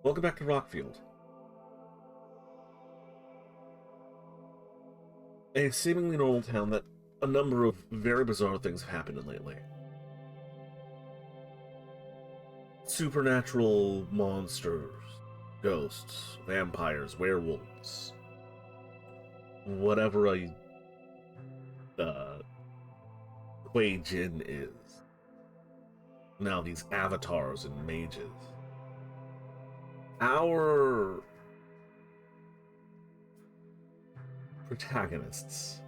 Welcome back to Rockfield. A seemingly normal town that a number of very bizarre things have happened in lately. Supernatural monsters, ghosts, vampires, werewolves, whatever a Kuei Jin is. Now these avatars and mages. Our protagonists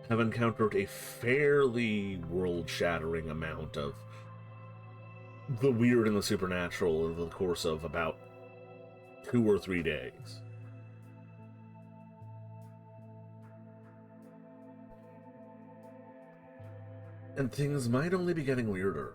have encountered a fairly world-shattering amount of the weird and the supernatural over the course of about 2 or 3 days. And things might only be getting weirder.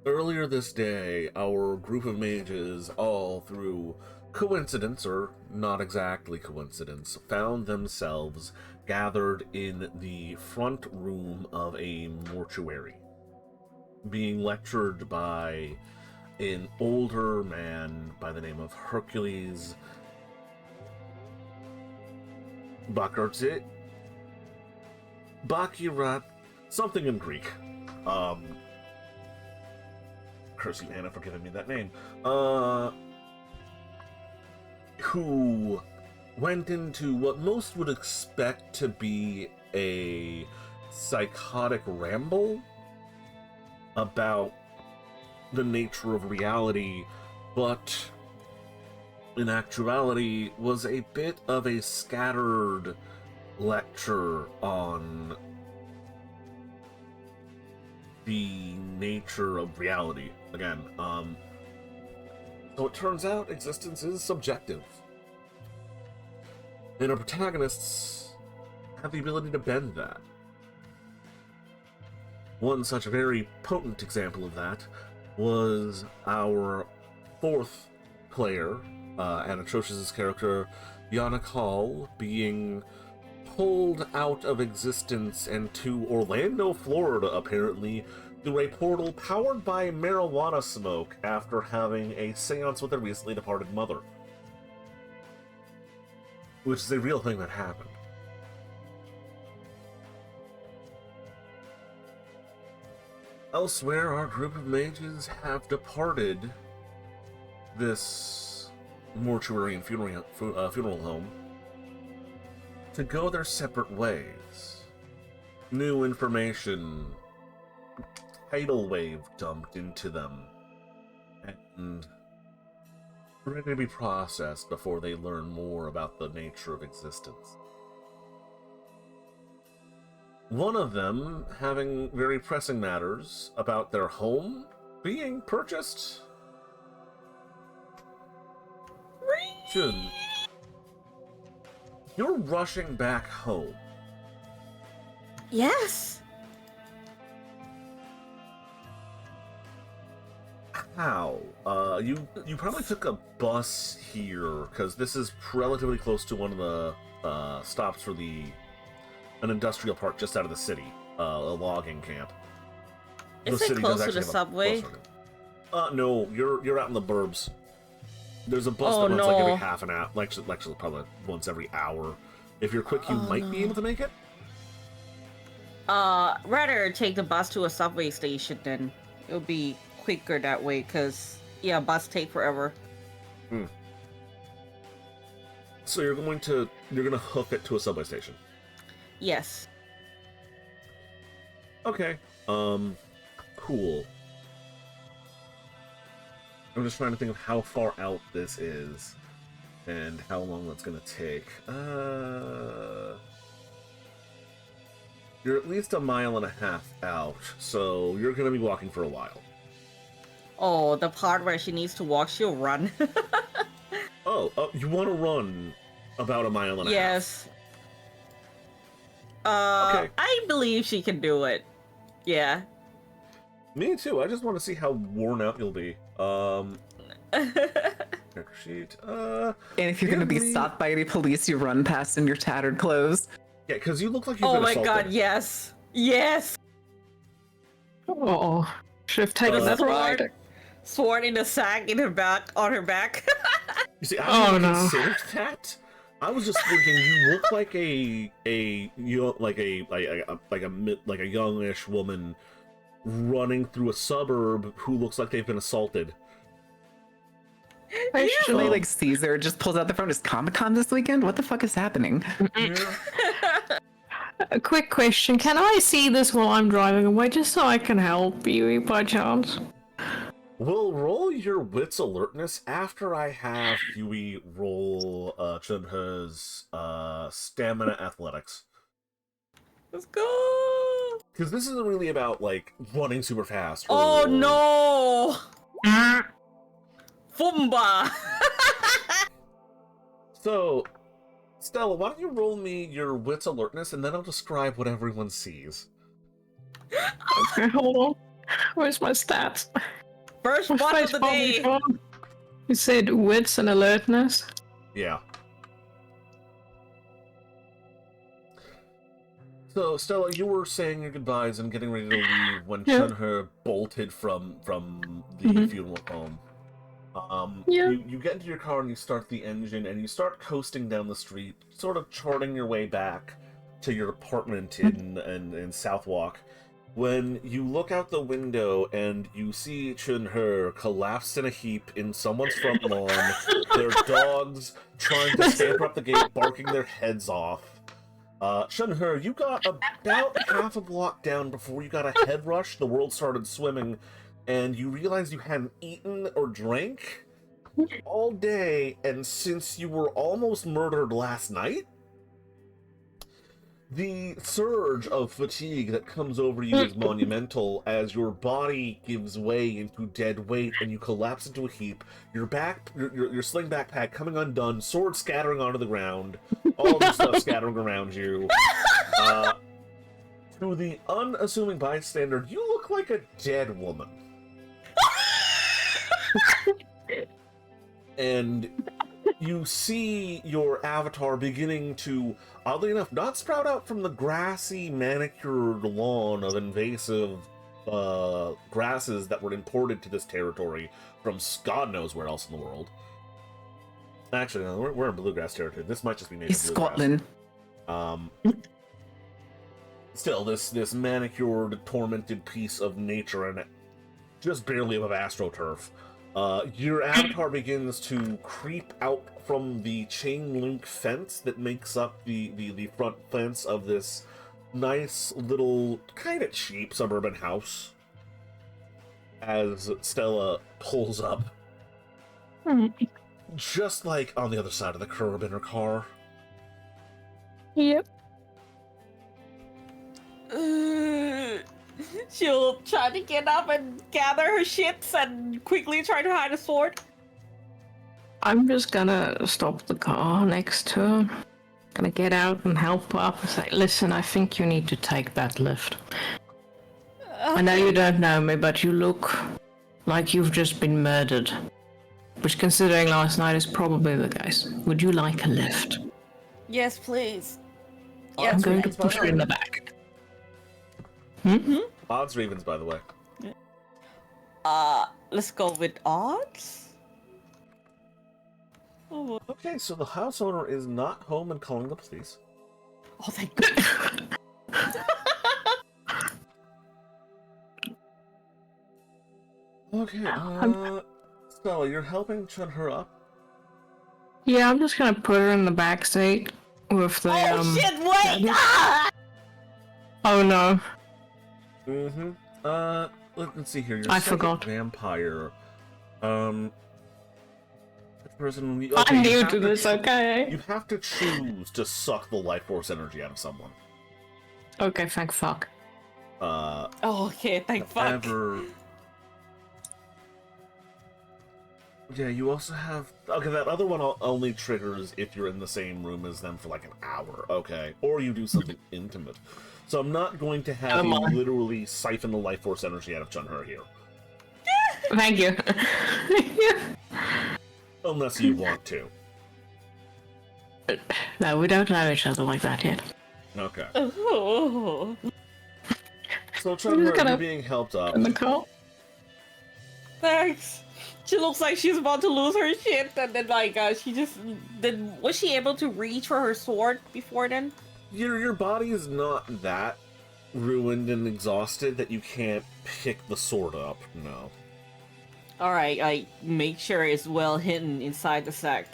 Earlier this day, our group of mages, all through coincidence, or not exactly coincidence, found themselves gathered in the front room of a mortuary, being lectured by an older man by the name of Hercules Bakartse? Bakirat, something in Greek. Curse you, Anna, for giving me that name. Who went into what most would expect to be a psychotic ramble about the nature of reality, but in actuality was a bit of a scattered lecture on the nature of reality. Again, so it turns out existence is subjective. And our protagonists have the ability to bend that. One such very potent example of that was our 4th player, Anatrocious' character, Yana Hall, being pulled out of existence and to Orlando, Florida, apparently, through a portal powered by marijuana smoke after having a seance with their recently departed mother. Which is a real thing that happened. Elsewhere, our group of mages have departed this mortuary and funeral home to go their separate ways. New information, tidal wave dumped into them, and ready to be processed before they learn more about the nature of existence. One of them having very pressing matters about their home being purchased. Jun, you're rushing back home. Yes. How? You probably took a bus here, because this is relatively close to one of the stops for an industrial park just out of the city, a logging camp. Is it close to the subway? No, you're out in the burbs. There's a bus that runs like every half an hour, actually probably once every hour. If you're quick, you might be able to make it. Rather take the bus to a subway station then. It'll be quicker that way, because bus take forever. So you're gonna hook it to a subway station? Yes. Okay. Cool. I'm just trying to think of how far out this is and how long that's gonna take. You're at least 1.5 miles out, so you're gonna be walking for a while. Oh, the part where she needs to walk, she'll run. Oh, you want to run about 1.5 miles? Yes. Okay. I believe she can do it. Yeah. Me too. I just want to see how worn out you'll be. Character sheet. And if you're gonna be stopped by any police, you run past in your tattered clothes. Yeah, because you look like you've been assaulted. Oh my god, yes. Yes. Oh, should have taken that ride. sword in a sack in her back, on her back. You see, I hadn't no. considered that. I was just thinking you look like a youngish woman running through a suburb who looks like they've been assaulted. Actually, like Caesar just pulls out the phone. Is Comic-Con this weekend? What the fuck is happening? A quick question. Can I see this while I'm driving away, just so I can help you by chance? We'll roll your wits alertness after I have Huey roll Chunhe's stamina athletics. Let's go. Because this isn't really about, like, running super fast. Oh no! Fumba! So, Stella, why don't you roll me your wits alertness, and then I'll describe what everyone sees. Okay, hold on. Where's my stats? First My one of face the probably day. gone. You said wits and alertness. Yeah. So, Stella, you were saying your goodbyes and getting ready to leave when Yeah. Chunhe bolted from the funeral home. Yeah. You get into your car and you start the engine and you start coasting down the street, sort of charting your way back to your apartment in Southwalk. When you look out the window and you see Chunhe collapsed in a heap in someone's front lawn, their dogs trying to scamper up the gate, barking their heads off. Chunhe, you got about half a block down before you got a head rush. The world started swimming, and you realized you hadn't eaten or drank all day, and since you were almost murdered last night, the surge of fatigue that comes over you is monumental as your body gives way into dead weight and you collapse into a heap. Your sling backpack coming undone, sword scattering onto the ground, all of your stuff scattering around you. To the unassuming bystander, you look like a dead woman. And you see your avatar beginning to, oddly enough, not sprout out from the grassy, manicured lawn of invasive grasses that were imported to this territory from God knows where else in the world. Actually, no, we're in bluegrass territory. This might just be native Scotland. Still, this manicured, tormented piece of nature and just barely above astroturf. Your avatar begins to creep out from the chain link fence that makes up the front fence of this nice little, kind of cheap suburban house. As Stella pulls up, just like on the other side of the curb in her car. Yep. She'll try to get up and gather her shits and quickly try to hide a sword. I'm just gonna stop the car next to her. Gonna get out and help her up and say, listen, I think you need to take that lift. I know you don't know me, but you look like you've just been murdered. Which, considering last night, is probably the case. Would you like a lift? Yes, please. I'm going to push her in the back. Odds Ravens, by the way. Let's go with odds. Oh, Okay, so the house owner is not home and calling the police. thank God. Okay, Stella, you're helping Chunhe up? Yeah, I'm just gonna put her in the back seat with the, Oh shit, wait! Ah! Oh no. Let's see here. You're I a psychic forgot. vampire. The person. I'm you new have to this, okay? You have to choose to suck the life force energy out of someone. Okay, thank fuck. Oh, okay, thank fuck. Yeah, you also have... Okay, that other one only triggers if you're in the same room as them for like an hour, okay? Or you do something intimate. So I'm not going to have you literally siphon the life force energy out of Chunhe here. Thank you. Unless you want to. No, we don't know each other like that yet. Okay. Oh. So just Chunhe, gonna- you're being helped up. In the car? Thanks. She looks like she's about to lose her shit, and then like she just then was she able to reach for her sword before then? Your body is not that ruined and exhausted that you can't pick the sword up. No. All right, I make sure it's well hidden inside the sack.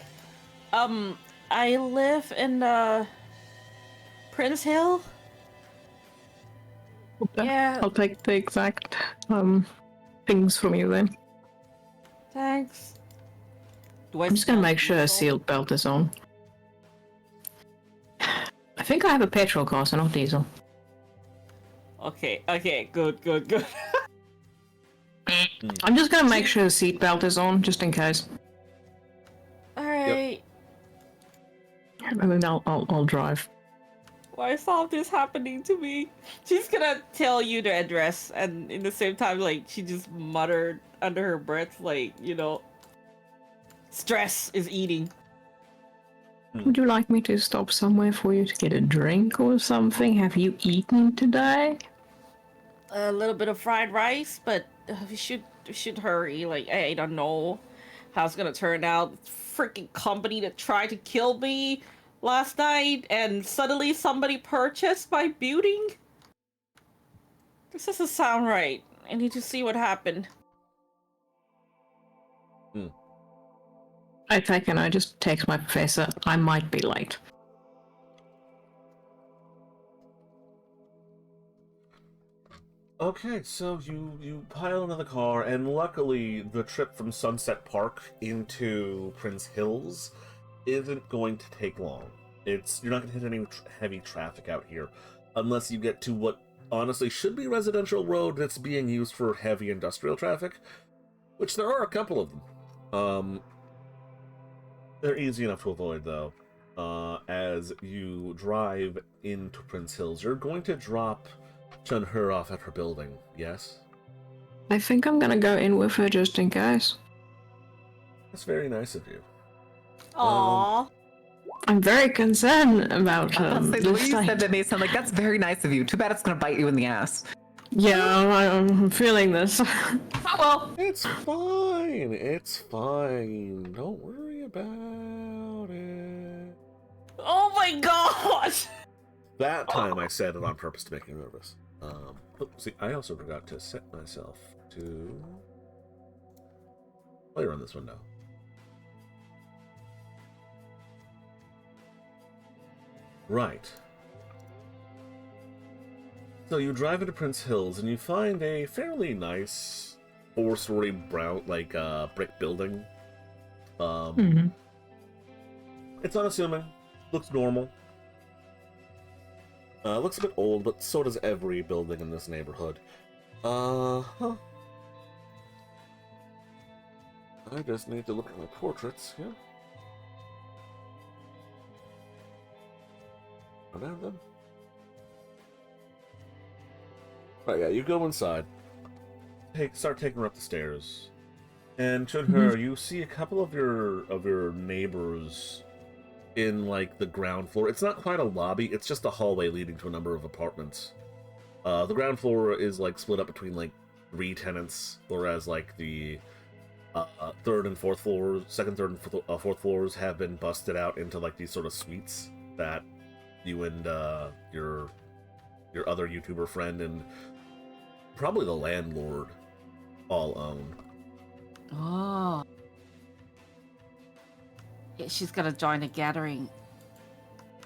I live in Prince Hill. Okay. Yeah. I'll take the exact things from you then. Thanks. I'm just gonna make sure a sealed belt is on. I think I have a petrol car, so not diesel. Okay, good. I'm just gonna make sure a seatbelt is on, just in case. Alright. And then I'll drive. Why is all this happening to me? She's gonna tell you the address, and in the same time, like, she just muttered under her breath, like, stress is eating. Would you like me to stop somewhere for you to get a drink or something? Have you eaten today? A little bit of fried rice, but we should hurry. Like, I don't know how it's gonna turn out. Freaking company that tried to kill me last night, and suddenly somebody purchased my building. This doesn't sound right. I need to see what happened. I think, and I just text my professor. I might be late. Okay, so you pile into the car, and luckily the trip from Sunset Park into Prince Hills isn't going to take long. You're not going to hit any heavy traffic out here, unless you get to what honestly should be residential road that's being used for heavy industrial traffic, which there are a couple of them. They're easy enough to avoid, though. As you drive into Prince Hills, you're going to drop Chun-Her off at her building, yes? I think I'm gonna go in with her just in case. That's very nice of you. Aww. I'm very concerned about The way you this. said that made it sound like that's very nice of you. Too bad it's gonna bite you in the ass. Yeah, I'm feeling this. Oh well. It's fine. It's fine. Don't worry about it. Oh my gosh! That time I said it on purpose to make you nervous. See, I also forgot to set myself to player on this window. Right. So you drive into Prince Hills and you find a fairly nice 4-story brown, brick building. It's unassuming, looks normal. Looks a bit old, but so does every building in this neighborhood. I just need to look at my portraits here. I have them. Right, yeah, you go inside. Start taking her up the stairs. And Chun-Her, you see a couple of your neighbors in like the ground floor. It's not quite a lobby, it's just a hallway leading to a number of apartments. The ground floor is like split up between like 3 tenants, whereas like the third and fourth floors, second, third, and fourth floors have been busted out into like these sort of suites that you and your other YouTuber friend and probably the landlord all own. Oh. Yeah, she's gonna join the gathering.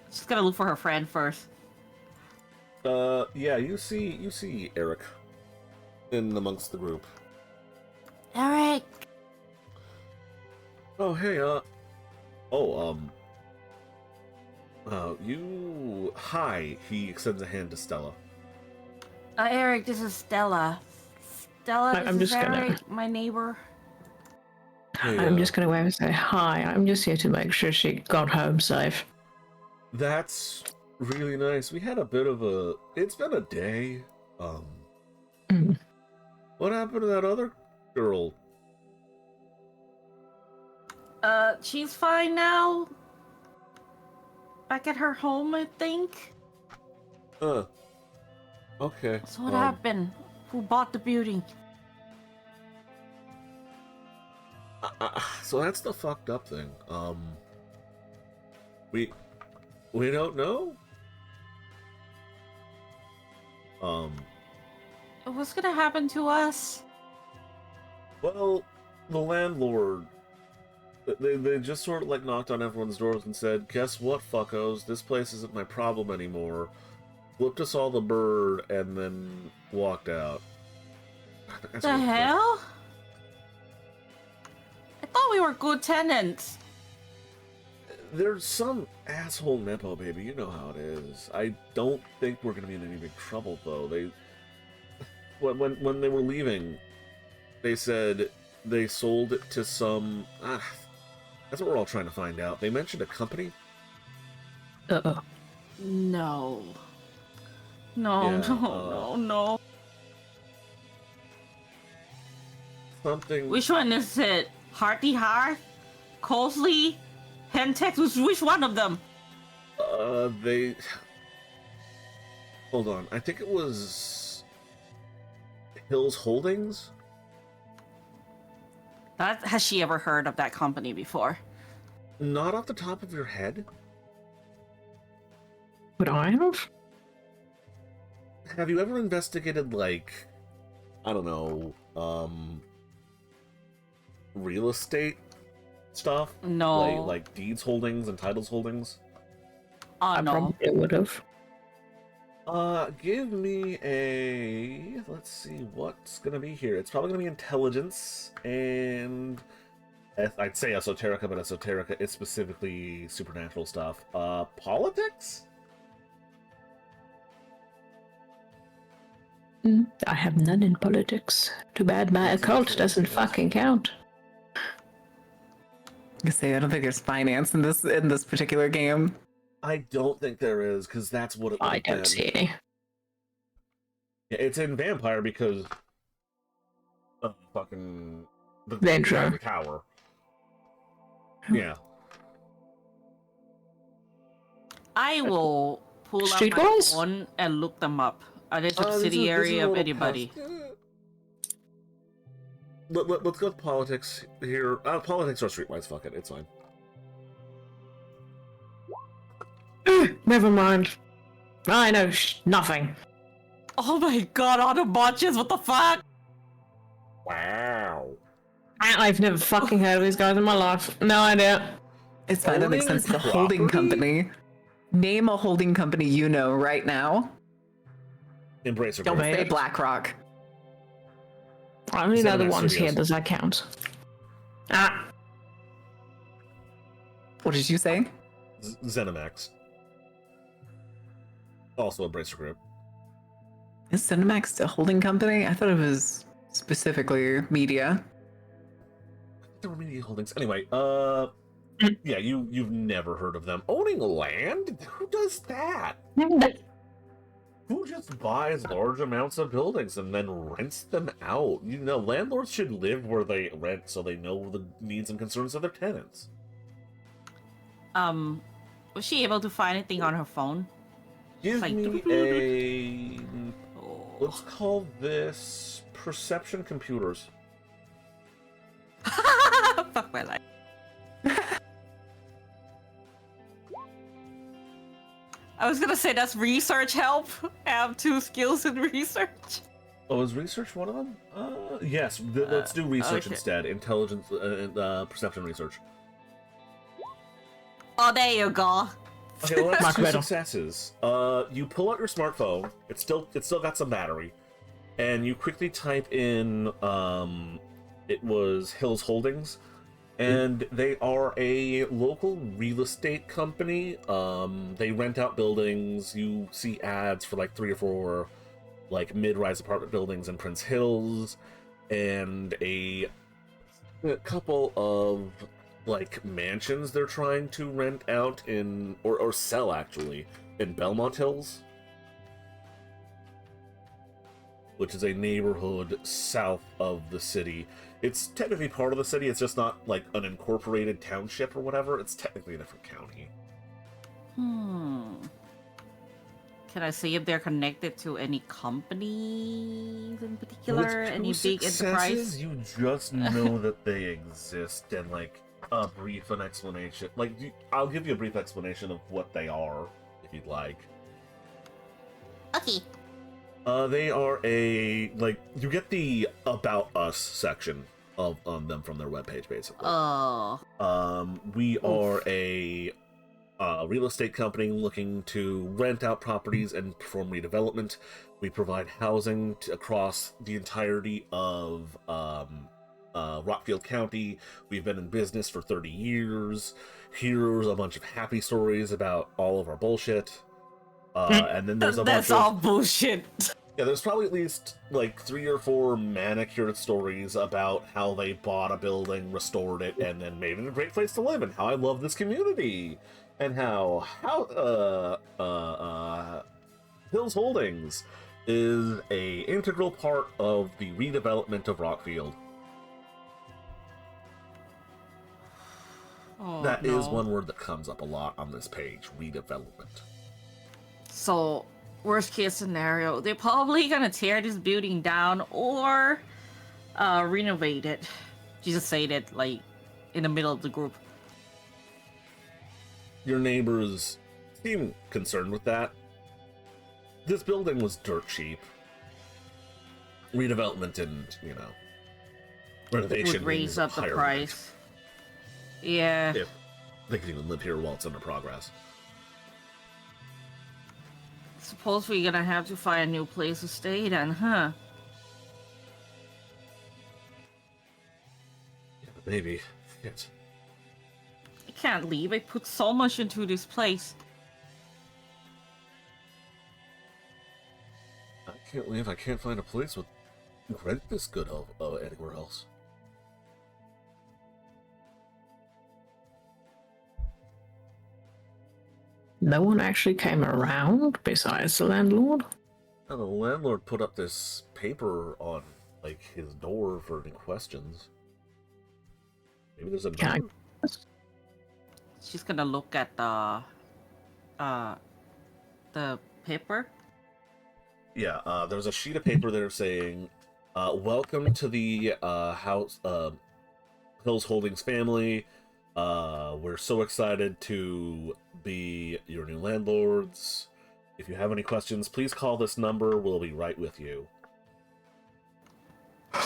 She's gonna look for her friend first. Yeah, you see Eric in amongst the group. Eric! Oh, hey, hi, he extends a hand to Stella. Eric, this is Stella. Stella, I'm this is just gonna- Eric, my neighbor. Hey, I'm just gonna wave and say hi. I'm just here to make sure she got home safe. That's really nice. We had a bit of it's been a day. What happened to that other girl? She's fine now. Back at her home, I think. Okay. So what happened? Who bought the building? So that's the fucked up thing. We don't know. What's gonna happen to us? Well, the landlord, they just sort of like knocked on everyone's doors and said, "Guess what, fuckos? This place isn't my problem anymore." Flipped us all the bird and then walked out. That's The what- hell? I thought we were good tenants. There's some asshole nepo baby. You know how it is. I don't think we're gonna be in any big trouble though. When they were leaving, they said they sold it to some. That's what we're all trying to find out. They mentioned a company. Uh-oh. No. Yeah, No. Something. Which one is it? Hearty Hearth? Cosley? Hentex? Which one of them? They. Hold on. I think it was Hills Holdings. Has she ever heard of that company before? Not off the top of your head. Would I have? Have you ever investigated, like, I don't know, real estate stuff? No. Like deeds holdings and titles holdings? Oh, I no. probably would have. Give me a... Let's see what's gonna be here. It's probably gonna be intelligence and... I'd say esoterica, but esoterica is specifically supernatural stuff. Politics? I have none in politics. Too bad my occult doesn't fucking count. I say I don't think there's finance in this particular game. I don't think there is, because that's what it I would've don't been. see any. Yeah, it's in Vampire because of fucking the Venture. tower. Yeah. I will pull up my Streetwise? phone and look them up. Are they This is a subsidiary of little anybody? past- Let's go with politics here. Politics or streetwise, fuck it, it's fine. Never mind. I know nothing. Oh my god, Autobots, what the fuck? Wow. I've never fucking heard of these guys in my life. No idea. It's fine. That makes Owning sense. The holding property? company. Name a holding company you know right now. Embracer Don't Group. say BlackRock. I only know the Cinemax ones here. Studios. Does that count? Ah. What did you say? Zenimax. Also Embracer Group. Is Cinemax a holding company? I thought it was specifically media. There were media holdings. Anyway, yeah, you've never heard of them. Owning land? Who does that? Who just buys large amounts of buildings and then rents them out? You know, landlords should live where they rent so they know the needs and concerns of their tenants. Was she able to find anything on her phone? Give Like- me a... Oh. Let's call this perception computers. Fuck my life. I was gonna say that's research help. I have 2 skills in research. Oh, is research one of them? Yes. Let's do research okay. instead. Intelligence and perception research. Oh, there you go. Okay, well, that's Much 2 better. successes. You pull out your smartphone. It's still got some battery, and you quickly type in. It was Hills Holdings, and they are a local real estate company. They rent out buildings. You see ads for like 3 or 4 like mid-rise apartment buildings in Prince Hills, and a couple of like mansions they're trying to rent out in or sell actually in Belmont Hills, which is a neighborhood south of the city. It's technically part of the city, it's just not like an incorporated township or whatever. It's technically a different county. Can I see if they're connected to any companies in With particular? two Any big enterprise? successes, you just know that they exist and like a brief an explanation. Like I'll give you a brief explanation of what they are if you'd like. Okay. They are you get the About Us section on them from their webpage, basically. Oh. We are a real estate company looking to rent out properties and perform redevelopment. We provide housing across the entirety of Rockfield County. We've been in business for 30 years. Here's a bunch of happy stories about all of our bullshit. And then there's a bunch That's all bullshit. Yeah, there's probably at least like 3 or 4 manicured stories about how they bought a building, restored it, and then made it a great place to live, and how I love this community, and how Hills Holdings is a integral part of the redevelopment of Rockfield. Oh, That is no. one word that comes up a lot on this page, redevelopment. So, worst case scenario, they're probably gonna tear this building down or renovate it. You just say that, like, in the middle of the group. Your neighbors seem concerned with that. This building was dirt cheap. Redevelopment and, renovation Would raise means up the higher price. Yeah. rent, if they can even live here while it's under progress. Suppose we're gonna have to find a new place to stay then, huh? Yeah, but maybe. Shit. I can't leave. I put so much into this place. I can't leave. I can't find a place with rent this good anywhere else. No one actually came around besides the landlord? Now, the landlord put up this paper on, like, his door for any questions. Maybe there's a Can I- number? She's gonna look at the paper. Yeah, there's a sheet of paper there saying, welcome to the Hills Holdings family. We're so excited to be your new landlords. If you have any questions, please call this number. We'll be right with you.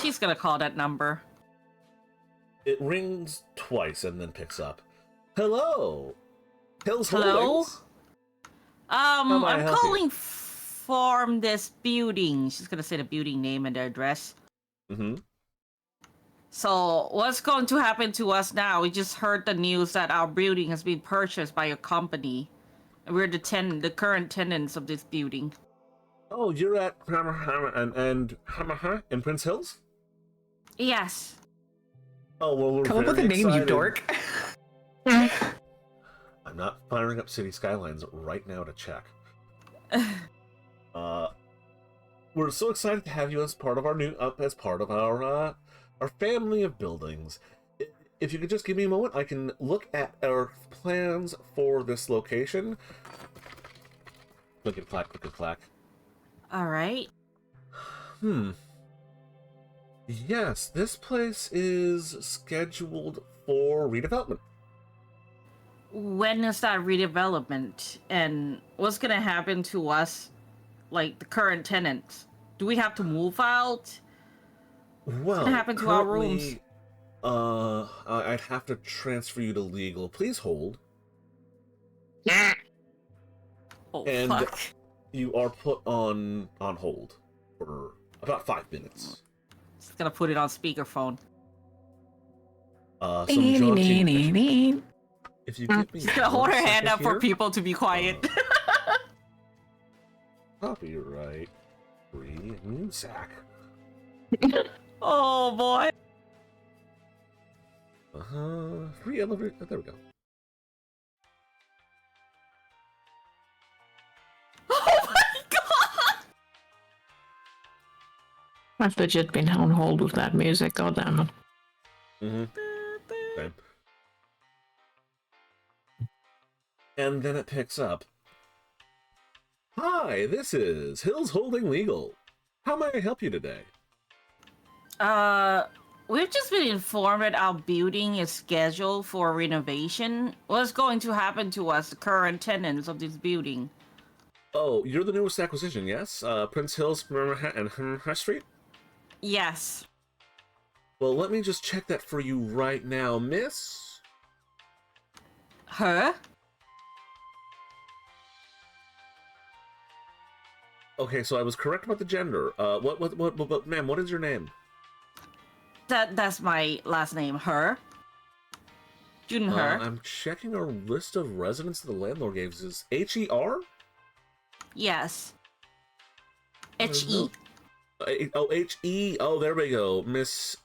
She's gonna call that number. It rings twice and then picks up. Hello! Hills Hello? Holdings? How may I I'm help you? calling from this building. She's gonna say the building name and the address. Mm-hmm. So, what's going to happen to us now? We just heard the news that our building has been purchased by a company. And we're the current tenants of this building. Oh, you're at and in Prince Hills? Yes. Oh, well, we're Come up with a very name, you excited. dork. I'm not firing up City Skylines right now to check. We're so excited to have you as part of our family of buildings. If you could just give me a moment, I can look at our plans for this location. Click clack. All right. Yes, this place is scheduled for redevelopment. When is that redevelopment? And what's gonna happen to us, like the current tenants? Do we have to move out? Well, gonna happen to our rooms? currently, I'd have to transfer you to legal. Please hold. Oh, And- fuck. You are put on hold for about 5 minutes. Just gonna put it on speakerphone. Some jaunty- If you give me She's gonna hold her 1 hand second up for here. people to be quiet. Copyright free music. Oh, boy. Free elevator. There we go. Oh, my God. I've legit been on hold with that music, god damn it. Okay. And then it picks up. Hi, this is Hills Holding Legal. How may I help you today? We've just been informed that our building is scheduled for renovation. What's going to happen to us, the current tenants of this building? Oh, you're the newest acquisition, yes? Prince Hills and High Street? Yes. Well, let me just check that for you right now, miss. Her? Okay, so I was correct about the gender. Ma'am, what is your name? That's my last name, Her. Jun Her. I'm checking our list of residents the landlord gave us. Is H-E-R? Yes. H-E. Oh, H-E. Oh, there we go. Miss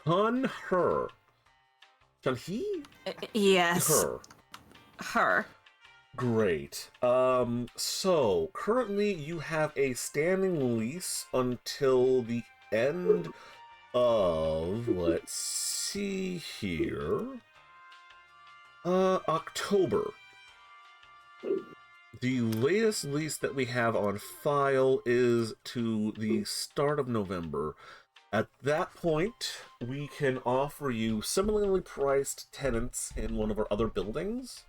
Chun Her. Chun Hee? Yes. Her. Her. Great. So currently you have a standing lease until the end of, let's see here, October. The latest lease that we have on file is to the start of November. At that point, we can offer you similarly priced tenants in one of our other buildings.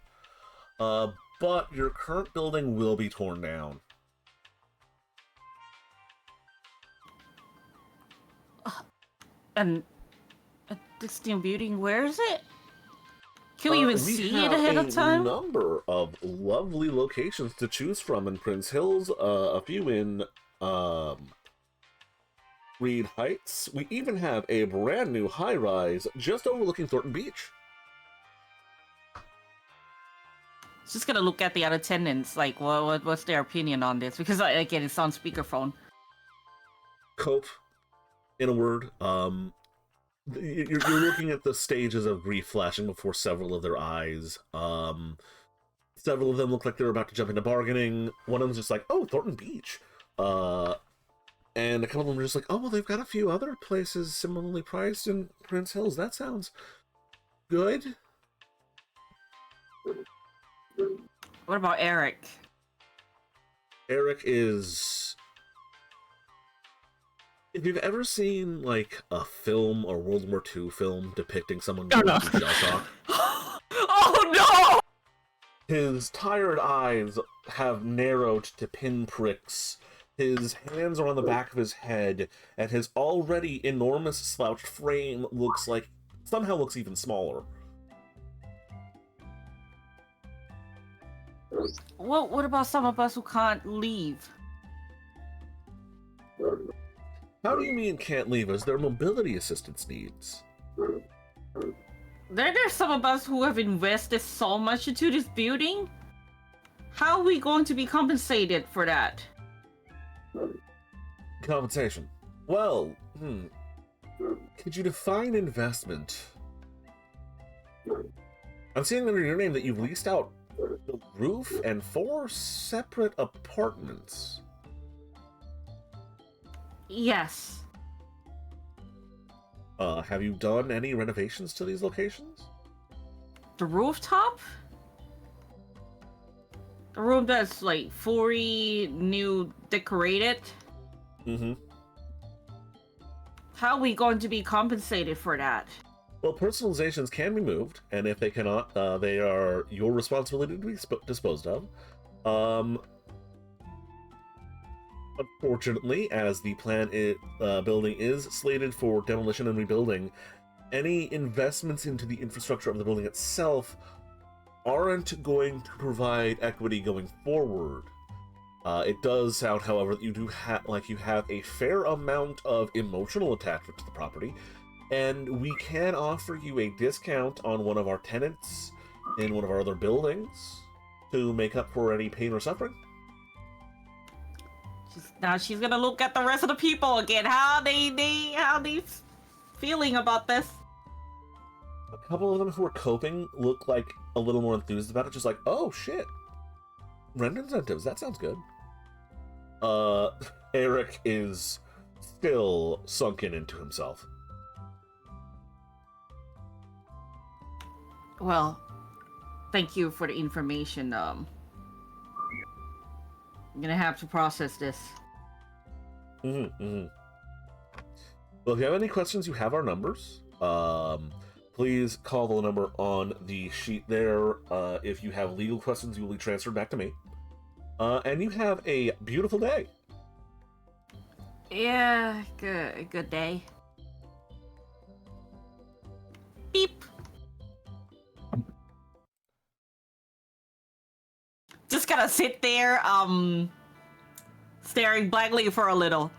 But your current building will be torn down. And this new building, where is it? Can we even see it ahead of time? We have a number of lovely locations to choose from in Prince Hills, a few in Reed Heights. We even have a brand new high-rise just overlooking Thornton Beach. Just gonna look at the other tenants, like, what's their opinion on this? Because, again, it's on speakerphone. Cope, in a word, you're looking at the stages of grief flashing before several of their eyes. Several of them look like they're about to jump into bargaining. One of them's just like, oh, Thornton Beach. And a couple of them are just like, oh, well, they've got a few other places similarly priced in Prince Hills. That sounds good. What about Eric? Eric is... If you've ever seen, like, a film, or World War II film depicting someone going through shell shock... Oh, no! His tired eyes have narrowed to pinpricks. His hands are on the back of his head, and his already enormous slouched frame somehow looks even smaller. What about some of us who can't leave? How do you mean can't leave us? Their mobility assistance needs. There's some of us who have invested so much into this building. How are we going to be compensated for that? Compensation. Well, could you define investment? I'm seeing under your name that you've leased out the roof and 4 separate apartments. Yes. Have you done any renovations to these locations? The rooftop? The room that's like fully new decorated? Mm-hmm. How are we going to be compensated for that? Well, personalizations can be moved, and if they cannot, they are your responsibility to be disposed of. Unfortunately, as the building is slated for demolition and rebuilding, any investments into the infrastructure of the building itself aren't going to provide equity going forward. It does sound, however, that you do have a fair amount of emotional attachment to the property, and we can offer you a discount on one of our tenants in one of our other buildings to make up for any pain or suffering. Now she's gonna look at the rest of the people again. How they feeling about this? A couple of them who are coping look like a little more enthused about it, just like, oh shit, rent incentives, that sounds good. Eric is still sunken into himself. Well, thank you for the information. gonna have to process this. Well, if you have any questions, you have our numbers. Please call the number on the sheet there. If you have legal questions, you will be transferred back to me. And you have a beautiful day. Yeah, good day. Beep. Just gotta sit there, staring blankly for a little.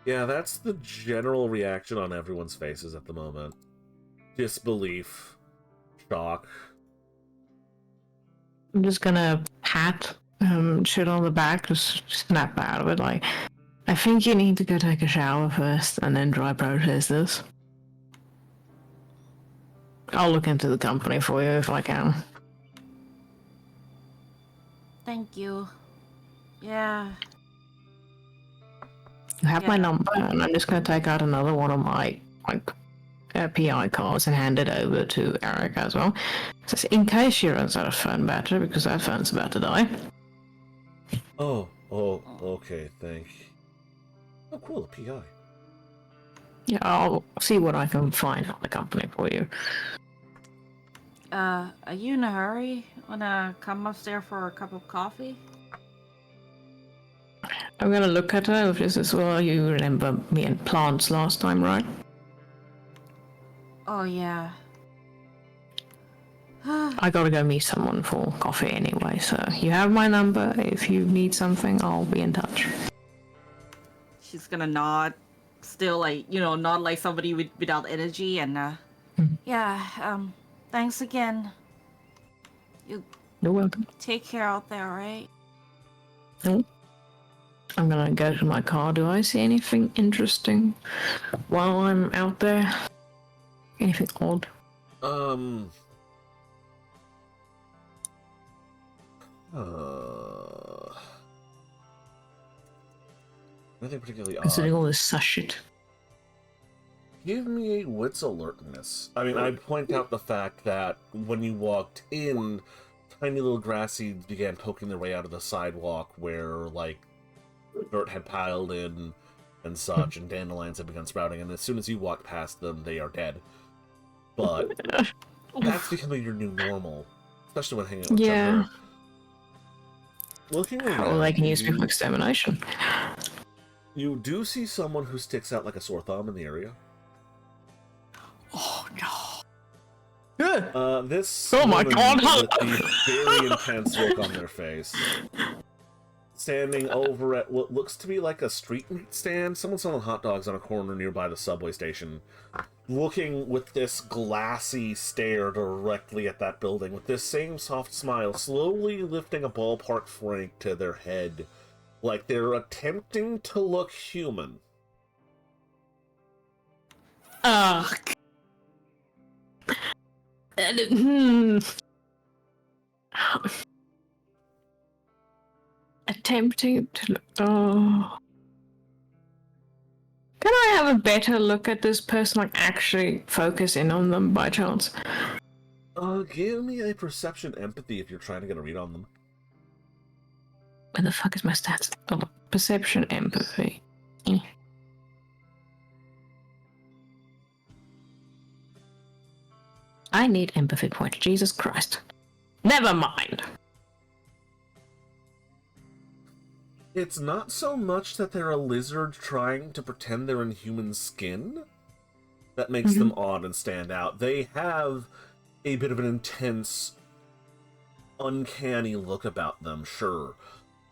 Yeah, that's the general reaction on everyone's faces at the moment. Disbelief. Shock. I'm just gonna pat shit on the back, just snap out of it. Like, I think you need to go take a shower first and then dry process this. I'll look into the company for you if I can. Thank you. Yeah. You have my Yeah. number, and I'm just gonna take out another one of my PI cards and hand it over to Eric as well. Just in case she runs out of phone battery, because that phone's about to die. Oh, okay, thank you. Oh, cool, a PI. Yeah, I'll see what I can find on the company for you. Are you in a hurry? Wanna come upstairs for a cup of coffee? I'm gonna look at her if this is well. You remember me and plants last time, right? Oh, yeah. I gotta go meet someone for coffee anyway, so you have my number. If you need something, I'll be in touch. She's gonna nod, still like, nod like somebody without energy, and yeah, thanks again. You You're welcome. take care out there, right? Nope. I'm gonna go to my car. Do I see anything interesting while I'm out there? Anything odd? Nothing particularly odd. Considering all this such shit. Give me a wits alertness. I mean, I'd point out the fact that when you walked in, tiny little grass seeds began poking their way out of the sidewalk where, like, dirt had piled in and such, and dandelions had begun sprouting, and as soon as you walk past them, they are dead. But that's becoming your new normal, especially when hanging out with Trevor. Looking around, Well, they can use me for extermination. You do see someone who sticks out like a sore thumb in the area. Oh no. Good. This Oh my woman God. with the very intense look on their face, standing over at what looks to be like a street meat stand. Someone selling hot dogs on a corner nearby the subway station, looking with this glassy stare directly at that building, with this same soft smile, slowly lifting a ballpark frank to their head, like they're attempting to look human. Attempting to look. Oh. Can I have a better look at this person, like actually focus in on them by chance? Give me a perception empathy if you're trying to get a read on them. Where the fuck is my stats? Oh, perception empathy. I need empathy points. Jesus Christ. Never mind. It's not so much that they're a lizard trying to pretend they're in human skin that makes them odd and stand out. They have a bit of an intense, uncanny look about them, sure.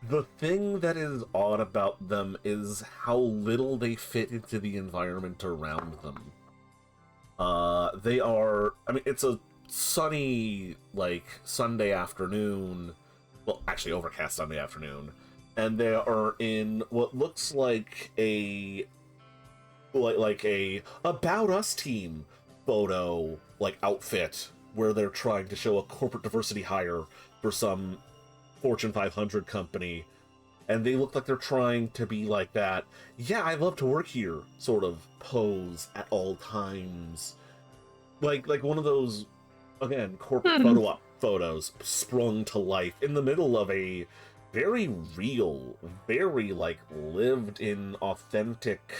The thing that is odd about them is how little they fit into the environment around them. They are... I mean, it's a sunny, like, Sunday afternoon. Well, actually, overcast Sunday afternoon. And they are in what looks like a About Us team photo, like, outfit, where they're trying to show a corporate diversity hire for some Fortune 500 company, and they look like they're trying to be like that, yeah, I love to work here, sort of pose at all times. Like one of those, again, corporate photo op photos sprung to life in the middle of a very real, very, like, lived in authentic,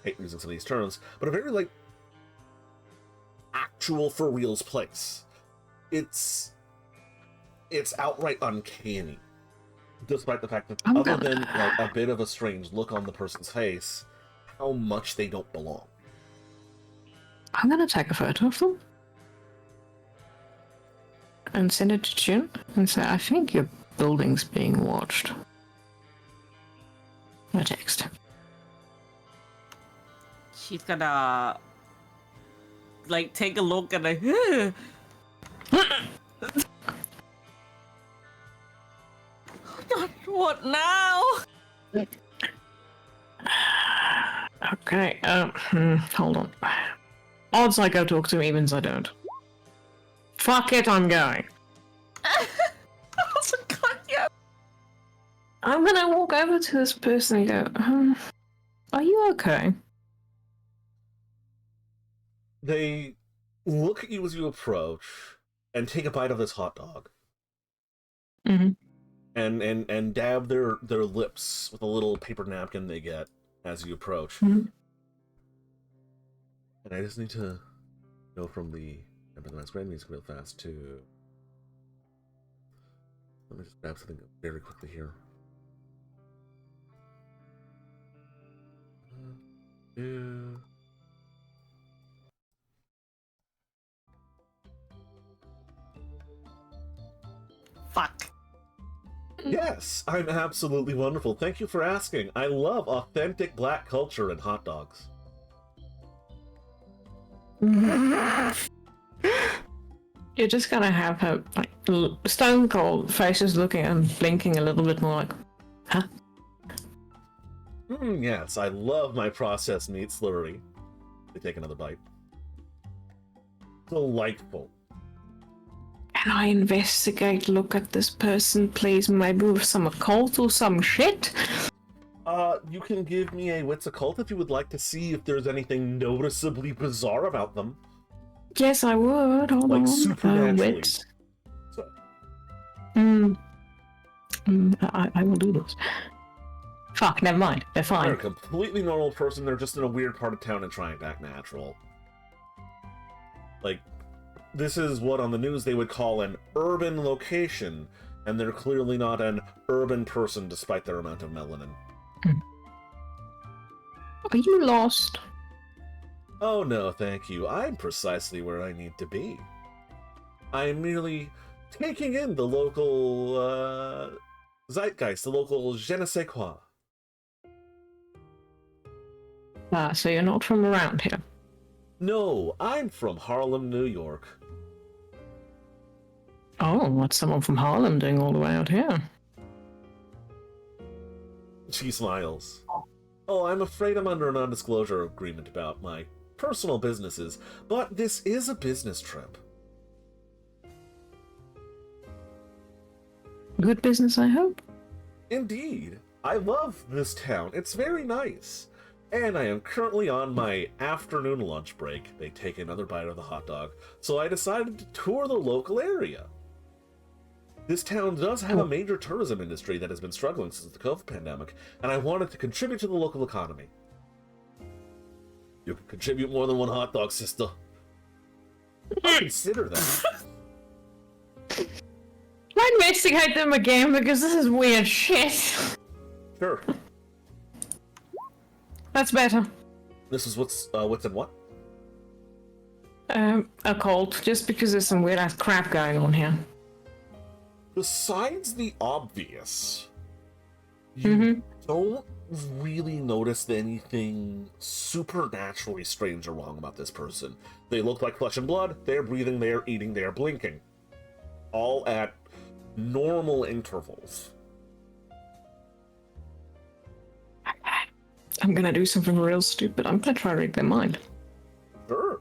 I hate using some of these terms, but a very, like, actual for reals place. It's outright uncanny, despite the fact that other than like a bit of a strange look on the person's face, how much they don't belong. I'm gonna take a photo of them and send it to June and say, I think your building's being watched. No text. She's gonna like take a look and like what now? Okay, hold on. Odds I go talk to him, evens I don't. Fuck it, I'm going. I'm gonna walk over to this person and go, are you okay? They look at you as you approach and take a bite of this hot dog. Mm-hmm. And dab their lips with a little paper napkin they get as you approach. Mm-hmm. And I just need to go from the grand music real fast to... Let me just grab something very quickly here. Fuck. Yes, I'm absolutely wonderful. Thank you for asking. I love authentic black culture and hot dogs. You're just gonna have her like stone cold faces looking and blinking a little bit more like, huh? Yes, I love my processed meat slurry. They take another bite. Delightful. Can I investigate, look at this person, please? Maybe with some occult or some shit? You can give me a wits occult if you would like to see if there's anything noticeably bizarre about them. Yes, I would. Hold Like on. supernaturally. Wits. So, I will do this. Fuck, never mind. They're fine. they're a completely normal person, they're just in a weird part of town and trying to act natural. Like, this is what on the news they would call an urban location, and they're clearly not an urban person despite their amount of melanin. Are you lost? Oh no, thank you. I'm precisely where I need to be. I'm merely taking in the local, zeitgeist, the local je ne sais quoi. So you're not from around here? No, I'm from Harlem, New York. Oh, what's someone from Harlem doing all the way out here? She smiles. Oh, I'm afraid I'm under a non-disclosure agreement about my personal businesses, but this is a business trip. Good business, I hope? Indeed. I love this town. It's very nice. And I am currently on my afternoon lunch break. They take another bite of the hot dog, so I decided to tour the local area. This town does have a major tourism industry that has been struggling since the COVID pandemic, and I wanted to contribute to the local economy. You can contribute more than one hot dog, sister. I'll consider that. I investigate them again because this is weird shit. Sure. That's better. This is what's in what? Occult, just because there's some weird ass crap going on here. Besides the obvious, you don't really notice anything supernaturally strange or wrong about this person. They look like flesh and blood, they're breathing, they're eating, they're blinking. All at normal intervals. I'm gonna do something real stupid. I'm gonna try to read their mind. Sure.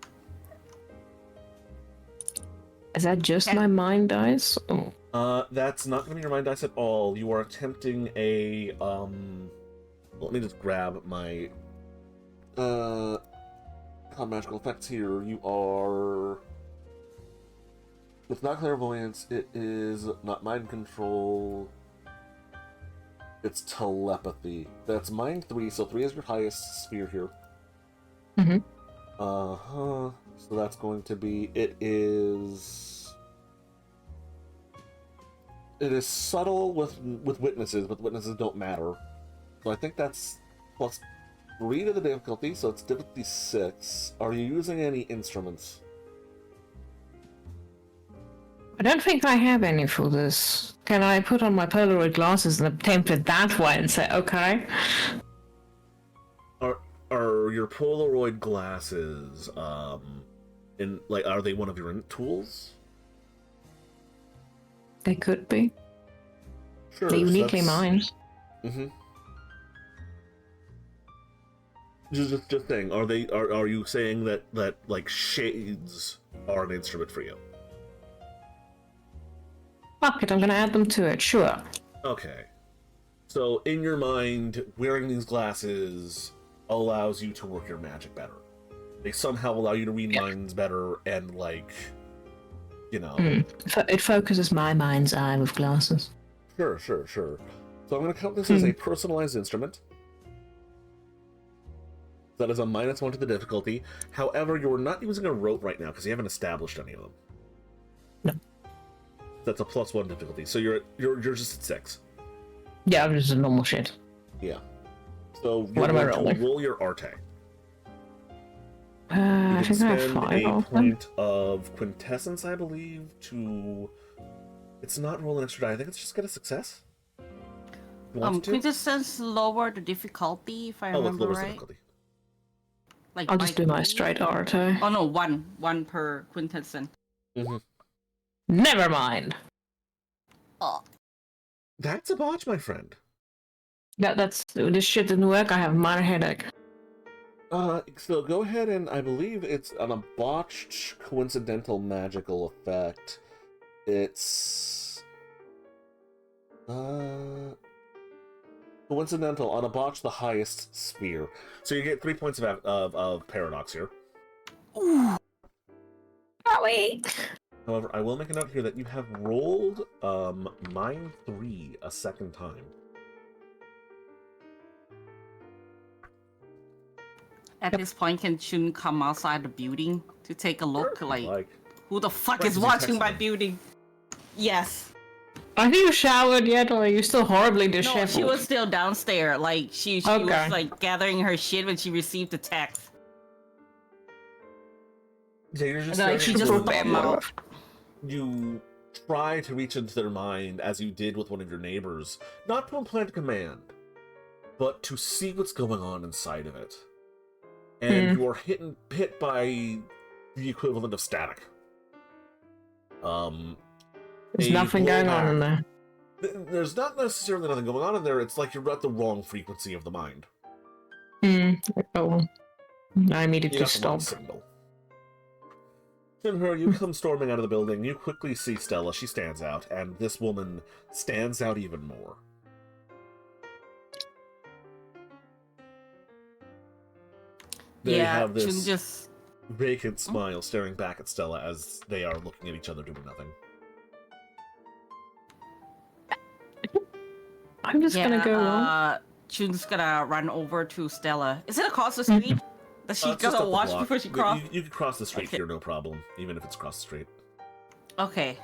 Is that just my mind dice? Oh. That's not gonna be your mind dice at all. You are attempting a, let me just grab my, magical effects here. You are, it's not clairvoyance, it is not mind control. It's telepathy. That's mind 3, so 3 is your highest sphere here. Mm-hmm. Uh-huh. So that's going to be... It is subtle with witnesses, but witnesses don't matter. So I think that's plus 3 to the difficulty, so it's difficulty 6. Are you using any instruments? I don't think I have any for this. Can I put on my Polaroid glasses and attempt it that way and say, okay? Are your Polaroid glasses, are they one of your tools? They could be. Sure. They're uniquely mine. Mm-hmm. Just saying, are you saying that like shades are an instrument for you? Fuck it, I'm gonna add them to it, sure. Okay. So in your mind, wearing these glasses allows you to work your magic better. They somehow allow you to read minds better and It focuses my mind's eye with glasses. Sure. So I'm gonna count this as a personalized instrument. That is a -1 to the difficulty. However, you're not using a rope right now because you haven't established any of them. No. That's a +1 difficulty. So you're just at 6. Yeah, I'm just a normal shit. Yeah. So What am I going to rolling? roll your Arte. I You can think I have spend 5 a of them. point of quintessence, I believe, to... It's not roll an extra die. I think it's just get a success. You want to? Quintessence lower the difficulty, if I Oh, let's remember lower right. difficulty. Like I'll just do my 3? straight arte. Oh no, one per quintessence. Mm-hmm. Never mind. Oh. That's a botch, my friend. This shit didn't work. I have a minor headache. So go ahead and I believe it's on a botched coincidental magical effect. It's coincidental on a botch the highest sphere. So you get 3 points of paradox here. Ooh. Oh wait. However, I will make a note here that you have rolled mind 3 a second time. At this point, can Chun come outside the building to take a look? Sure, Like, who the fuck Right, is you watching text my them. building? Yes. Have you showered yet, or are you still horribly No, disheveled? she was still downstairs. Like, she Okay. was, like, gathering her shit when she received the text. Yeah, you're just Like, she staring just at the thought room. out. You try to reach into their mind as you did with one of your neighbors, not to implant a command, but to see what's going on inside of it. And you are hit by the equivalent of static. There's nothing going on in there. There's not necessarily nothing going on in there. It's like you're at the wrong frequency of the mind. Oh, I immediately You got the wrong stopped. signal. Shinher, you come storming out of the building. You quickly see Stella. She stands out, and this woman stands out even more. They have Chun this just... vacant smile staring back at Stella as they are looking at each other doing nothing. I'm just gonna go on. Chun's gonna run over to Stella. Is it across the street? Does she It's just gotta up the watch block. before she crosses? You can cross the street Okay. here, no problem, even if it's across the street. Okay.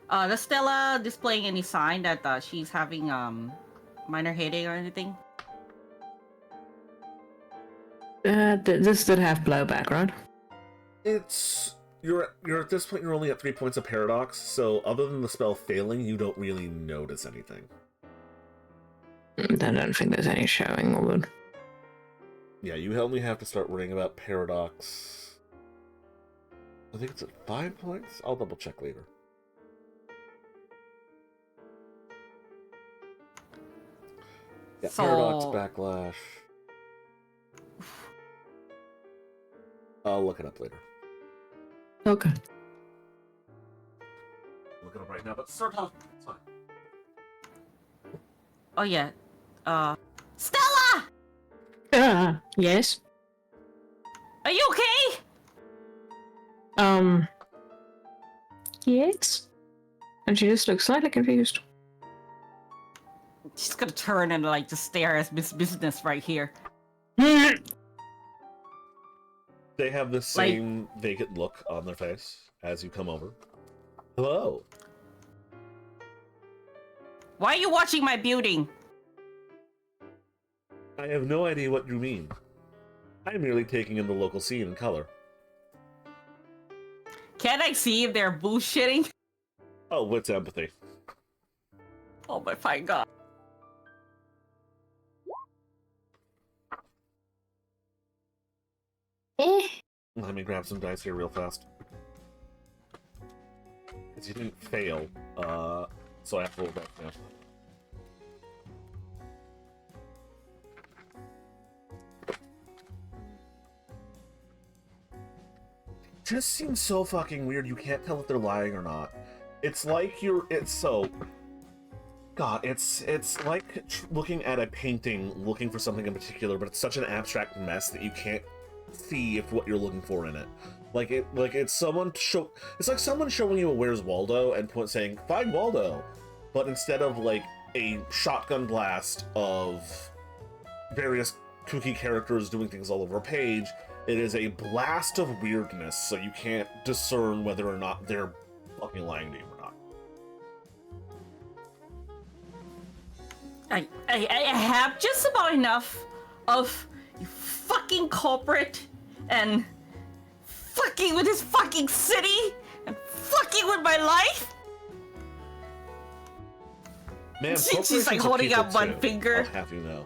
Does Stella displaying any sign that she's having minor headache or anything? This did have blowback, right? It's you're at this point. You're only at 3 points of paradox, so other than the spell failing, you don't really notice anything. I don't think there's any showing or would. Yeah, you only have to start worrying about paradox. I think it's at 5 points. I'll double check later. Yeah, So- paradox backlash. I'll look it up later. Okay. Look it up right now, but start talking. It's fine. Oh yeah. Stella! Yes. Are you okay? Yes. And she just looks slightly confused. She's gonna turn and like just stare at Miss Business right here. They have the same vacant look on their face as you come over. Hello. Why are you watching my building? I have no idea what you mean. I'm merely taking in the local scene and color. Can I see if they're bullshitting? Oh, what's empathy? Oh my fine god. Let me grab some dice here real fast. Because you didn't fail, so I have to roll back now. Just seems so fucking weird. You can't tell if they're lying or not. It's like God, it's like looking at a painting, looking for something in particular, but it's such an abstract mess that you can't see if what you're looking for in it. It's like someone showing you a Where's Waldo and saying, "Find Waldo," but instead of like a shotgun blast of various kooky characters doing things all over a page, it is a blast of weirdness, so you can't discern whether or not they're fucking lying to you or not. I have just about enough of you fucking culprit and fucking with this fucking city and fucking with my life. Man, She's like holding up one finger. I'll have you know.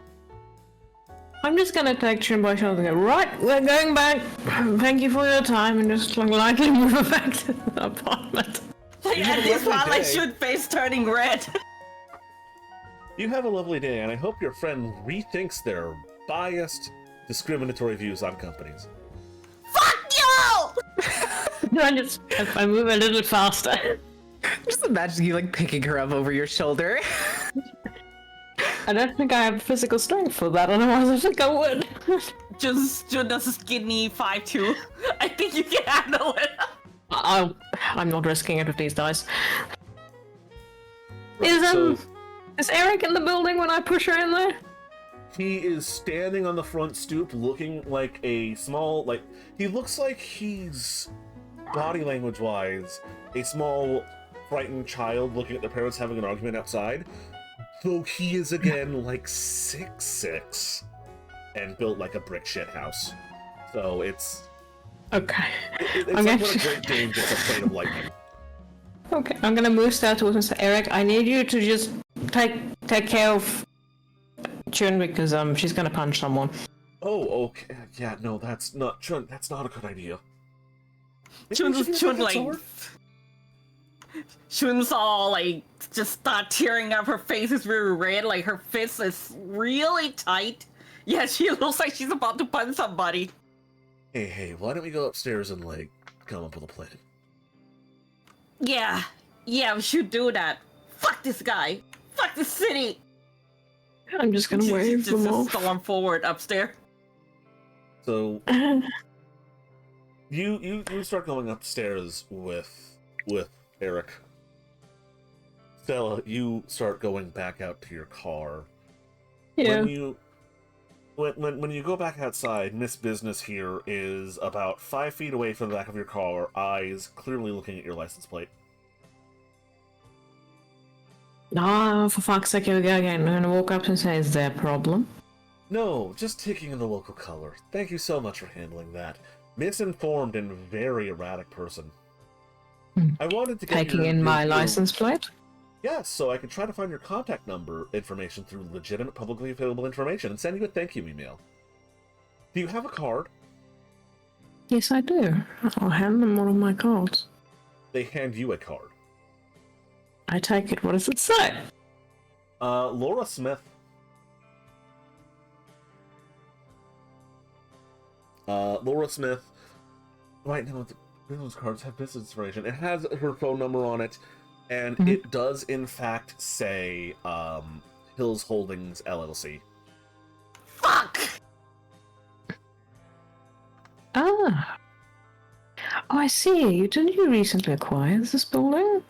I'm just gonna take Trin by shoulder and go, right, we're going back. Thank you for your time, and just like lightly move her back to the apartment. Like at this point, like should face turning red. You have a lovely day, and I hope your friend rethinks their biased, discriminatory views on companies. Fuck you! I move a little faster. Just imagine you like picking her up over your shoulder. I don't think I have physical strength for that, otherwise I think I would. Just a skinny 5'2". I think you can handle it. I'm not risking it with these dice. Right, Is Eric in the building when I push her in there? he is standing on the front stoop, looking like a small, he looks like he's, body language-wise, a small, frightened child looking at their parents having an argument outside. Though he is again like 6'6" and built like a brick shit house. So it's... Okay. It's like what a Great Dane gets afraid of lightning. Okay, I'm gonna move that towards and say, Eric, I need you to just take care of Chun because she's gonna punch someone. Oh, okay. Yeah, no, that's not Chun. That's not a good idea. Shun's all like just start tearing up. Her face is really red. Like her fist is really tight. Yeah, she looks like she's about to punch somebody. Hey, why don't we go upstairs and like come up with a plan? Yeah, we should do that. Fuck this guy. Fuck this city. I'm just gonna wave them off. Storm forward upstairs. So you start going upstairs with Eric. Stella, you start going back out to your car. Yeah. When you go back outside, Miss Business here is about 5 feet away from the back of your car, eyes clearly looking at your license plate. Ah, for fuck's sake, here we go again. I'm gonna walk up and say, is there a problem? No, just taking in the local color. Thank you so much for handling that. Misinformed and very erratic person. I wanted to get Taking in my license plate? Yes, so I could try to find your contact number information through legitimate publicly available information and send you a thank you email. Do you have a card? Yes, I do. I'll hand them one of my cards. They hand you a card. I take it. What does it say? Laura Smith. Laura Smith. Right now, the business cards have business information. It has her phone number on it, and it does, in fact, say Hills Holdings LLC. Fuck! Ah. Oh, I see. Didn't you recently acquire this building?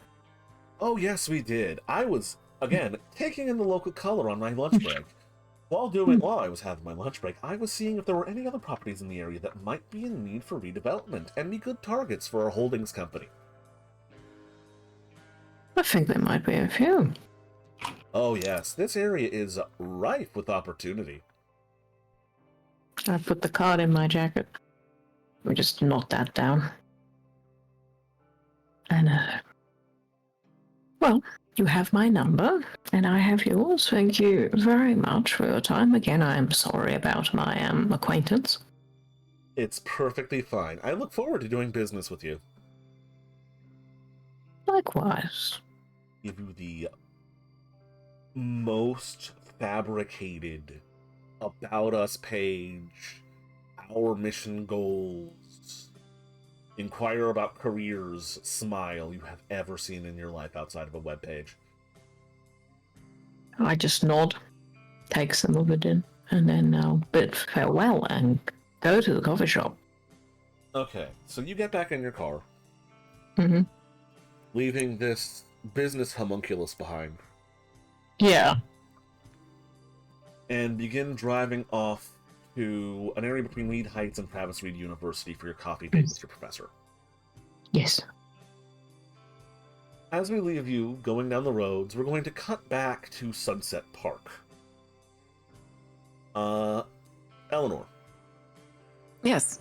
Oh, yes, we did. I was again, taking in the local color on my lunch break. While I was having my lunch break, I was seeing if there were any other properties in the area that might be in need for redevelopment and be good targets for our holdings company. I think there might be a few. Oh yes, this area is rife with opportunity. I put the card in my jacket. We just knot that down. And, well, you have my number, and I have yours. Thank you very much for your time. Again, I am sorry about my acquaintance. It's perfectly fine. I look forward to doing business with you. Likewise. Give you the most fabricated about us page, our mission goals, inquire about careers smile you have ever seen in your life outside of a web page. I just nod, take some of it in, and then bid farewell and go to the coffee shop. Okay, so you get back in your car, Mm-hmm. leaving this business homunculus behind, Yeah. and begin driving off to an area between Reed Heights and Travis Reed University for your coffee date with your professor. Yes. As we leave you going down the roads, we're going to cut back to Sunset Park. Eleanor, Yes.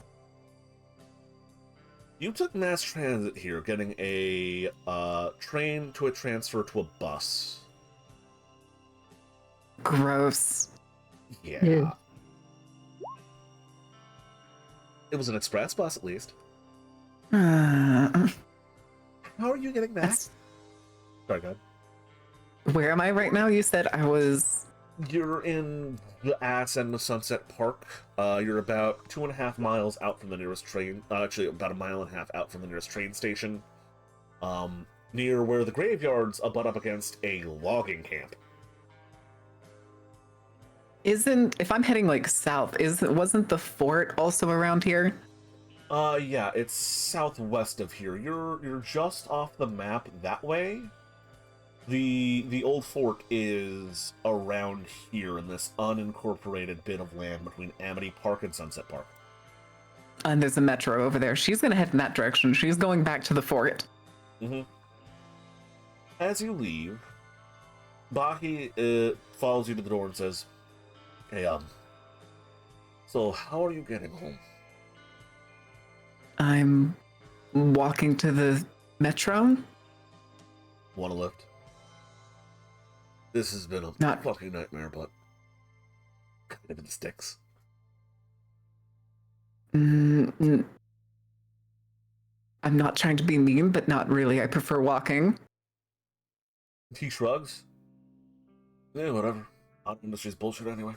you took mass transit here, getting a train to a transfer to a bus. Gross. Yeah. Yeah. It was an express bus, at least. Uh, How are you getting back? that's- Sorry, go ahead. where am I right now? You said I was. You're in the ass end of Sunset Park. You're about 2.5 miles out from the nearest train. Actually, about 1.5 miles out from the nearest train station. Near where the graveyards abut up against a logging camp. If I'm heading like south, wasn't the fort also around here? Yeah, it's southwest of here. You're just off the map that way. The old fort is around here in this unincorporated bit of land between Amity Park and Sunset Park. And there's a metro over there. She's gonna head in that direction. She's going back to the fort. Mm-hmm. As you leave, Bahi follows you to the door and says, "Hey, so how are you getting home?" I'm walking to the metro. Want a lift? This has been a Not- fucking nightmare, but kind of in the sticks. I'm not trying to be mean, but not really. I prefer walking. He shrugs. Yeah, whatever. Auto industry's bullshit anyway.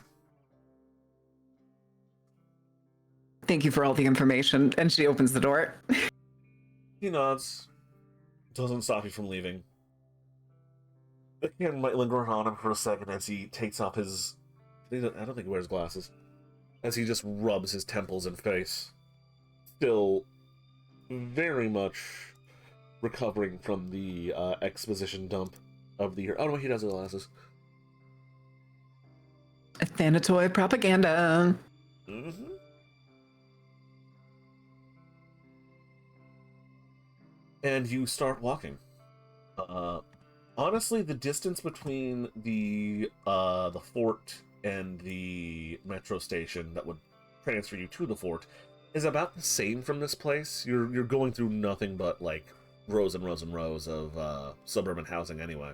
Thank you for all the information. And she opens the door. He nods. Doesn't stop you from leaving. The hand might linger on him for a second as he takes off his... I don't think he wears glasses. As he just rubs his temples and face. Still very much recovering from the exposition dump of the year. Oh no, he does wear glasses. Thanatoid propaganda. Mm-hmm. And you start walking. Honestly, the distance between the fort and the metro station that would transfer you to the fort is about the same from this place. You're going through nothing but like rows and rows and rows of suburban housing anyway.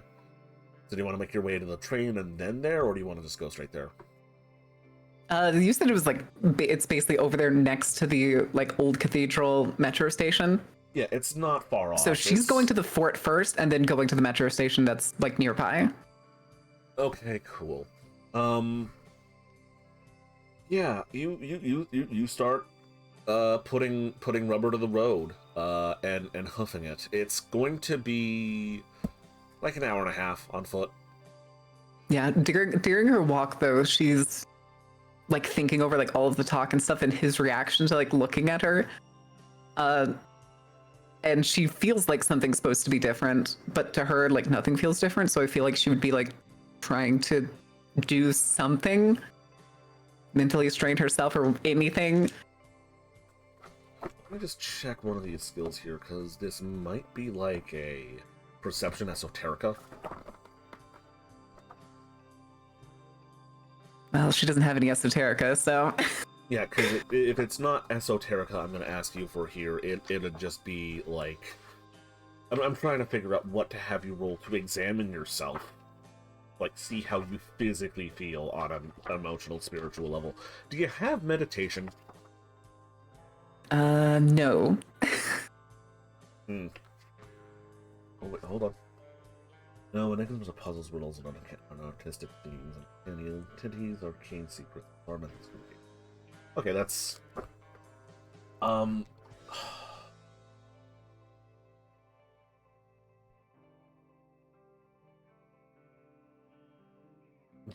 So do you want to make your way to the train and then there, or do you want to just go straight there? You said it was like it's basically over there next to the like old cathedral metro station. Yeah, it's not far off. So she's going to the fort first and then going to the metro station that's like nearby. Okay, cool. Yeah, you start putting rubber to the road and hoofing it. It's going to be like an hour and a half on foot. Yeah, during her walk though, she's like thinking over like all of the talk and stuff and his reaction to like looking at her. and she feels like something's supposed to be different, but to her, like nothing feels different. So I feel like she would be like trying to do something, mentally strain herself or anything. Let me just check one of these skills here, because this might be like a perception esoterica. Well, she doesn't have any esoterica, so. Yeah, because if it's not esoterica, I'm going to ask you for here. It'd just be like... I'm trying to figure out what to have you roll to examine yourself. Like, see how you physically feel on an emotional, spiritual level. Do you have meditation? No. Oh, wait, hold on. No, enigmas are puzzles, riddles, and artistic themes, and entities, arcane secrets, ornaments. Okay, that's...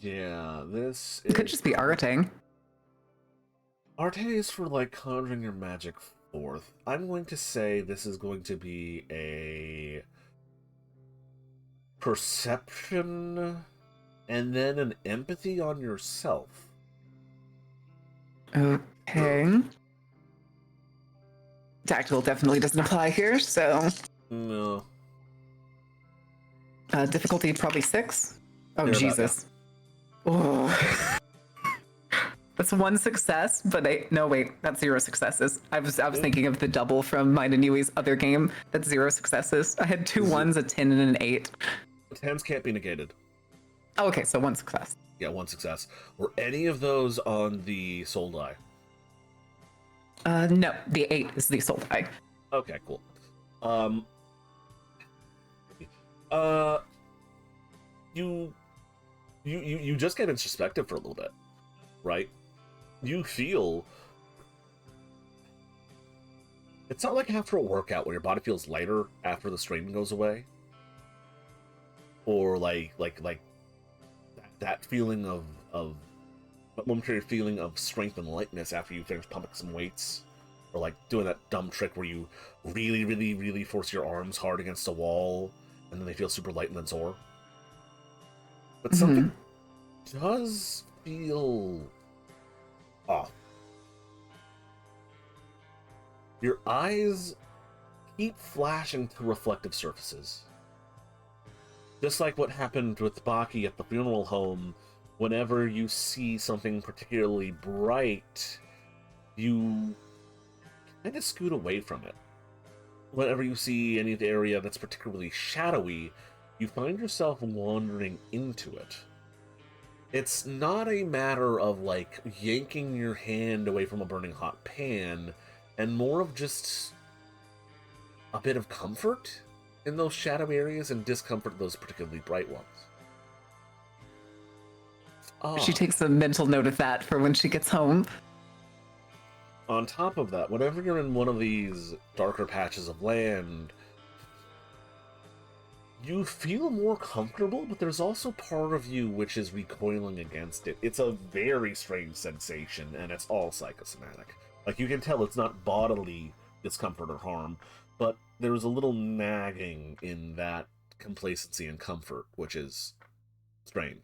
Yeah, this It could just be arting. Arte is for, like, conjuring your magic forth. I'm going to say this is going to be a... perception, and then an empathy on yourself. Okay. Tactical definitely doesn't apply here, so... No. Difficulty probably 6. Oh, Thereabout, Jesus. Oh. That's 1 success, but no, wait, that's 0 successes. I was thinking of the double from mine and Yui's other game. That's 0 successes. I had 2 1s, a 10, and an 8. 10s can't be negated. Oh, okay, so 1 success. Yeah, 1 success. Were any of those on the soul die? No, the 8 is the soul die. Okay, cool. You just get introspective for a little bit, right? You feel... It's not like after a workout where your body feels lighter after the strain goes away. Or like that feeling of momentary feeling of strength and lightness after you finish pumping some weights. Or like doing that dumb trick where you really force your arms hard against a wall and then they feel super light and then sore. But something does feel off. Your eyes keep flashing to reflective surfaces. Just like what happened with Baki at the funeral home, whenever you see something particularly bright, you kind of scoot away from it. Whenever you see any area that's particularly shadowy, you find yourself wandering into it. It's not a matter of, like, yanking your hand away from a burning hot pan, and more of just a bit of comfort in those shadowy areas and discomfort in those particularly bright ones. She takes a mental note of that for when she gets home. On top of that, whenever you're in one of these darker patches of land, you feel more comfortable, but there's also part of you which is recoiling against it. It's a very strange sensation, and it's all psychosomatic. Like, you can tell it's not bodily discomfort or harm, but there's a little nagging in that complacency and comfort, which is strange.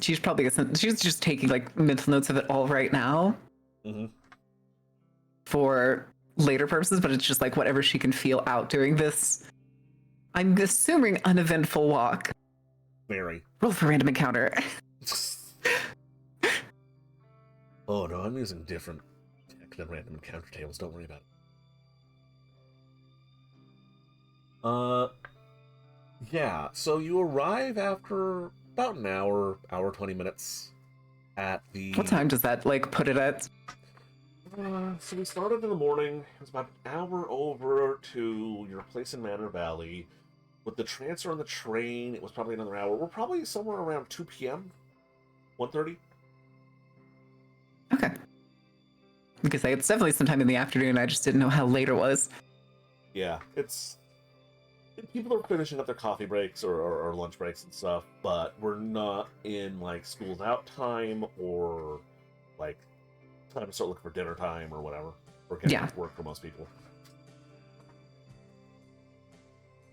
She's just taking like mental notes of it all right now for later purposes, but it's just like whatever she can feel out during this, I'm assuming, uneventful walk. Very. Roll for random encounter. Oh no, I'm using different tech than random encounter tables, don't worry about it. Yeah, so you arrive after about an hour 20 minutes at the... What time does that, like, put it at? So we started in the morning. It was about an hour over to your place in Manor Valley. With the transfer on the train, it was probably another hour. We're probably somewhere around 2 p.m. 1:30. Okay. Because it's definitely sometime in the afternoon. I just didn't know how late it was. Yeah, it's People are finishing up their coffee breaks or lunch breaks and stuff, but we're not in like school's out time or like time to start looking for dinner time or whatever. Or getting off work for most people.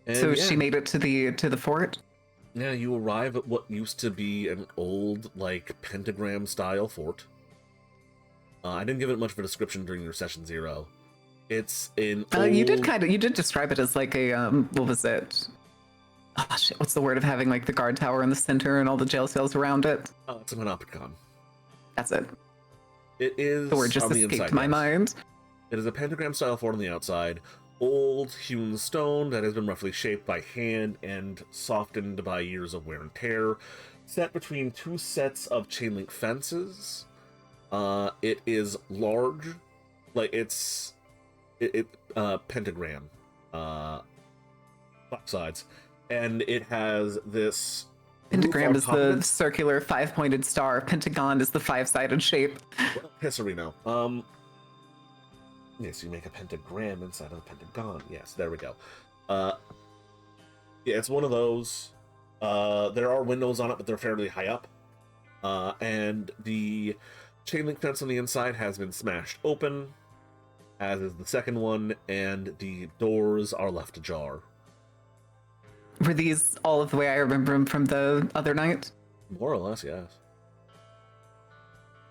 And so she made it to the fort? Yeah, you arrive at what used to be an old, like, pentagram-style fort. I didn't give it much of a description during your session 0. It's an old... You did describe it as like a, what was it? Oh, shit, what's the word of having, like, the guard tower in the center and all the jail cells around it? It's a Panopticon. That's it. It is the word just escaped my mind. It is a pentagram-style fort on the outside. Old hewn stone that has been roughly shaped by hand and softened by years of wear and tear, set between 2 sets of chain link fences. It is large, like it's pentagram, both sides, and it has this. Pentagram is the circular 5-pointed star. Pentagon is the 5-sided shape. Hisarino. Yes, you make a pentagram inside of a pentagon. Yes, there we go. Yeah, it's one of those. There are windows on it, but they're fairly high up. And the chain link fence on the inside has been smashed open, as is the second one, and the doors are left ajar. Were these all of the way I remember them from the other night? More or less, yes.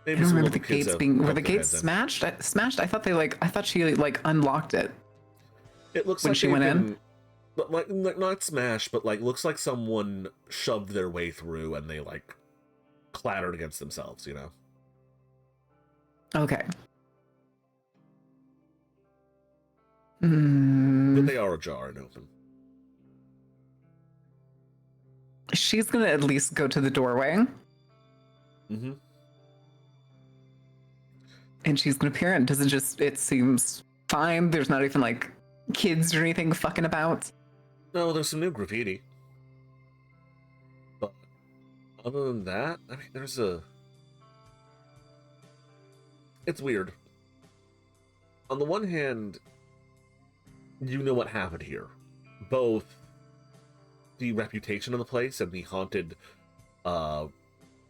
I don't remember the gates being. Were the gates smashed? Smashed? I thought she unlocked it. It looks when like she went in. But like not smashed, but like looks like someone shoved their way through and they like clattered against themselves, you know. Okay. But they are ajar and open. She's gonna at least go to the doorway. Mm-hmm. And she's gonna peer in. It seems fine. There's not even like kids or anything fucking about. No, there's some new graffiti. But other than that, I mean, it's weird. On the one hand, you know what happened here. Both the reputation of the place and the haunted, the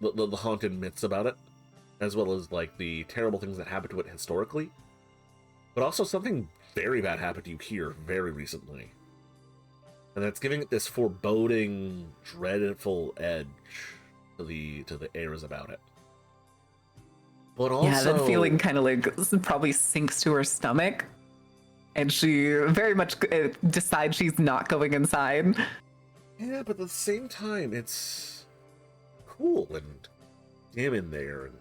haunted myths about it, as well as like the terrible things that happened to it historically. But also something very bad happened to you here very recently. And that's giving it this foreboding, dreadful edge to the airs about it. But also, yeah, that feeling kind of like probably sinks to her stomach, and she very much decides she's not going inside. Yeah, but at the same time, it's cool and dim in there and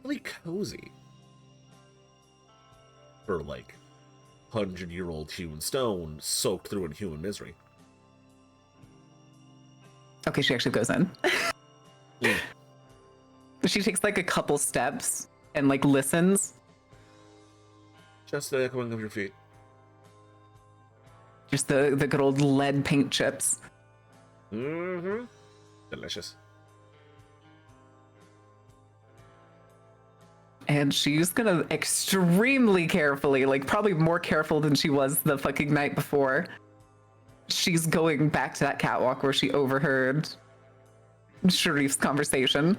really cozy for like 100-year-old hewn stone soaked through in human misery. Okay, she actually goes in. Yeah. She takes like a couple steps and like listens. Just the echoing of your feet. Just the good old lead paint chips. Mm-hmm. Delicious. And she's gonna extremely carefully, like probably more careful than she was the fucking night before. She's going back to that catwalk where she overheard Sharif's conversation.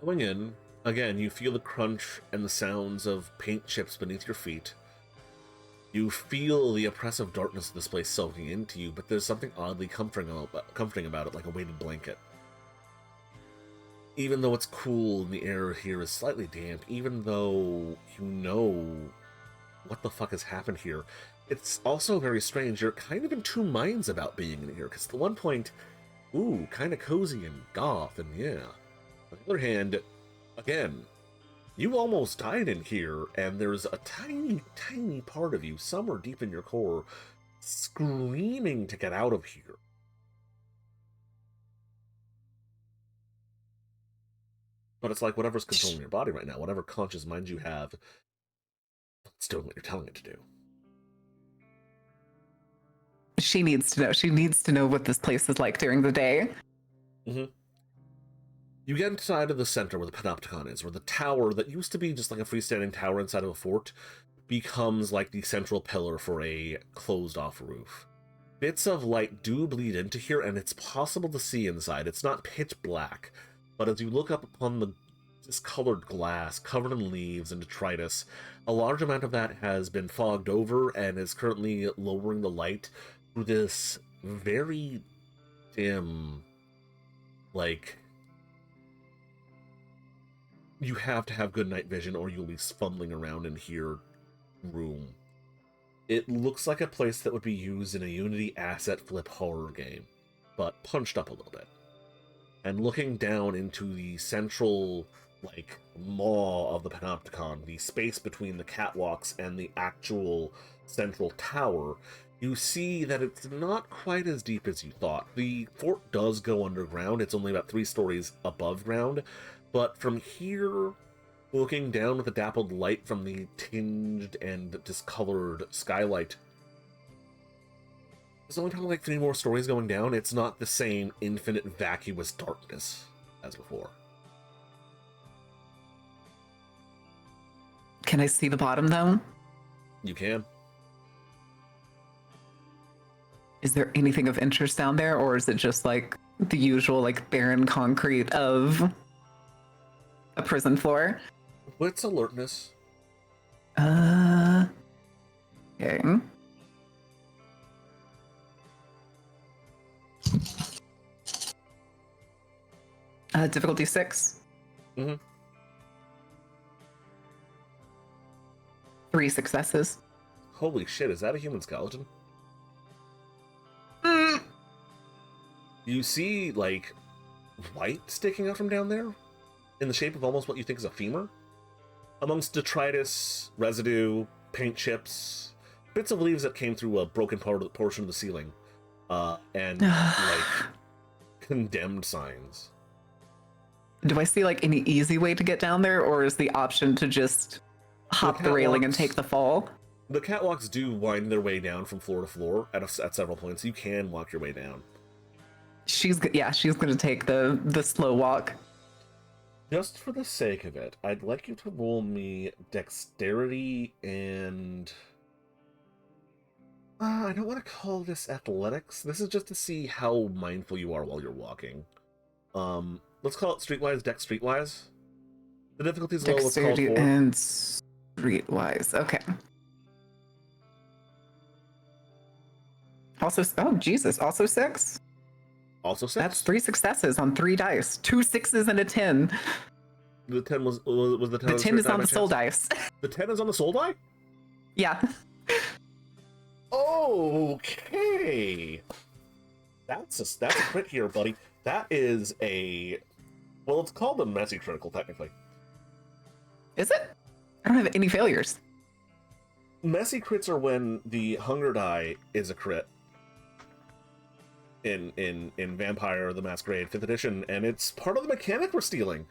Going in, again, you feel the crunch and the sounds of paint chips beneath your feet. You feel the oppressive darkness of this place soaking into you, but there's something oddly comforting about it, like a weighted blanket. Even though it's cool and the air here is slightly damp, even though you know what the fuck has happened here, it's also very strange. You're kind of in two minds about being in here, because at one point, ooh, kind of cozy and goth, and yeah. On the other hand, again, you almost died in here, and there's a tiny, tiny part of you, somewhere deep in your core, screaming to get out of here. But it's like whatever's controlling your body right now, whatever conscious mind you have, it's doing what you're telling it to do. She needs to know. She needs to know what this place is like during the day. Mm-hmm. You get inside of the center where the Panopticon is, where the tower that used to be just like a freestanding tower inside of a fort becomes like the central pillar for a closed-off roof. bits of light do bleed into here, and it's possible to see inside. It's not pitch black, but as you look up upon the discolored glass covered in leaves and detritus, a large amount of that has been fogged over and is currently lowering the light through this very dim, like, you have to have good night vision or you'll be fumbling around in here room. It looks like a place that would be used in a Unity asset flip horror game, but punched up a little bit. And looking down into the central, like, maw of the Panopticon, the space between the catwalks and the actual central tower, you see that it's not quite as deep as you thought. The fort does go underground. It's only about 3 stories above ground, but from here, looking down with the dappled light from the tinged and discolored skylight, there's only probably like 3 more stories going down. It's not the same infinite vacuous darkness as before. Can I see the bottom, though? You can. Is there anything of interest down there, or is it just like the usual, like, barren concrete of a prison floor? What's alertness? Okay. Difficulty 6. Mm-hmm. 3 successes. Holy shit, is that a human skeleton? You see, like, white sticking out from down there in the shape of almost what you think is a femur. Amongst detritus, residue, paint chips, bits of leaves that came through a broken portion of the ceiling, and, like, condemned signs. Do I see, like, any easy way to get down there, or is the option to just hop the railing and take the fall? The catwalks do wind their way down from floor to floor at several points. You can walk your way down. She's gonna take the slow walk. Just for the sake of it, I'd like you to roll me dexterity and... I don't want to call this athletics. This is just to see how mindful you are while you're walking. Let's call it streetwise, dex streetwise. The difficulty is low, let's call it 4. And streetwise, okay. Also, oh Jesus, also 6? Also 6? That's 3 successes on 3 dice. 2 6s and a 10. The 10 was the 10 The 10 is on the soul dice. The 10 is on the soul die? Yeah. Okay. That's a crit here, buddy. That is a... Well, it's called a messy critical, technically. Is it? I don't have any failures. Messy crits are when the hunger die is a crit. In Vampire the Masquerade 5th edition, and it's part of the mechanic we're stealing.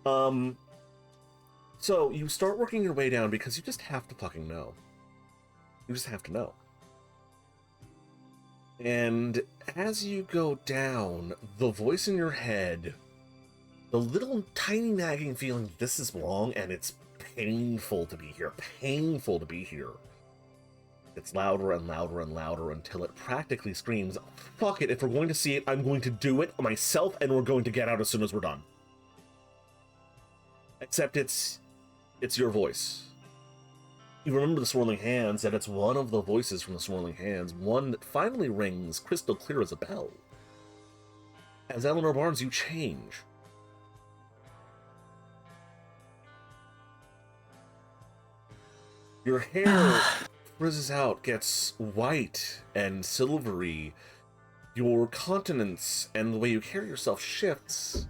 So you start working your way down because you just have to fucking know. You just have to know. And as you go down, the voice in your head, the little tiny nagging feeling this is wrong and it's painful to be here. Painful to be here. It's louder and louder and louder until it practically screams, fuck it, if we're going to see it, I'm going to do it myself and we're going to get out as soon as we're done. Except it's your voice. You remember the Swirling Hands, and it's one of the voices from the Swirling Hands, one that finally rings crystal clear as a bell. As Eleanor Barnes, you change. Your hair frizzes out, gets white and silvery. Your countenance and the way you carry yourself shifts.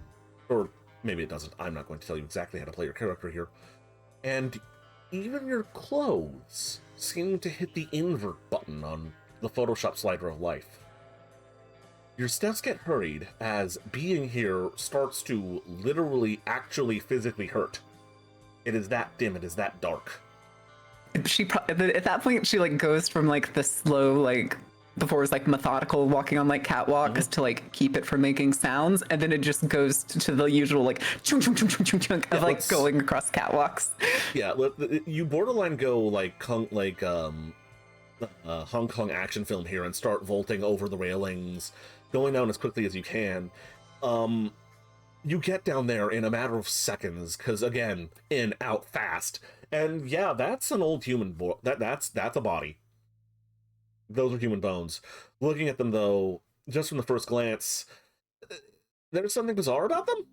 Or maybe it doesn't. I'm not going to tell you exactly how to play your character here. And even your clothes seem to hit the invert button on the Photoshop slider of life. Your steps get hurried as being here starts to literally, actually, physically hurt. It is that dim, it is that dark. At that point, she like goes from like the slow, like before it was like methodical walking on like catwalks to like keep it from making sounds, and then it just goes to the usual like chung chung chung chung chung chung of like going across catwalks. Yeah, you borderline go like Hong Kong action film here and start vaulting over the railings, going down as quickly as you can. You get down there in a matter of seconds, because again, in, out, fast. And yeah, that's an old human that's a body. Those are human bones. Looking at them though, just from the first glance, there's something bizarre about them,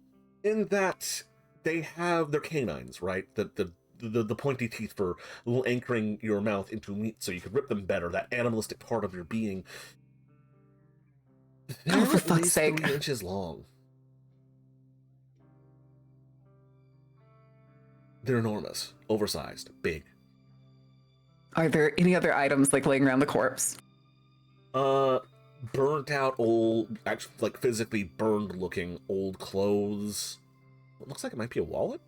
in that they have their canines, right? The pointy teeth for little anchoring your mouth into meat so you could rip them better, that animalistic part of your being. They're for at fuck's least sake. 3 inches long. They're enormous, oversized, big. Are there any other items like laying around the corpse? Burnt out old, actually, like physically burned looking old clothes. It looks like it might be a wallet.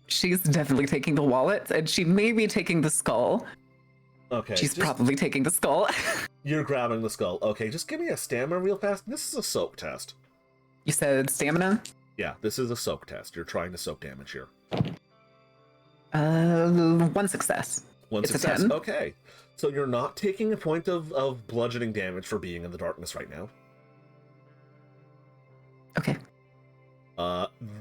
She's definitely taking the wallet, and she may be taking the skull. Okay. She's probably taking the skull. You're grabbing the skull. Okay, just give me a stamina real fast. This is a soak test. You said stamina? Yeah, this is a soak test. You're trying to soak damage here. 1 success. One It's success. a 10. Okay. So you're not taking a point of bludgeoning damage for being in the darkness right now. Okay.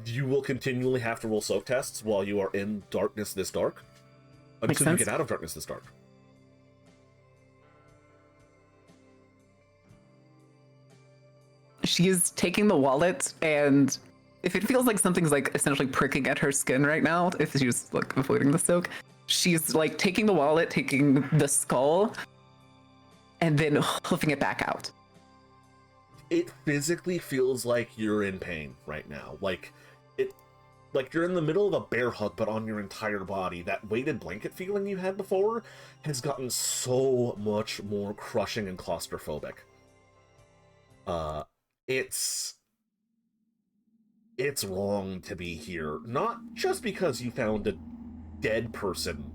You will continually have to roll soak tests while you are in darkness this dark. Makes Until you sense. get out of darkness this dark. She is taking the wallet, and if it feels like something's like essentially pricking at her skin right now, if she's like avoiding the soak, she's like taking the wallet, taking the skull, and then hoofing it back out. It physically feels like you're in pain right now. Like you're in the middle of a bear hug, but on your entire body. That weighted blanket feeling you had before has gotten so much more crushing and claustrophobic. It's wrong to be here. Not just because you found a dead person,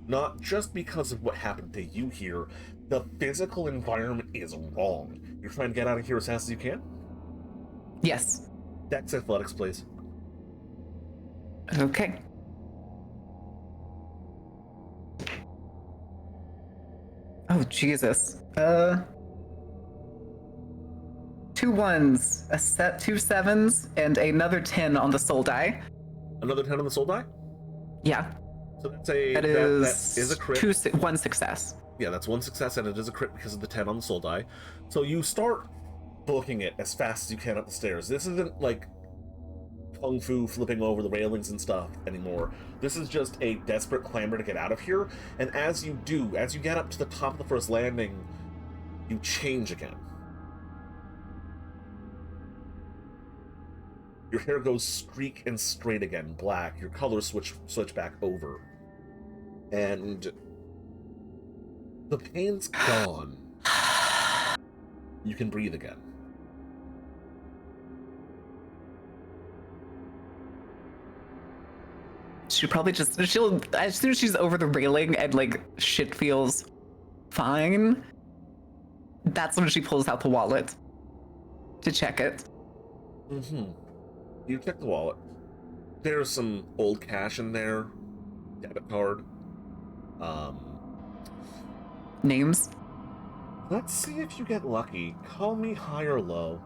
not just because of what happened to you here. The physical environment is wrong. You're trying to get out of here as fast as you can? Yes. Dex athletics, please. Okay. Oh, Jesus. 2 1s, a set 2 7s, and another 10 on the soul die. Another 10 on the soul die? Yeah. So that's a That is a crit. 1 success. Yeah, that's 1 success, and it is a crit because of the 10 on the soul die. So you start booking it as fast as you can up the stairs. This isn't like kung fu flipping over the railings and stuff anymore. This is just a desperate clamor to get out of here. And as you do, as you get up to the top of the first landing, you change again. Your hair goes streak and straight again, black. Your colors switch back over. And the pain's gone. You can breathe again. She'll, as soon as she's over the railing and like shit feels fine, that's when she pulls out the wallet to check it. You check the wallet. There's some old cash in there. Debit card. Names? Let's see if you get lucky. Call me high or low.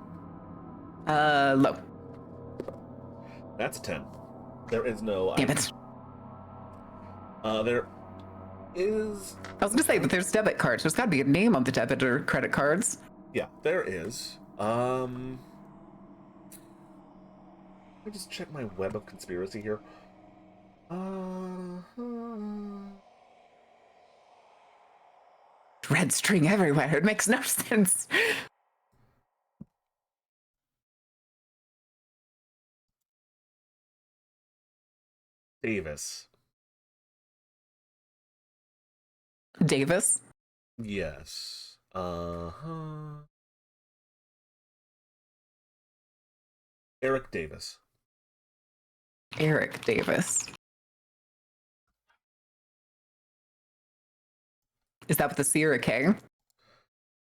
Low. That's a 10. There is no... Damn it. There is... I was gonna say, but there's debit cards. There's gotta be a name on the debit or credit cards. Yeah, there is. Let me just check my web of conspiracy here. Red string everywhere. It makes no sense. Davis. Davis? Yes. Eric Davis. Eric Davis. Is that with a C or a K?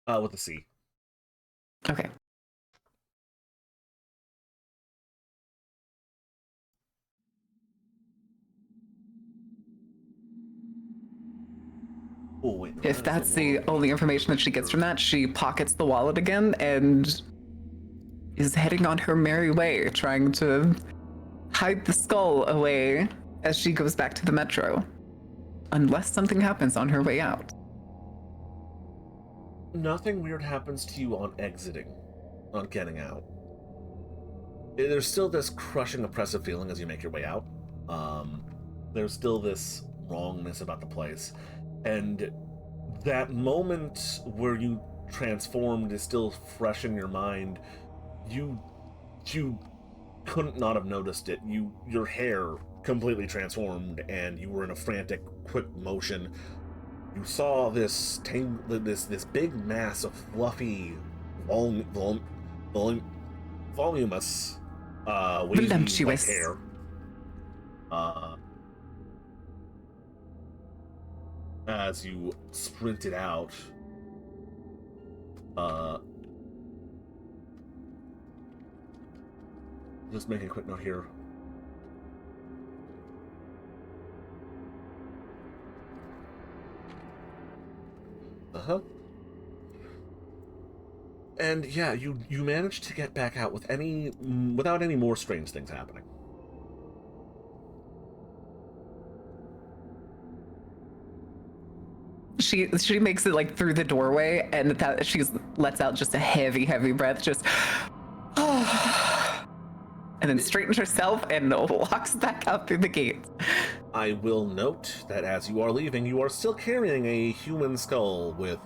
With a C. Okay. Oh, wait, If that's the only information that she gets from that, she pockets the wallet again and is heading on her merry way, trying to hide the skull away as she goes back to the metro. Unless something happens on her way out. Nothing weird happens to you on exiting, on getting out. There's still this crushing, oppressive feeling as you make your way out. There's still this wrongness about the place. And that moment where you transformed is still fresh in your mind. You couldn't not have noticed it. Your hair completely transformed, and you were in a frantic, quick motion. You saw this big mass of fluffy, voluminous, wavy white hair. As you sprinted out, just making a quick note here. And yeah, you managed to get back out without any more strange things happening. She makes it like through the doorway, and that she lets out just a heavy breath, just and then straightens herself and walks back out through the gate. I will note that as you are leaving, you are still carrying a human skull with,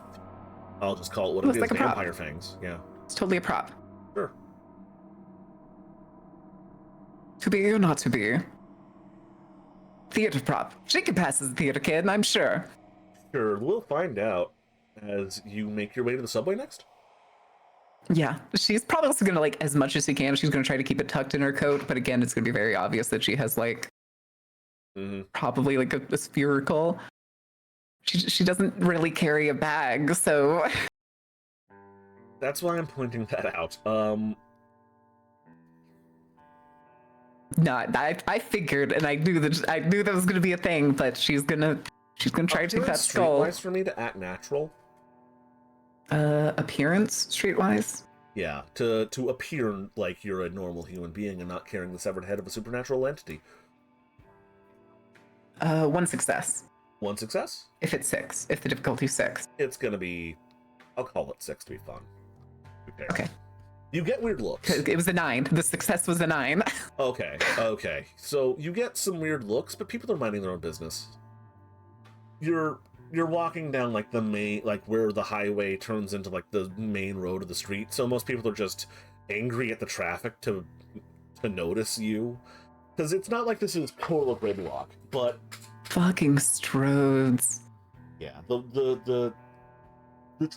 I'll just call it what it is, like vampire fangs. Yeah. It's totally a prop. Sure. To be or not to be. Theater prop. She can pass as a theater kid, I'm sure. Sure, we'll find out as you make your way to the subway next. Yeah, she's probably also gonna, like, as much as she can, she's gonna try to keep it tucked in her coat, but again, it's gonna be very obvious that she has, like, probably, like, a spherical. She doesn't really carry a bag, so... That's why I'm pointing that out. No, I figured, and I knew that was gonna be a thing, but she's gonna try to take that skull. Streetwise for me to act natural. Appearance, streetwise. Yeah, to appear like you're a normal human being and not carrying the severed head of a supernatural entity. One success. One success? If it's 6, if the difficulty's 6. It's gonna be, I'll call it 6 to be fun. Okay. You get weird looks. It was a 9. The success was a 9. Okay. So you get some weird looks, but people are minding their own business. You're walking down like the main, like where the highway turns into like the main road of the street. So most people are just angry at the traffic to notice you, because it's not like this is total gridlock, but fucking Strodes. Yeah, the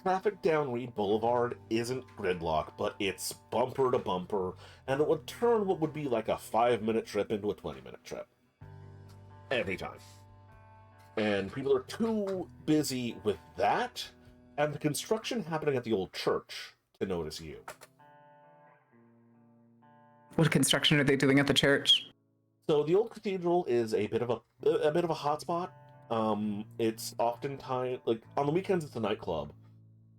traffic down Reed Boulevard isn't gridlock, but it's bumper to bumper, and it would turn what would be like a 5-minute trip into a 20-minute trip. Every time. And people are too busy with that, and the construction happening at the old church to notice you. What construction are they doing at the church? So the old cathedral is a bit of a hotspot. It's oftentimes, like, on the weekends it's a nightclub.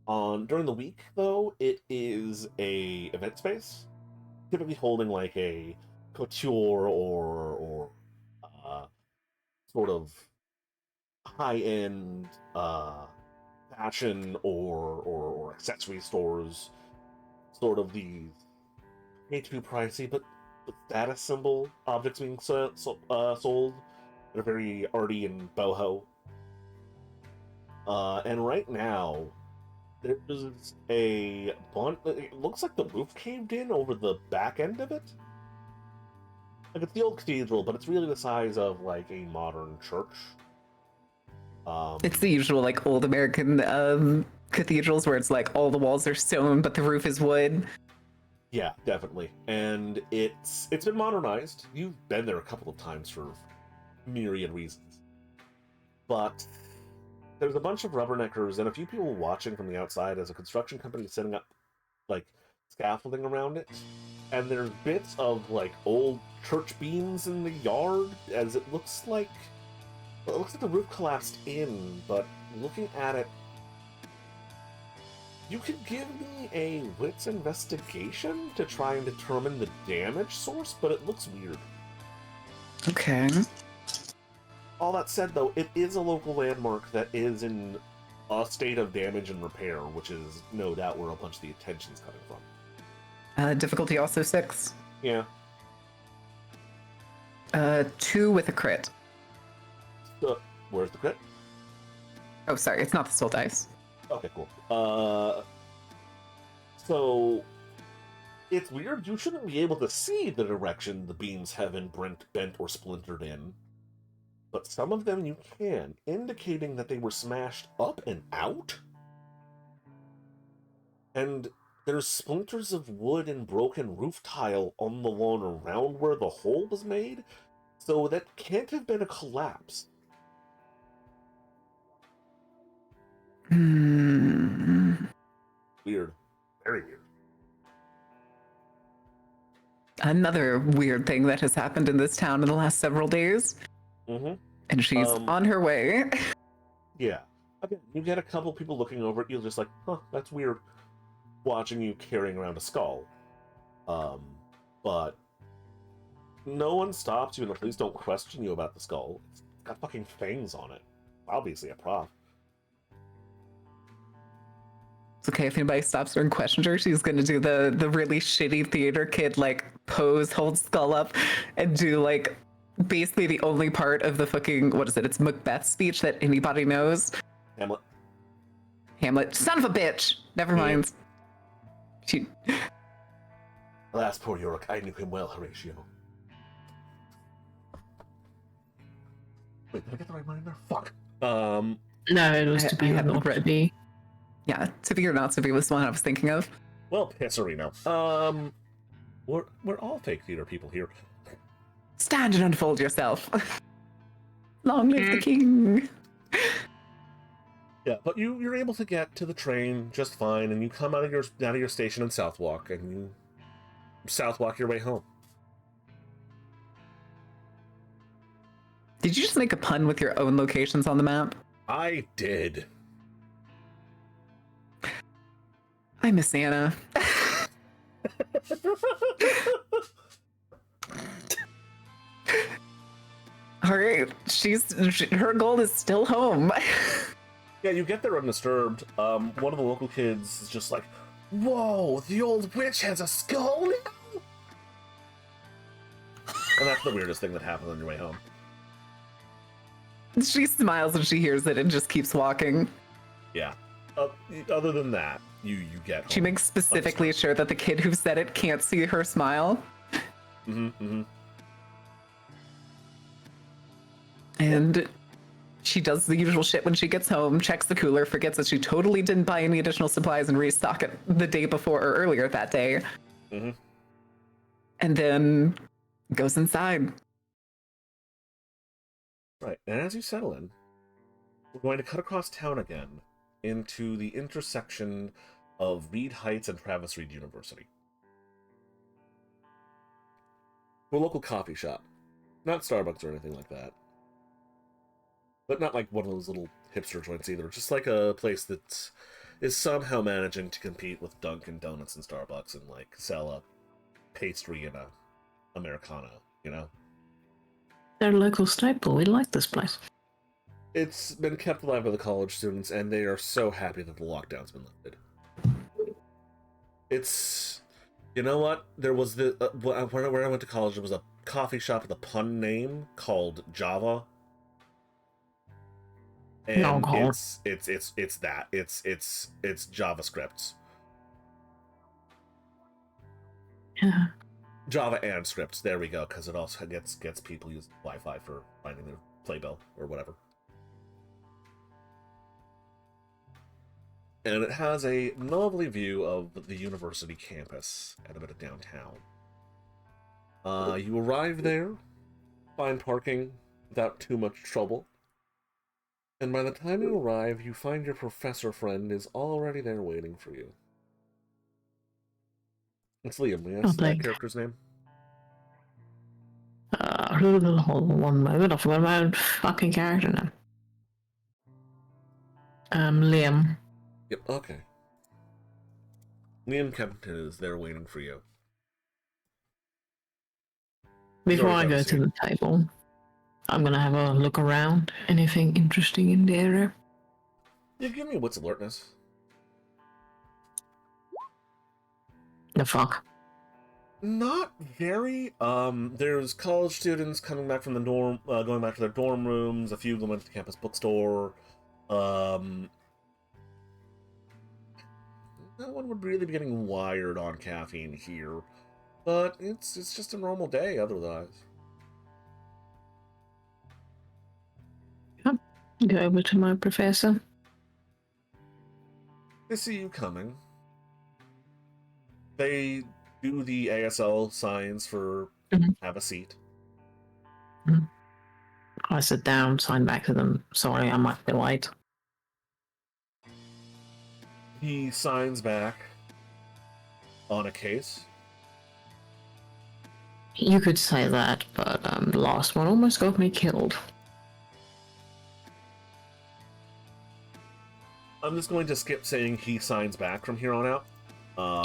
During the week, though, it is a event space, typically holding like a couture or sort of high-end fashion or accessory stores. Sort of these, hate to be pricey, but status symbol objects being sold that are very arty and boho. And right now, there's a bunch. It looks like the roof caved in over the back end of it. Like, it's the old cathedral, but it's really the size of like a modern church. It's the usual like old American cathedrals where it's like all the walls are stone, but the roof is wood. Yeah, definitely. And it's been modernized. You've been there a couple of times for myriad reasons. But there's a bunch of rubberneckers and a few people watching from the outside as a construction company is setting up like scaffolding around it. And there's bits of like old church beams in the yard, as it looks like the roof collapsed in, but looking at it, you could give me a wits investigation to try and determine the damage source, but it looks weird. Okay. All that said, though, it is a local landmark that is in a state of damage and repair, which is no doubt where a bunch of the attention's coming from. Difficulty also 6. Yeah. 2 with a crit. Where's the crit? Oh, sorry, it's not the soul dice. Okay, cool. So it's weird. You shouldn't be able to see the direction the beams have been bent or splintered in, but some of them you can, indicating that they were smashed up and out. And there's splinters of wood and broken roof tile on the lawn around where the hole was made, so that can't have been a collapse. Weird. Very weird. Another weird thing that has happened in this town in the last several days. Mm-hmm. And she's on her way. Yeah. Again, you get a couple people looking over at you, just like, huh, that's weird. Watching you carrying around a skull. But no one stops you, and the police don't question you about the skull. It's got fucking fangs on it. Obviously a prop. It's okay if anybody stops her and questions her. She's gonna do the really shitty theater kid like pose, hold skull up, and do like basically the only part of the fucking, what is it? It's Macbeth speech that anybody knows. Hamlet. Son of a bitch. Never mind. She. Alas, poor Yorick. I knew him well, Horatio. Wait, did I get the right line there? Fuck. No, it was to be I not ready. Yeah, to be or not to be was the one I was thinking of. Well, Pisserino. We're all fake theater people here. Stand and unfold yourself. Long live the king. Yeah, but you're able to get to the train just fine, and you come out of your station in Southwark, and you Southwalk your way home. Did you just make a pun with your own locations on the map? I did. I miss Anna. All right, her goal is still home. Yeah, you get there undisturbed. One of the local kids is just like, "Whoa, the old witch has a skull now!" And that's the weirdest thing that happens on your way home. She smiles when she hears it and just keeps walking. Yeah. Other than that, you get home. She makes specifically sure that the kid who said it can't see her smile. And she does the usual shit when she gets home, checks the cooler, forgets that she totally didn't buy any additional supplies and restock it the day before or earlier that day. And then goes inside. Right, and as you settle in, we're going to cut across town again into the intersection of Reed Heights and Travis Reed University. A local coffee shop. Not Starbucks or anything like that. But not like one of those little hipster joints either. Just like a place that is somehow managing to compete with Dunkin' Donuts and Starbucks and like sell a pastry and a Americano, you know? They're a local staple. We like this place. It's been kept alive by the college students, and they are so happy that the lockdown's been lifted. It's... You know what? There was the... where I went to college, there was a coffee shop with a pun name called Java. And it's that. It's JavaScript. Yeah. Java and scripts. There we go, because it also gets people using Wi-Fi for finding their playbill or whatever. And it has a lovely view of the university campus and a bit of downtown. You arrive there, find parking without too much trouble, and by the time you arrive, you find your professor friend is already there waiting for you. It's Liam. May I ask that character's name? Hold on 1 moment. I forgot my own fucking character now. Liam. Yep, okay. Liam Kempton is there waiting for you. He's Before I already got a go to seat. the table, I'm gonna have a look around. Anything interesting in the area? Yeah, give me what's alertness. The fuck? Not very. There's college students coming back from the dorm, going back to their dorm rooms. A few of them went to the campus bookstore. No one would really be getting wired on caffeine here, but it's just a normal day otherwise. Go over to my professor. They see you coming. They do the ASL signs for have a seat. I sit down, sign back to them. Sorry, I might be late. He signs back on a case. You could say that, but the last one almost got me killed. I'm just going to skip saying he signs back from here on out.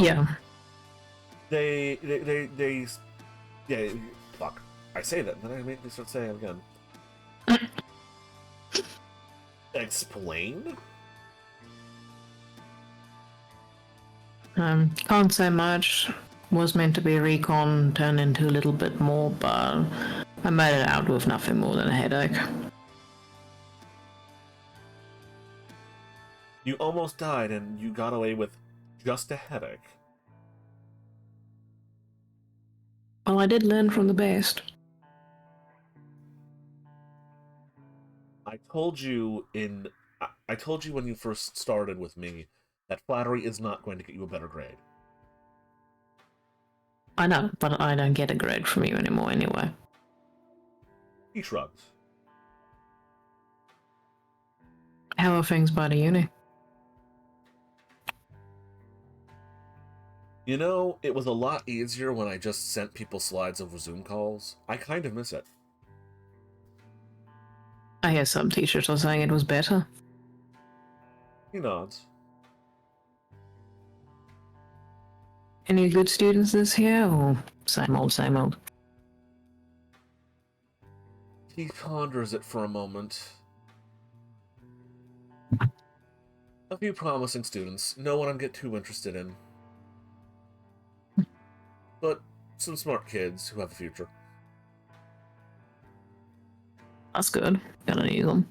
Yeah. They, yeah, fuck. I say that, then I immediately start saying it again. Explain? Can't say much. Was meant to be recon, turned into a little bit more, but I made it out with nothing more than a headache. You almost died and you got away with just a headache. Well, I did learn from the best. I told you I told you when you first started with me that flattery is not going to get you a better grade. I know, but I don't get a grade from you anymore anyway. He shrugs. How are things by the uni? You know, it was a lot easier when I just sent people slides over Zoom calls. I kind of miss it. I hear some teachers are saying it was better. He nods. Any good students this year, or same old, same old? He ponders it for a moment. A few promising students. No one I'd get too interested in. But some smart kids who have a future. That's good. Gonna need them.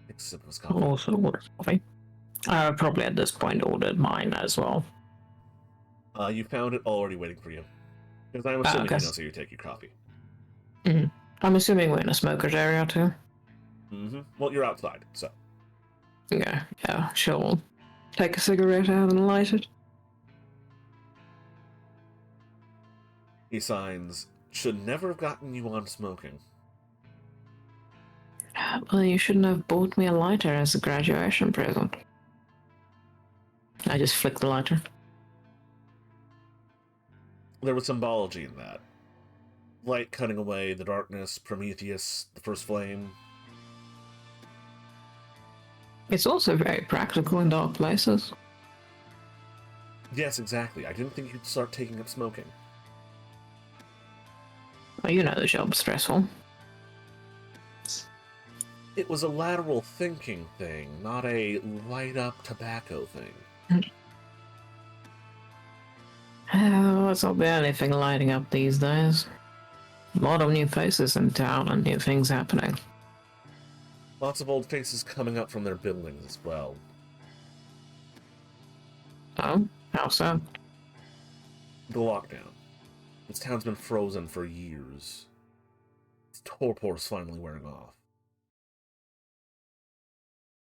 Take a sip of his coffee. Also order coffee. I probably at this point ordered mine as well. You found it already waiting for you. Because I'm assuming okay. he knows how you take your coffee. I'm assuming we're in a smoker's area too. Well, you're outside, so. Yeah, she'll take a cigarette out and light it. He signs, should never have gotten you on smoking. Well, you shouldn't have bought me a lighter as a graduation present. I just flicked the lighter. There was symbology in that. Light cutting away the darkness, Prometheus, the first flame. It's also very practical in dark places. Yes, exactly. I didn't think you'd start taking up smoking. Well, you know the job's stressful. It was a lateral thinking thing, not a light up tobacco thing. It's not the only thing lighting up these days. A lot of new faces in town and new things happening. Lots of old faces coming up from their buildings as well. Oh? How so? The lockdown. This town's been frozen for years. Its torpor's finally wearing off.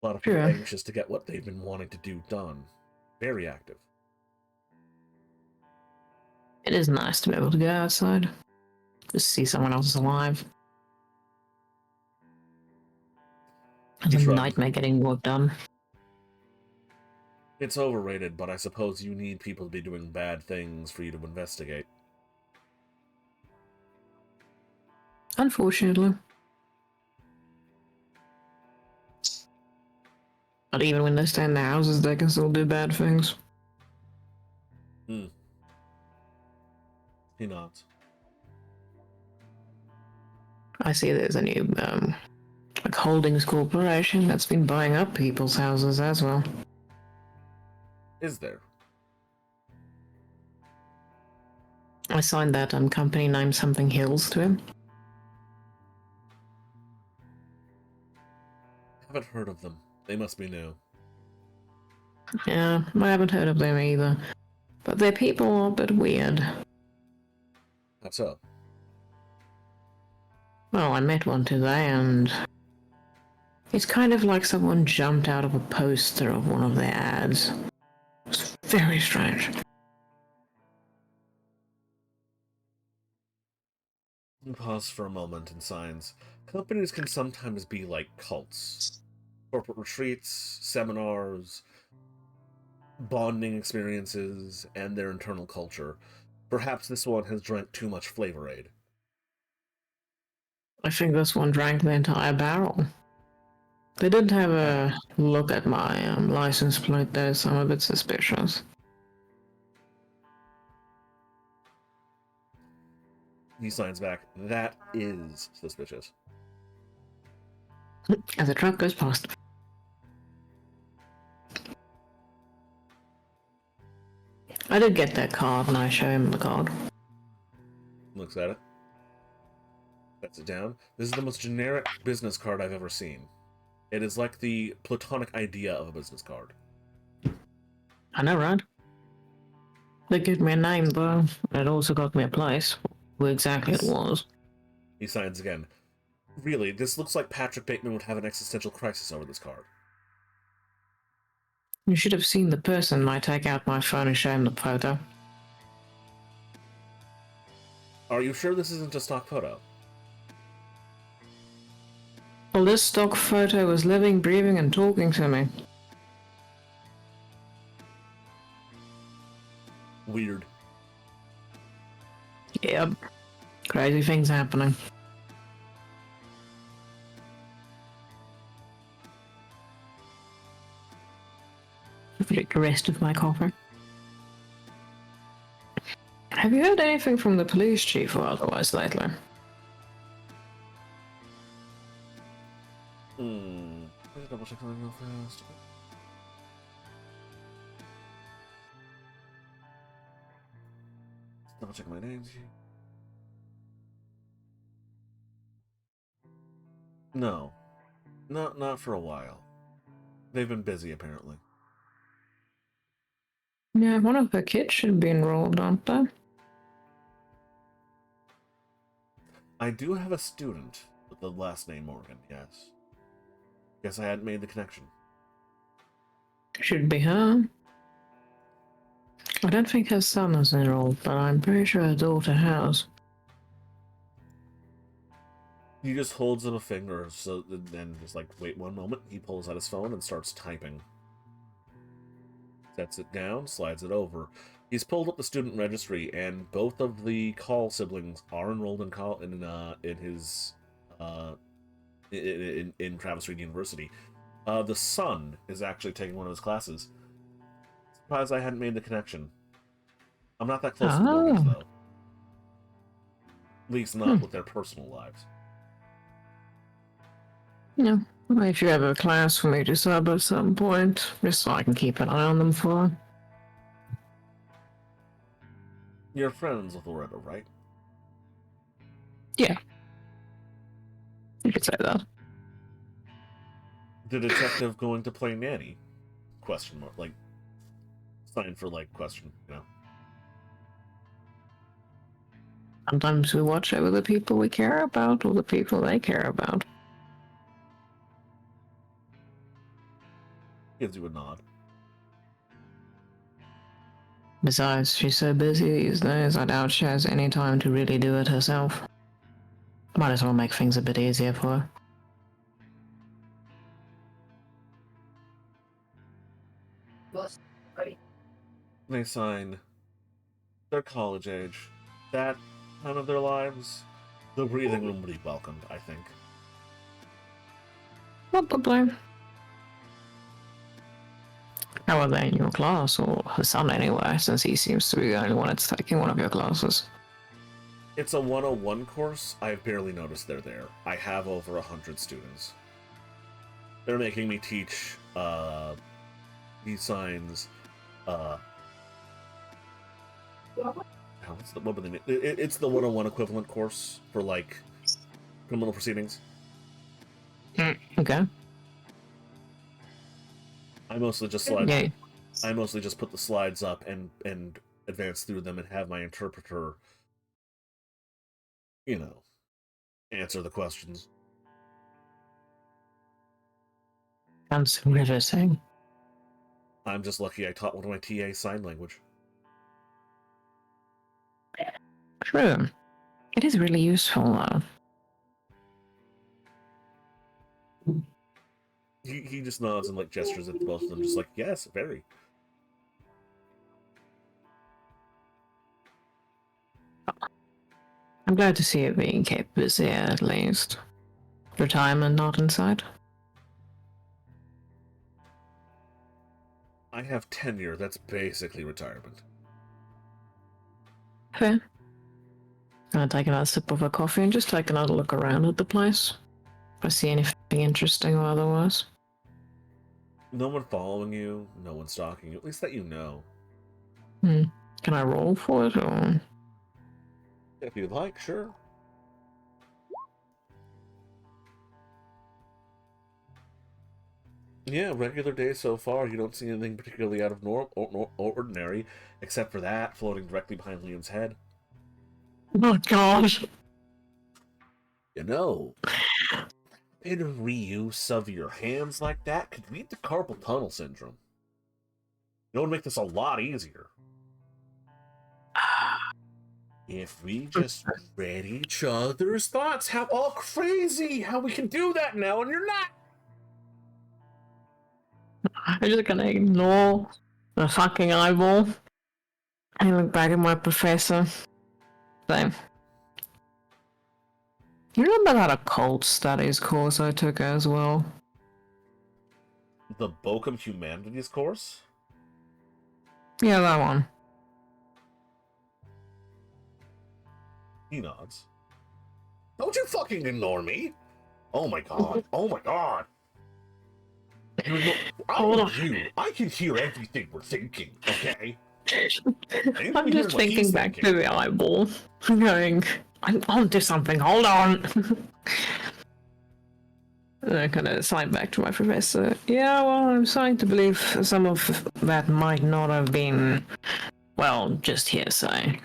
A lot of people anxious to get what they've been wanting to do done. Very active. It is nice to be able to go outside. Just see someone else alive. It's a nightmare getting work done. It's overrated, but I suppose you need people to be doing bad things for you to investigate. Unfortunately. But even when they stay in their houses, they can still do bad things. Hmm. He nods. I see there's a new like holdings corporation that's been buying up people's houses as well. Is there? I signed that company name something Hills to him. Haven't heard of them. They must be new. Yeah, I haven't heard of them either. But their people are a bit weird. How so? Well, I met one today and it's kind of like someone jumped out of a poster of one of their ads. It's very strange. He paused for a moment and signs. Companies can sometimes be like cults. Corporate retreats, seminars, bonding experiences, and their internal culture. Perhaps this one has drank too much Flavor Aid. I think this one drank the entire barrel. They did have a look at my license plate there, so I'm a bit suspicious. He signs back. That is suspicious. As a truck goes past. I did get that card and I show him the card. Looks at it. Sets it down. This is the most generic business card I've ever seen. It is like the platonic idea of a business card. I know, right? They gave me a name, though. It also got me a place. Where exactly it was. He signs again. Really, this looks like Patrick Bateman would have an existential crisis over this card. You should have seen the person. I take out my phone and show him the photo. Are you sure this isn't a stock photo? Well, this stock photo was living, breathing, and talking to me. Weird. Yep. Crazy things happening. The rest of my coffee. Have you heard anything from the police chief or otherwise lately? Let me double check something real fast. Double check my names here. No. Not for a while. They've been busy, apparently. Yeah, one of the kids should be enrolled, aren't they? I do have a student with the last name Morgan, yes. Guess I hadn't made the connection. Should be her. I don't think her son is enrolled, but I'm pretty sure her daughter has. He just holds up a finger, so then just like, wait one moment. He pulls out his phone and starts typing. Sets it down, slides it over. He's pulled up the student registry, and both of the Call siblings are enrolled in Travis Reed University. The son is actually taking one of his classes. Surprised I hadn't made the connection. I'm not that close to the Morgans, though. At least not with their personal lives. Yeah. Well, if you have a class for me to sub at some point, just so I can keep an eye on them for. You're friends with Loretta, right? Yeah. You could say that. The detective going to play nanny? Question mark. Like, sign for, like, question, you know? Sometimes we watch over the people we care about or the people they care about. Gives you a nod. Besides, she's so busy these days, I doubt she has any time to really do it herself. Might as well make things a bit easier for her. They sign. They're college age. That time of their lives, The breathing room would be welcomed, I think. Probably. How are they in your class, or her son anyway, since he seems to be the only one that's taking one of your classes? It's a 101 course. I've barely noticed they're there. I have over 100 students. They're making me teach, these signs, what were they? It's the 101 equivalent course for, like, criminal proceedings. Okay. I mostly just put the slides up and advance through them and have my interpreter, answer the questions. Sounds riveting. I'm just lucky I taught one of my TAs sign language. True. It is really useful, though. He just nods and, like, gestures at both of them, just like, yes, very. I'm glad to see it being kept busy, at least. Retirement not in sight? I have tenure. That's basically retirement. Fair. Gonna take another sip of a coffee and just take another look around at the place. If I see anything interesting or otherwise. No one following you, no one stalking you, at least that you know. Can I roll for it, or...? If you'd like, sure. Yeah, regular day so far. You don't see anything particularly out of ordinary, except for that floating directly behind Liam's head. Oh, gosh! You know, bit of reuse of your hands like that could lead to carpal tunnel syndrome. It would make this a lot easier. If we just read each other's thoughts, how all crazy how we can do that now and you're not. I'm just gonna ignore the fucking eyeball and look back at my professor. So, you remember that occult studies course I took as well? The Bochum Humanities course? Yeah, that one. He nods. Don't you fucking ignore me! Oh my god. Oh my god. I can hear everything we're thinking, okay? I'm just thinking back to the eyeball, going, I'm onto something, hold on! And I kind of slide back to my professor. Yeah, well, I'm starting to believe some of that might not have been, well, just hearsay.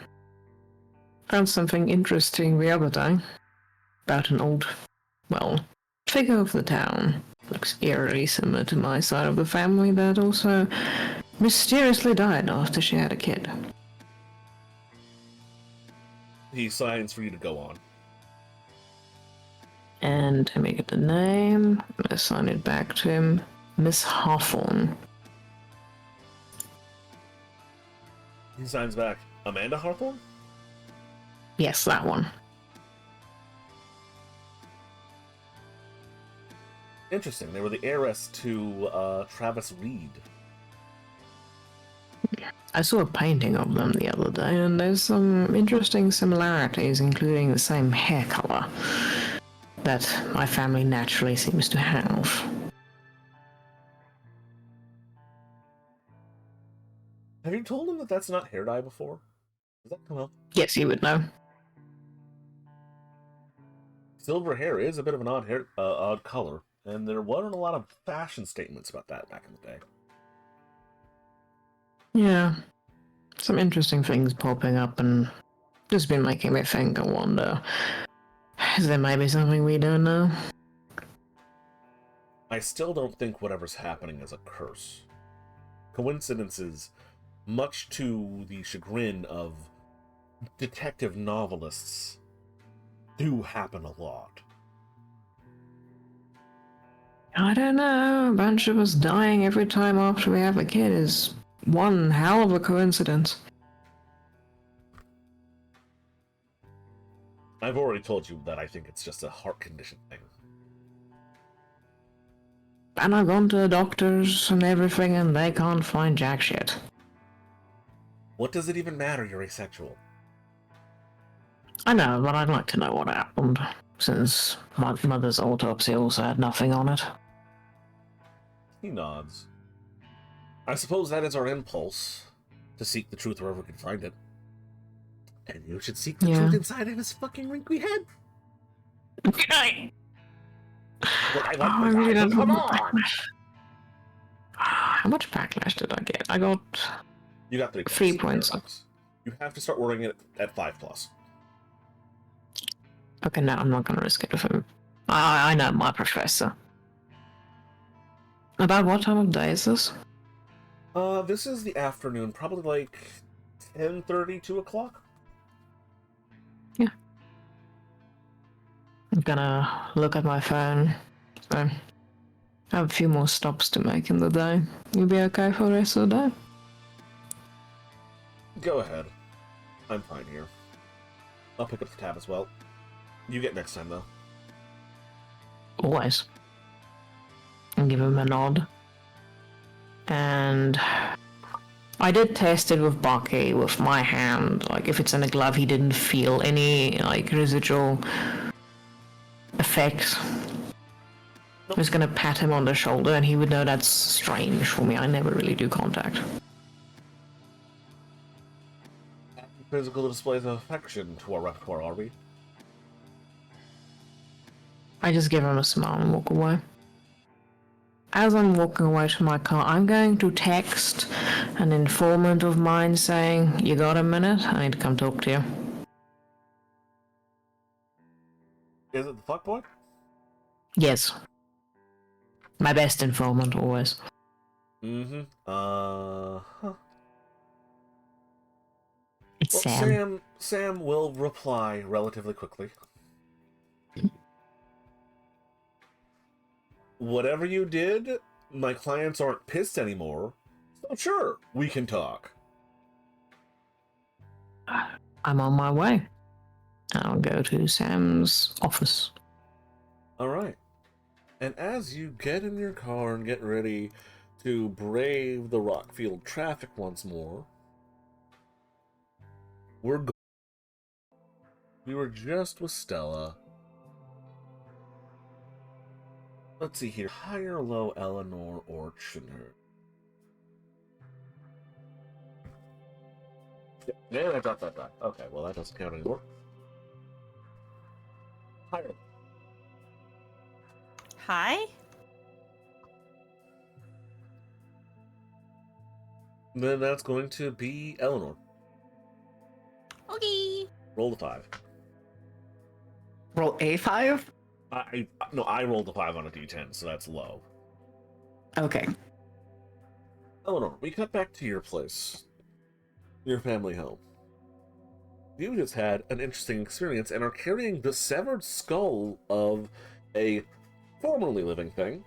Found something interesting the other day about an old, well, figure of the town. Looks eerily similar to my side of the family that also mysteriously died after she had a kid. He signs for you to go on. And let me get the name. I'm gonna sign it back to him. Miss Hawthorne. He signs back. Amanda Hawthorne? Yes, that one. Interesting. They were the heiress to Travis Reed. I saw a painting of them the other day, and there's some interesting similarities, including the same hair color that my family naturally seems to have. Have you told him that that's not hair dye before? Does that come up? Yes, you would know. Silver hair is a bit of an odd color, and there wasn't a lot of fashion statements about that back in the day. Yeah. Some interesting things popping up and just been making me think and wonder. Is there maybe something we don't know? I still don't think whatever's happening is a curse. Coincidences, much to the chagrin of detective novelists, do happen a lot. I don't know. A bunch of us dying every time after we have a kid is one hell of a coincidence. I've already told you that I think it's just a heart condition thing. And I've gone to doctors and everything, and they can't find jack shit. What does it even matter? You're asexual. I know, but I'd like to know what happened, since my mother's autopsy also had nothing on it. He nods. I suppose that is our impulse, to seek the truth wherever we can find it. And you should seek the truth inside of his fucking wrinkly head. Okay. Look, I like I the really guy, don't but come want on! backlash. How much backlash did I get? I got You got 3 points. 3 points. Paradox. You have to start ordering it at 5+. Okay, no, I'm not gonna risk it with him. I know my professor. About what time of day is this? This is the afternoon, probably like 10:30, 2 o'clock. Yeah. I'm gonna look at my phone. So, I have a few more stops to make in the day. You'll be okay for the rest of the day? Go ahead. I'm fine here. I'll pick up the tab as well. You get next time, though. Always. And give him a nod. And I did test it with Bucky with my hand. Like, if it's in a glove, he didn't feel any, like, residual effects. I was gonna pat him on the shoulder and he would know that's strange for me. I never really do contact. Physical displays of affection to our repertoire, are we? I just give him a smile and walk away. As I'm walking away to my car, I'm going to text an informant of mine saying, "You got a minute? I need to come talk to you." Is it the fuckboy? Yes. My best informant, always. Mm-hmm. Huh. It's Well, Sam. Sam will reply relatively quickly. Whatever you did, my clients aren't pissed anymore, so sure, we can talk. I'm on my way. I'll go to Sam's office. Alright. And as you get in your car and get ready to brave the Rockfield traffic once more, we were just with Stella. Let's see here. High or low, Eleanor or Chinner? Yeah, I got that back. Okay, well that doesn't count anymore. Higher. Hi? Then that's going to be Eleanor. Okay. Roll the 5. Roll A5? I rolled a 5 on a d10, so that's low. Okay. Eleanor, we cut back to your place. Your family home. You just had an interesting experience and are carrying the severed skull of a formerly living thing.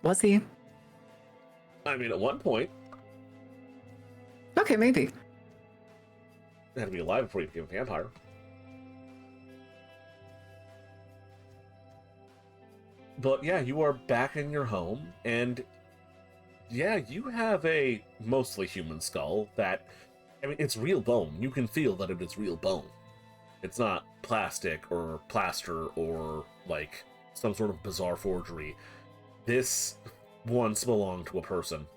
Was he? I mean, at one point, Okay, maybe. it had to be alive before you became a vampire. But yeah, you are back in your home, and yeah, you have a mostly human skull that, I mean, it's real bone. You can feel that it is real bone. It's not plastic or plaster or, like, some sort of bizarre forgery. This once belonged to a person.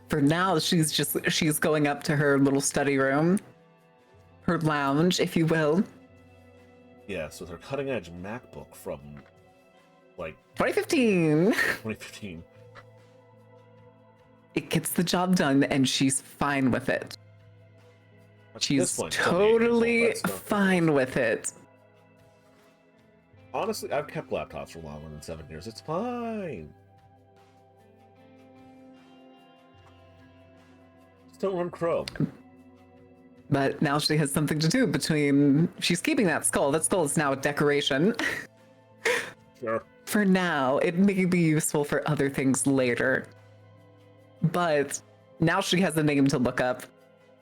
For now, she's going up to her little study room, her lounge, if you will. Yes, with her cutting-edge MacBook from, like, 2015. 2015. It gets the job done, and she's fine with it. At She's this point, 28 years old, totally that's not- fine with it. Honestly, I've kept laptops for longer than 7 years. It's fine. Just don't run Chrome. But now she has something to do between... She's keeping that skull. That skull is now a decoration. Sure. For now, it may be useful for other things later. But now she has a name to look up.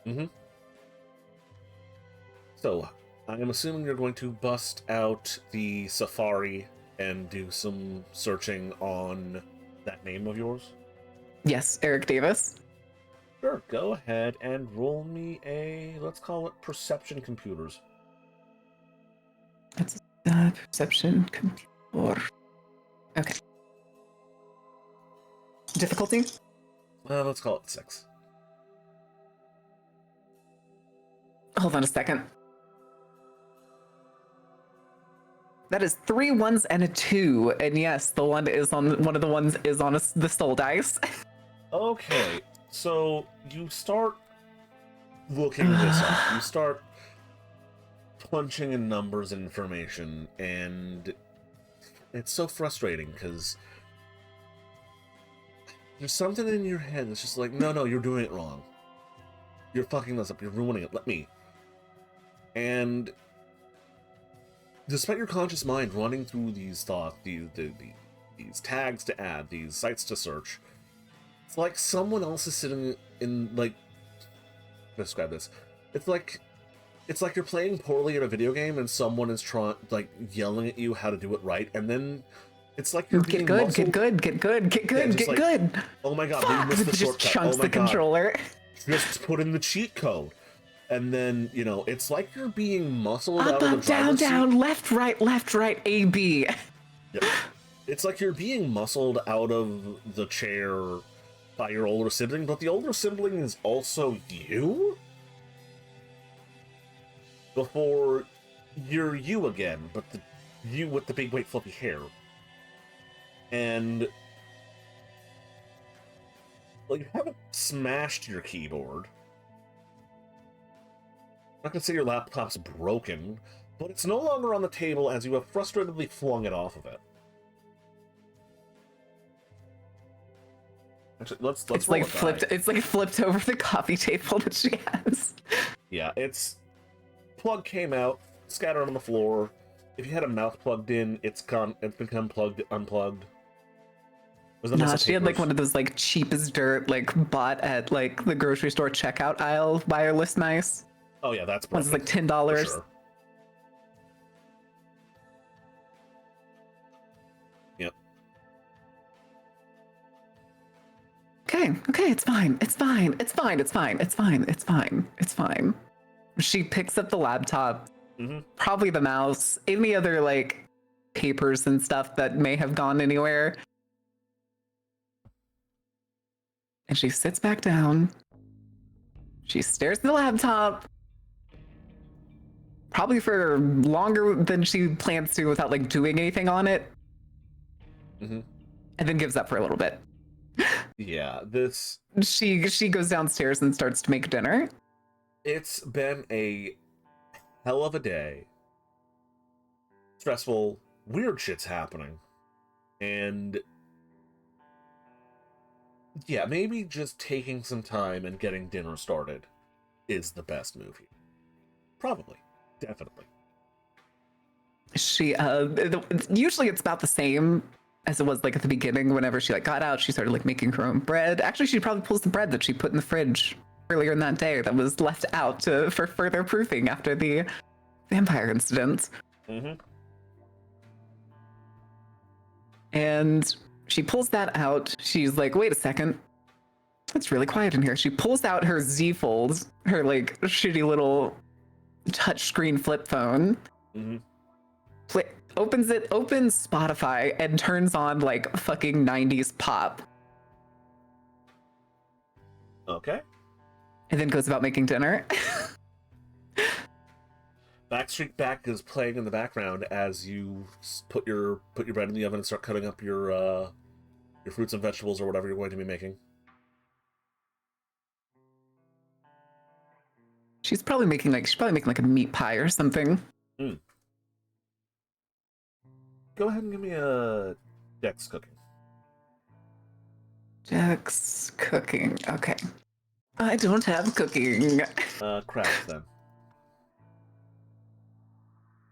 Mm-hmm. So, I'm assuming you're going to bust out the Safari and do some searching on that name of yours? Yes, Eric Davis. Sure, go ahead and roll me a, let's call it perception computers. That's perception computer. Okay. Difficulty? Let's call it 6. Hold on a second. That is 3 1s and a 2, and yes, the one of the ones is on the soul dice. Okay, so you start looking this up. You start punching in numbers and information, and it's so frustrating because there's something in your head that's just like, no, you're doing it wrong. You're fucking this up. You're ruining it. Let me. And despite your conscious mind running through these thoughts, these tags to add, these sites to search, it's like someone else is sitting in, like, describe this. It's like you're playing poorly in a video game and someone is yelling at you how to do it right, and then it's like you're being get muscled. good. Oh my god, Fuck! we missed the It just shortcut. chunks Oh my the god. controller. Just put in the cheat code. And then, it's like you're being muscled out of the Up, down, driver's seat. down, left, right, A, B. Yep. It's like you're being muscled out of the chair by your older sibling, but the older sibling is also you? Before you're you again, but you with the big, white, fluffy hair. And, well, you haven't smashed your keyboard. I'm not gonna say your laptop's broken, but it's no longer on the table as you have frustratedly flung it off of it. Actually, let's It's roll like a die. flipped. It's like flipped over the coffee table that she has. Yeah, it's plug came out, scattered on the floor. If you had a mouth plugged in, it's become unplugged. Was that Nah, mess of she had like papers? one of those like cheap as dirt, like bought at like the grocery store checkout aisle wireless mice. Oh yeah, that's One's broken, like $10. for sure. Yep. Okay, it's fine. She picks up the laptop, Mm-hmm. probably the mouse, any other like papers and stuff that may have gone anywhere. And she sits back down. She stares at the laptop. Probably for longer than she plans to without like doing anything on it. Mm-hmm. And then gives up for a little bit. Yeah, this... She goes downstairs and starts to make dinner. It's been a hell of a day. Stressful, weird shit's happening. And yeah, maybe just taking some time and getting dinner started is the best move here. Probably. Definitely. She usually it's about the same as it was like at the beginning. Whenever she like got out, she started like making her own bread. Actually, she probably pulls the bread that she put in the fridge earlier in that day that was left out for further proofing after the vampire incident. Mm-hmm. And she pulls that out. She's like, wait a second. It's really quiet in here. She pulls out her Z Fold, her like shitty little touchscreen flip phone. Mm-hmm. Opens Spotify and turns on like fucking 90s pop. Okay. And then goes about making dinner. Backstreet Back is playing in the background as you put your bread in the oven and start cutting up your fruits and vegetables or whatever you're going to be making. She's probably making like a meat pie or something. Mm. Go ahead and give me a Dex cooking. Jack's cooking. Okay. I don't have cooking. Craft then.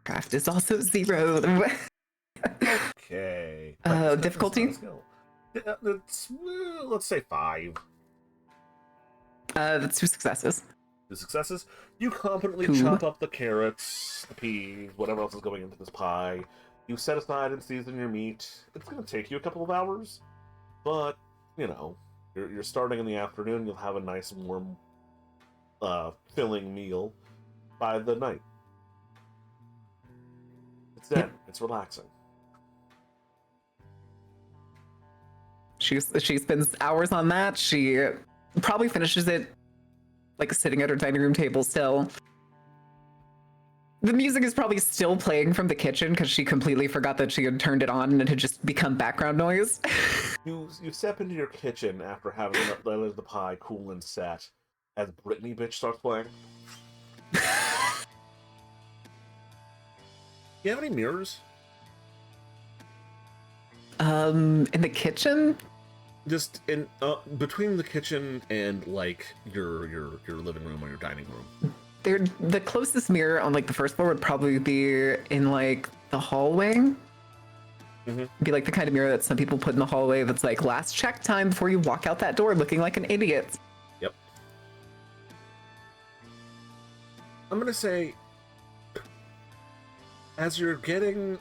Craft is also 0. Okay. Difficulty? Let's say 5. That's 2 successes. 2 successes. You competently Cool. chop up the carrots, the peas, whatever else is going into this pie. You set aside and season your meat. It's going to take you a couple of hours, but, you know, you're starting in the afternoon. You'll have a nice, warm, filling meal by the night. It's zen. Yep. It's relaxing. She spends hours on that. She probably finishes it like sitting at her dining room table still. The music is probably still playing from the kitchen because she completely forgot that she had turned it on and it had just become background noise. You step into your kitchen after having the pie cool and set as Britney Bitch starts playing. You have any mirrors? In the kitchen? Just in between the kitchen and like your living room or your dining room. The closest mirror on like the first floor would probably be in like the hallway. Mm-hmm. Be like the kind of mirror that some people put in the hallway that's like last check time before you walk out that door looking like an idiot. Yep. I'm gonna say, as you're getting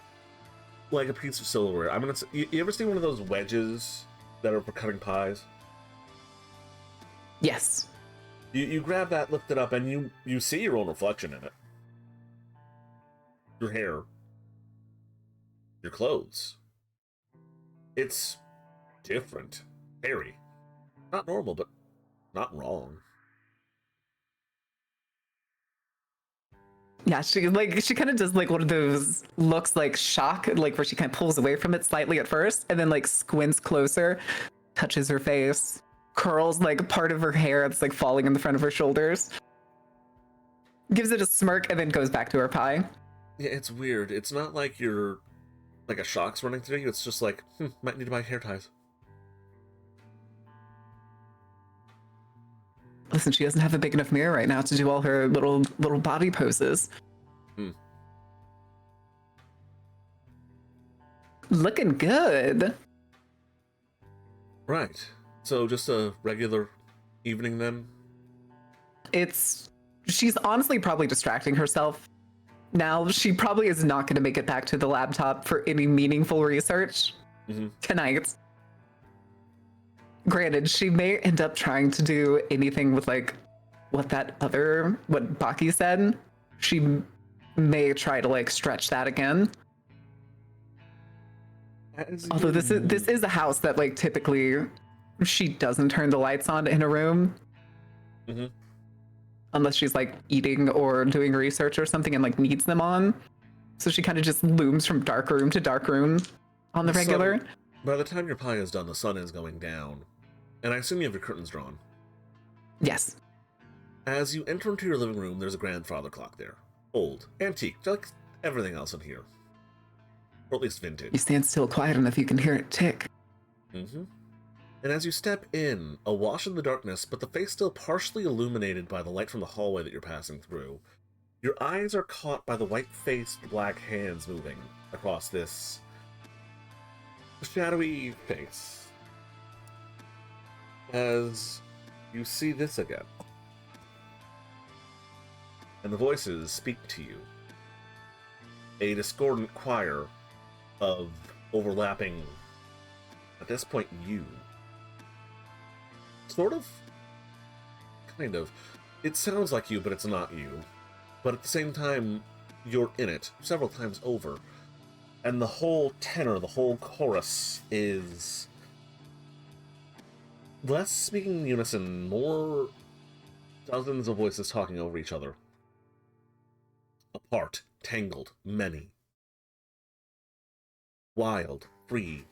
like a piece of silverware, I'm gonna say, you ever see one of those wedges that are for cutting pies? Yes. You grab that, lift it up, and you see your own reflection in it. Your hair. Your clothes. It's different. Very. Not normal, but not wrong. Yeah, she kind of does like one of those looks like shock, like where she kind of pulls away from it slightly at first and then like squints closer, touches her face, curls like part of her hair that's like falling in the front of her shoulders, gives it a smirk, and then goes back to her pie. Yeah, it's weird. It's not like you're like a shock's running through you. It's just like, might need to buy hair ties. Listen, she doesn't have a big enough mirror right now to do all her little body poses. Looking good. Right. So just a regular evening then? She's honestly probably distracting herself. Now, she probably is not going to make it back to the laptop for any meaningful research tonight. Granted, she may end up trying to do anything with like what Baki said. She may try to like stretch that again. Although this is a house that like typically she doesn't turn the lights on in a room. Unless she's like eating or doing research or something and like needs them on. So she kind of just looms from dark room to dark room on the regular. By the time your pie is done, the sun is going down. And I assume you have your curtains drawn. Yes. As you enter into your living room, there's a grandfather clock there. Old, antique, like everything else in here. Or at least vintage. You stand still quiet enough you can hear it tick. And as you step in, awash in the darkness, but the face still partially illuminated by the light from the hallway that you're passing through, your eyes are caught by the white-faced black hands moving across this shadowy face. As you see this again. And the voices speak to you. A discordant choir of overlapping, at this point, you. Sort of. Kind of. It sounds like you, but it's not you. But at the same time, you're in it several times over. And the whole tenor, the whole chorus is less speaking in unison, more dozens of voices talking over each other. Apart, tangled, many. Wild, free,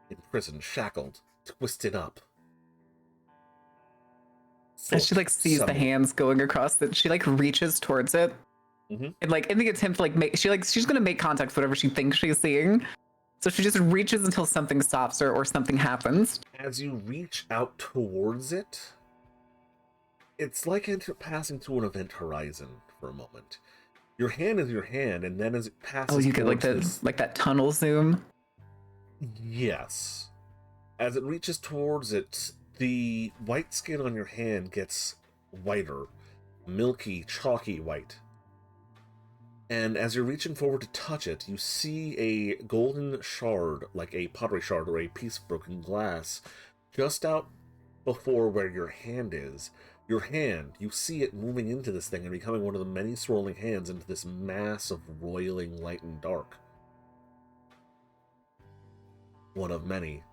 imprisoned, shackled, twisted up. As she like sees the hands going across it, she like reaches towards it. And like in the attempt to like she's gonna make contact with whatever she thinks she's seeing. So she just reaches until something stops her or something happens. As you reach out towards it, it's like passing through an event horizon for a moment. Your hand is your hand, and then as it passes, you get like that tunnel zoom. Yes. As it reaches towards it, the white skin on your hand gets whiter, milky, chalky white. And as you're reaching forward to touch it, you see a golden shard, like a pottery shard or a piece of broken glass, just out before where your hand is. Your hand, you see it moving into this thing and becoming one of the many swirling hands into this mass of roiling light and dark. One of many.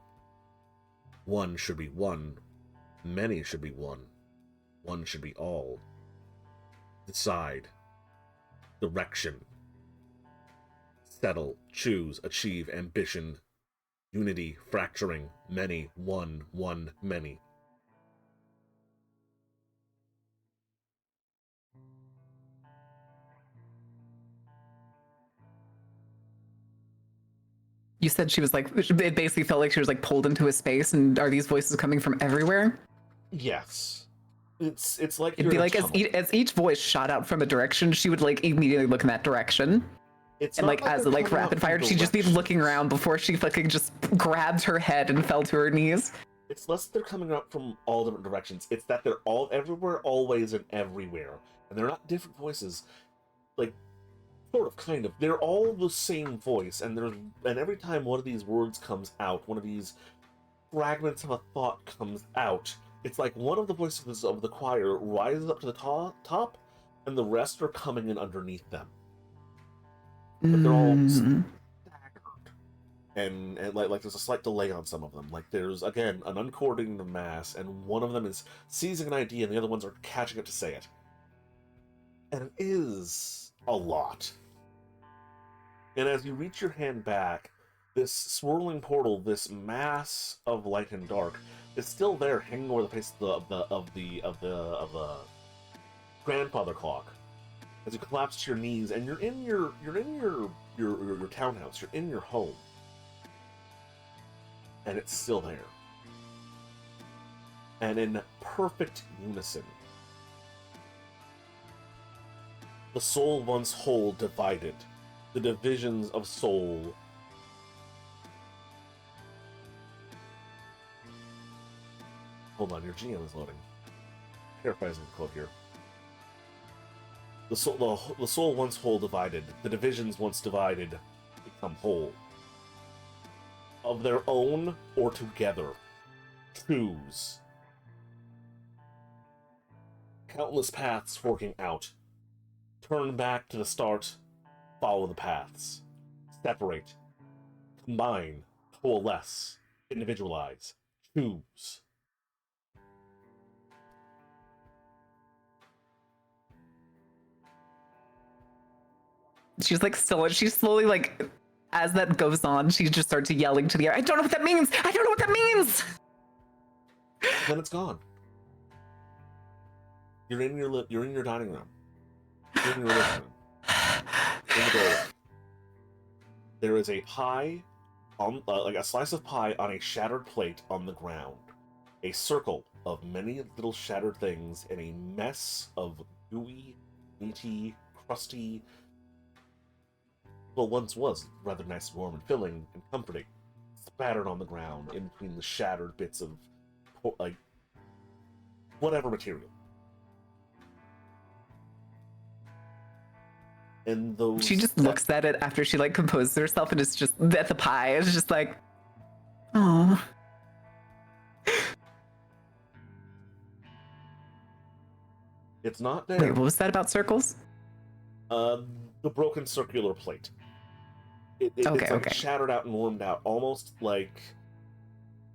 One should be one. Many should be one. One should be all. Decide. Direction. Settle. Choose. Achieve. Ambition. Unity. Fracturing. Many. One. One. Many. You said she was like, it basically felt like she was like pulled into a space, and are these voices coming from everywhere? Yes. It's like it'd be like as each voice shot out from a direction, she would like immediately look in that direction. It's and like as it like rapid fired, she'd just be looking around before she fucking just grabbed her head and fell to her knees. It's less that they're coming up from all different directions. It's that they're all everywhere, always, and everywhere. And they're not different voices. Like, sort of, kind of. They're all the same voice, and every time one of these words comes out, one of these fragments of a thought comes out, it's like one of the voices of the choir rises up to the top, and the rest are coming in underneath them. But they're all staggered. And like there's a slight delay on some of them. Like there's, again, an uncoordinated mass, and one of them is seizing an idea, and the other ones are catching up to say it. And it is a lot. And as you reach your hand back, this swirling portal, this mass of light and dark, is still there, hanging over the face of the grandfather clock. As you collapse to your knees, and you're in your townhouse, you're in your home, and it's still there. And in perfect unison, the soul once whole divided, the divisions of soul hold on, your GM is loading. Paraphrasing the quote here. The soul once whole divided, the divisions once divided become whole. Of their own or together, choose. Countless paths forking out. Turn back to the start, follow the paths. Separate. Combine. Coalesce. Individualize. Choose. She's like she's slowly like, as that goes on, she just starts yelling to the air, I don't know what that means! I don't know what that means! Then it's gone. You're in your dining room. You're in your living room. In the doorway. There is a pie on like a slice of pie on a shattered plate on the ground. A circle of many little shattered things in a mess of gooey, meaty, crusty. Well, once was rather nice, warm, and filling, and comforting, spattered on the ground in between the shattered bits of, like, whatever material. And those... She just looks at it after she, like, composes herself, and it's just, at the pie, it's just like, oh. It's not there. Wait, what was that about circles? The broken circular plate. It's like shattered out and wormed out, almost like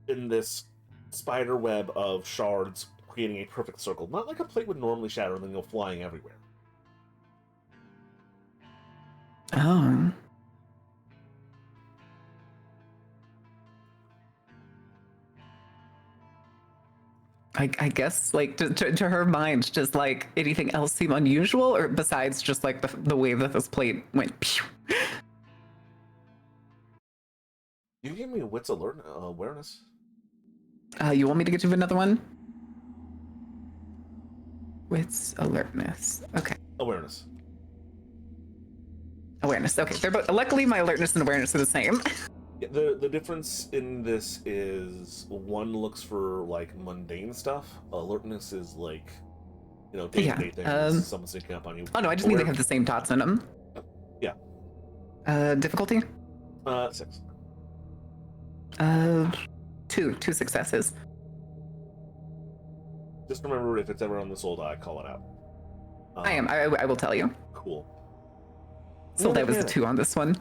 in this spider web of shards creating a perfect circle. Not like a plate would normally shatter and then go flying everywhere. Oh. I guess, like, to her mind, does, like, anything else seem unusual, or besides just, like, the way that this plate went pew? You give me a wits awareness. You want me to get you another one? Wits alertness. Okay. Awareness. Awareness. Okay. They're both. Luckily, my alertness and awareness are the same. Yeah, the difference in this is one looks for like mundane stuff. Alertness is like day-to-day things, someone sneaking up on you. Oh no, I just mean they have the same dots in them. Yeah. Difficulty? 6. 2 successes. Just remember, if it's ever on the soul die, call it out. I will tell you. Cool. So that was a 2 on this one.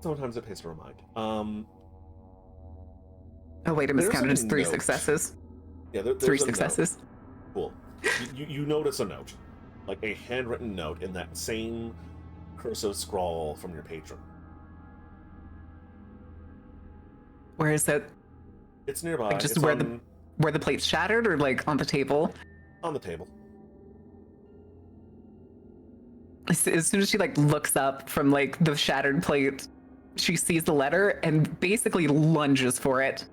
Sometimes it pays to remind. Oh wait, I miscounted. It's 3 successes. Yeah, there's 3 a successes. Note. Cool. You notice a note, like a handwritten note in that same cursive scrawl from your patron. Where is it? It's nearby. Like just it's where the plate's shattered, or like on the table? On the table. As soon as she like looks up from like the shattered plate, she sees the letter and basically lunges for it.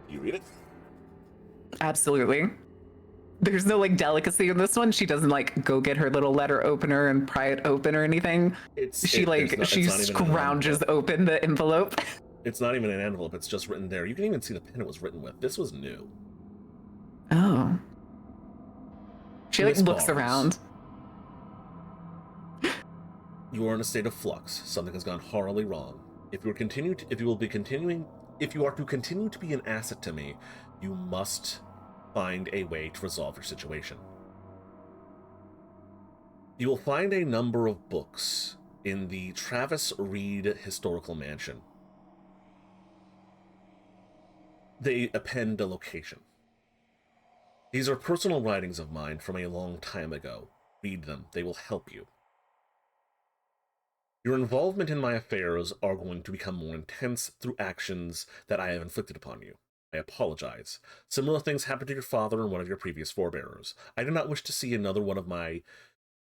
You read it? Absolutely. There's no like delicacy in this one. She doesn't like go get her little letter opener and pry it open or anything. She scrounges open the envelope. It's not even an envelope. It's just written there. You can even see the pen it was written with. This was new. Oh. She like looks around. You are in a state of flux. Something has gone horribly wrong. If you are to continue to be an asset to me, you must find a way to resolve your situation. You will find a number of books in the Travis Reed Historical Mansion. They append a location. These are personal writings of mine from a long time ago. Read them. They will help you. Your involvement in my affairs are going to become more intense through actions that I have inflicted upon you. I apologize. Similar things happened to your father and one of your previous forebearers. I do not wish to see another one of my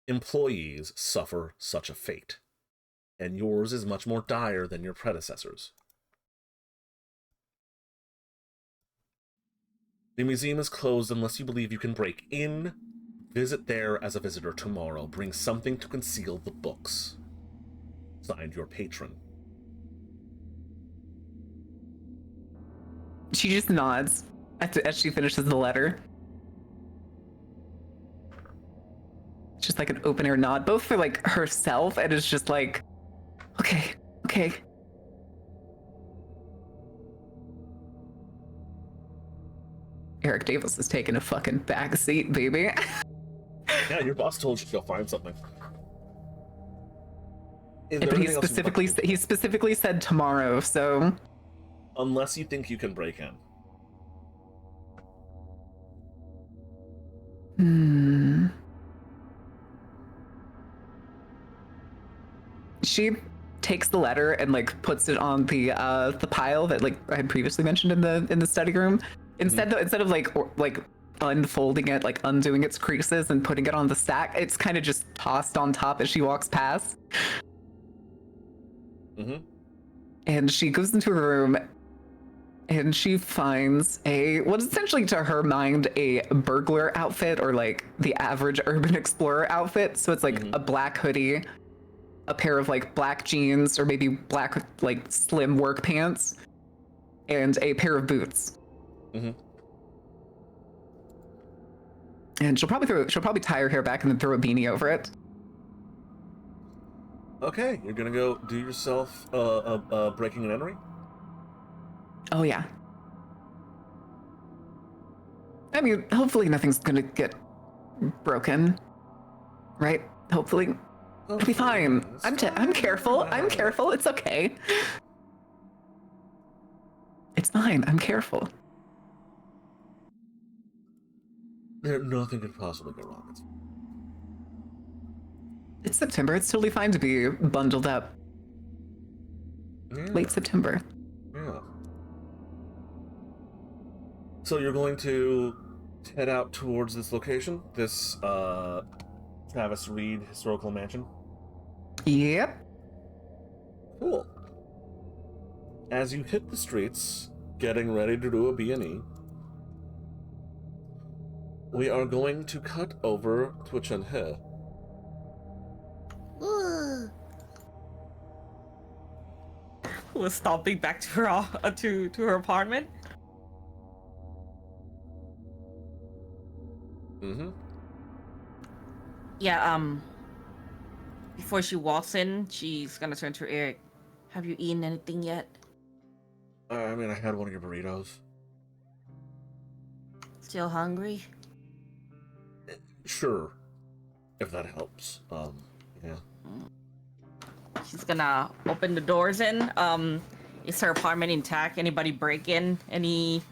employees suffer such a fate. And yours is much more dire than your predecessors. The museum is closed unless you believe you can break in. Visit there as a visitor tomorrow. Bring something to conceal the books. Signed, your patron. She just nods as she finishes the letter. It's just like an open air nod, both for like herself and it's just like, okay. Eric Davis is taking a fucking back seat, baby. Yeah, your boss told you to go find something. But he specifically said tomorrow, so... Unless you think you can break in. She takes the letter and like puts it on the pile that like I had previously mentioned in the study room. Instead of like unfolding it, like undoing its creases and putting it on the stack, it's kind of just tossed on top as she walks past. And she goes into her room and she finds what is essentially to her mind a burglar outfit, or like the average urban explorer outfit. So it's like a black hoodie, a pair of like black jeans, or maybe black like slim work pants, and a pair of boots. And she'll probably tie her hair back and then throw a beanie over it. Okay, you're gonna go do yourself breaking and entering? Oh yeah. I mean, hopefully nothing's gonna get broken, right? Hopefully. It'll be fine. I'm careful. I'm careful. It's okay. It's fine. I'm careful. Nothing could possibly go wrong. It's September. It's totally fine to be bundled up. Yeah. Late September. Yeah. So you're going to head out towards this location, this Travis Reed Historical Mansion? Yep. Cool. As you hit the streets, getting ready to do a B&E, we are going to cut over to Chen-He. Was stomping back to her to her apartment. Mm-hmm. Yeah, before she walks in, she's gonna turn to Eric. Have you eaten anything yet? I mean, I had one of your burritos. Still hungry? Sure, if that helps. Yeah. She's gonna open the doors in. Is her apartment intact? Anybody break in? Any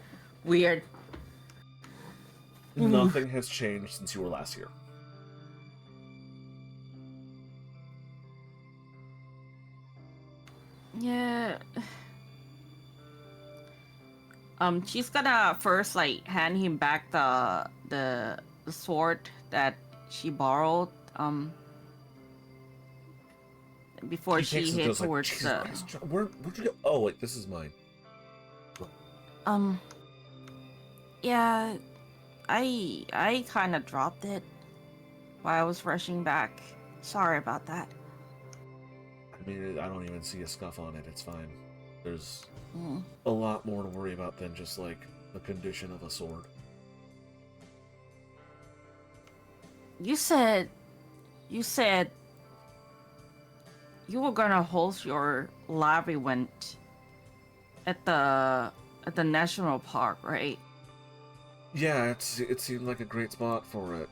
weird... Nothing has changed since you were last here. Yeah. She's gonna first like hand him back the sword that she borrowed. Before she takes it, hit goes like, towards "Jesus the. Christ, where'd you go? Oh wait, this is mine. Yeah, I kind of dropped it while I was rushing back. Sorry about that. I mean, I don't even see a scuff on it. It's fine. There's Mm. a lot more to worry about than just like the condition of a sword. You said you were gonna host your live event at the national park, right? Yeah, it seemed like a great spot for it,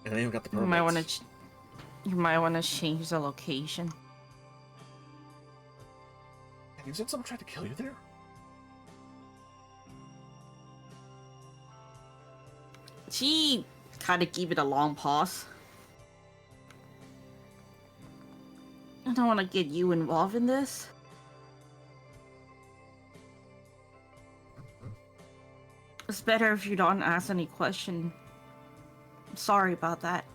and I even got the You permits. might wanna change the location. You said someone tried to kill you there? She kind of gave it a long pause. I don't want to get you involved in this. It's better if you don't ask any question. I'm sorry about that.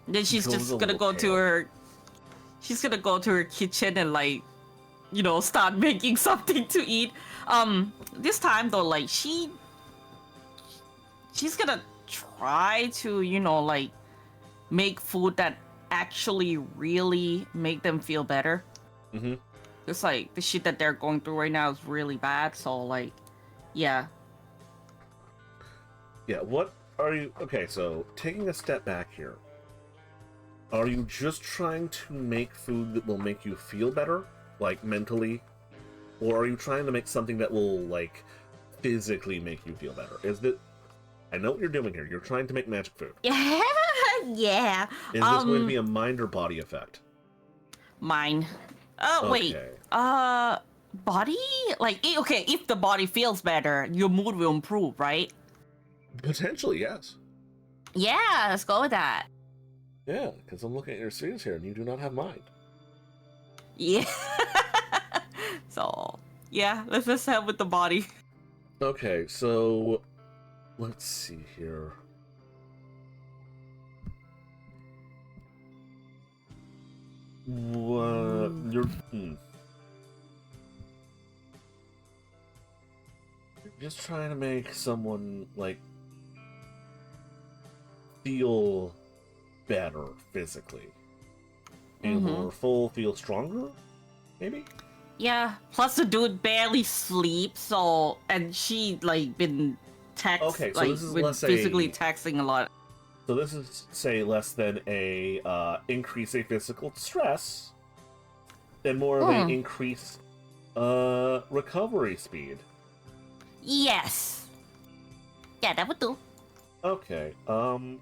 Then she's Goes just a gonna little go to pale. her. She's gonna go to her kitchen and like, start making something to eat. This time though, like she's gonna try to, like make food that actually really make them feel better. Mm-hmm. It's like the shit that they're going through right now is really bad. So like, yeah. Yeah, what are you... Okay, so, taking a step back here. Are you just trying to make food that will make you feel better? Like, mentally? Or are you trying to make something that will, like, physically make you feel better? Is that... I know what you're doing here. You're trying to make magic food. Yeah, yeah. Is this going to be a mind or body effect? Mine. Wait. Okay. Body? Like, okay, if the body feels better, your mood will improve, right? Potentially, yes. Yeah, let's go with that. Yeah, because I'm looking at your spheres here, and you do not have mind. Yeah. So, yeah, let's just head with the body. Okay, so... Let's see here. What... You're... You're just trying to make someone, like... feel better physically. Feel more full, feel stronger? Maybe? Yeah, plus the dude barely sleeps, so... And she, like, been Okay, so this is been less physically a... texting a lot. So this is, say, less than a increase a physical stress, and more of an increase recovery speed. Yes. Yeah, that would do. Okay, I'm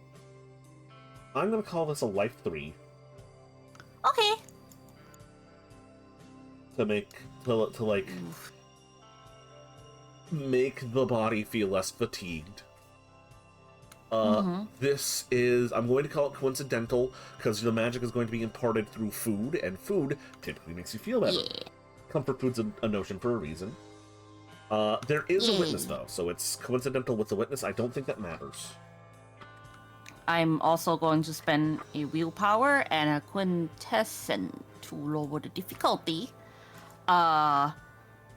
gonna call this a life 3 Okay. to make make the body feel less fatigued. This is, I'm going to call it coincidental, because the magic is going to be imparted through food, and food typically makes you feel better. Yeah. Comfort food's a notion for a reason. There is a witness, though, so it's coincidental with the witness. I don't think that matters. I'm also going to spend a willpower and a quintessence to lower the difficulty.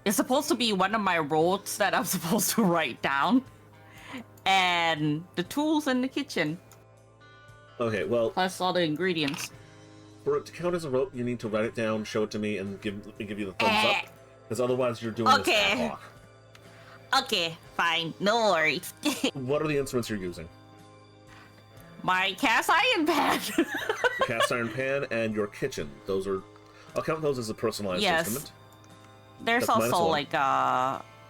It's supposed to be one of my roles that I'm supposed to write down. And the tools in the kitchen, Okay, well, plus all the ingredients. for it to count as a rope, you need to write it down, show it to me, and give you the thumbs up. Because otherwise you're doing this ad hoc. Okay, fine, no worries. What are the instruments you're using? My cast iron pan. Cast iron pan and your kitchen. Those are. I'll count those as a personalized Yes. instrument. There's That's also -1. like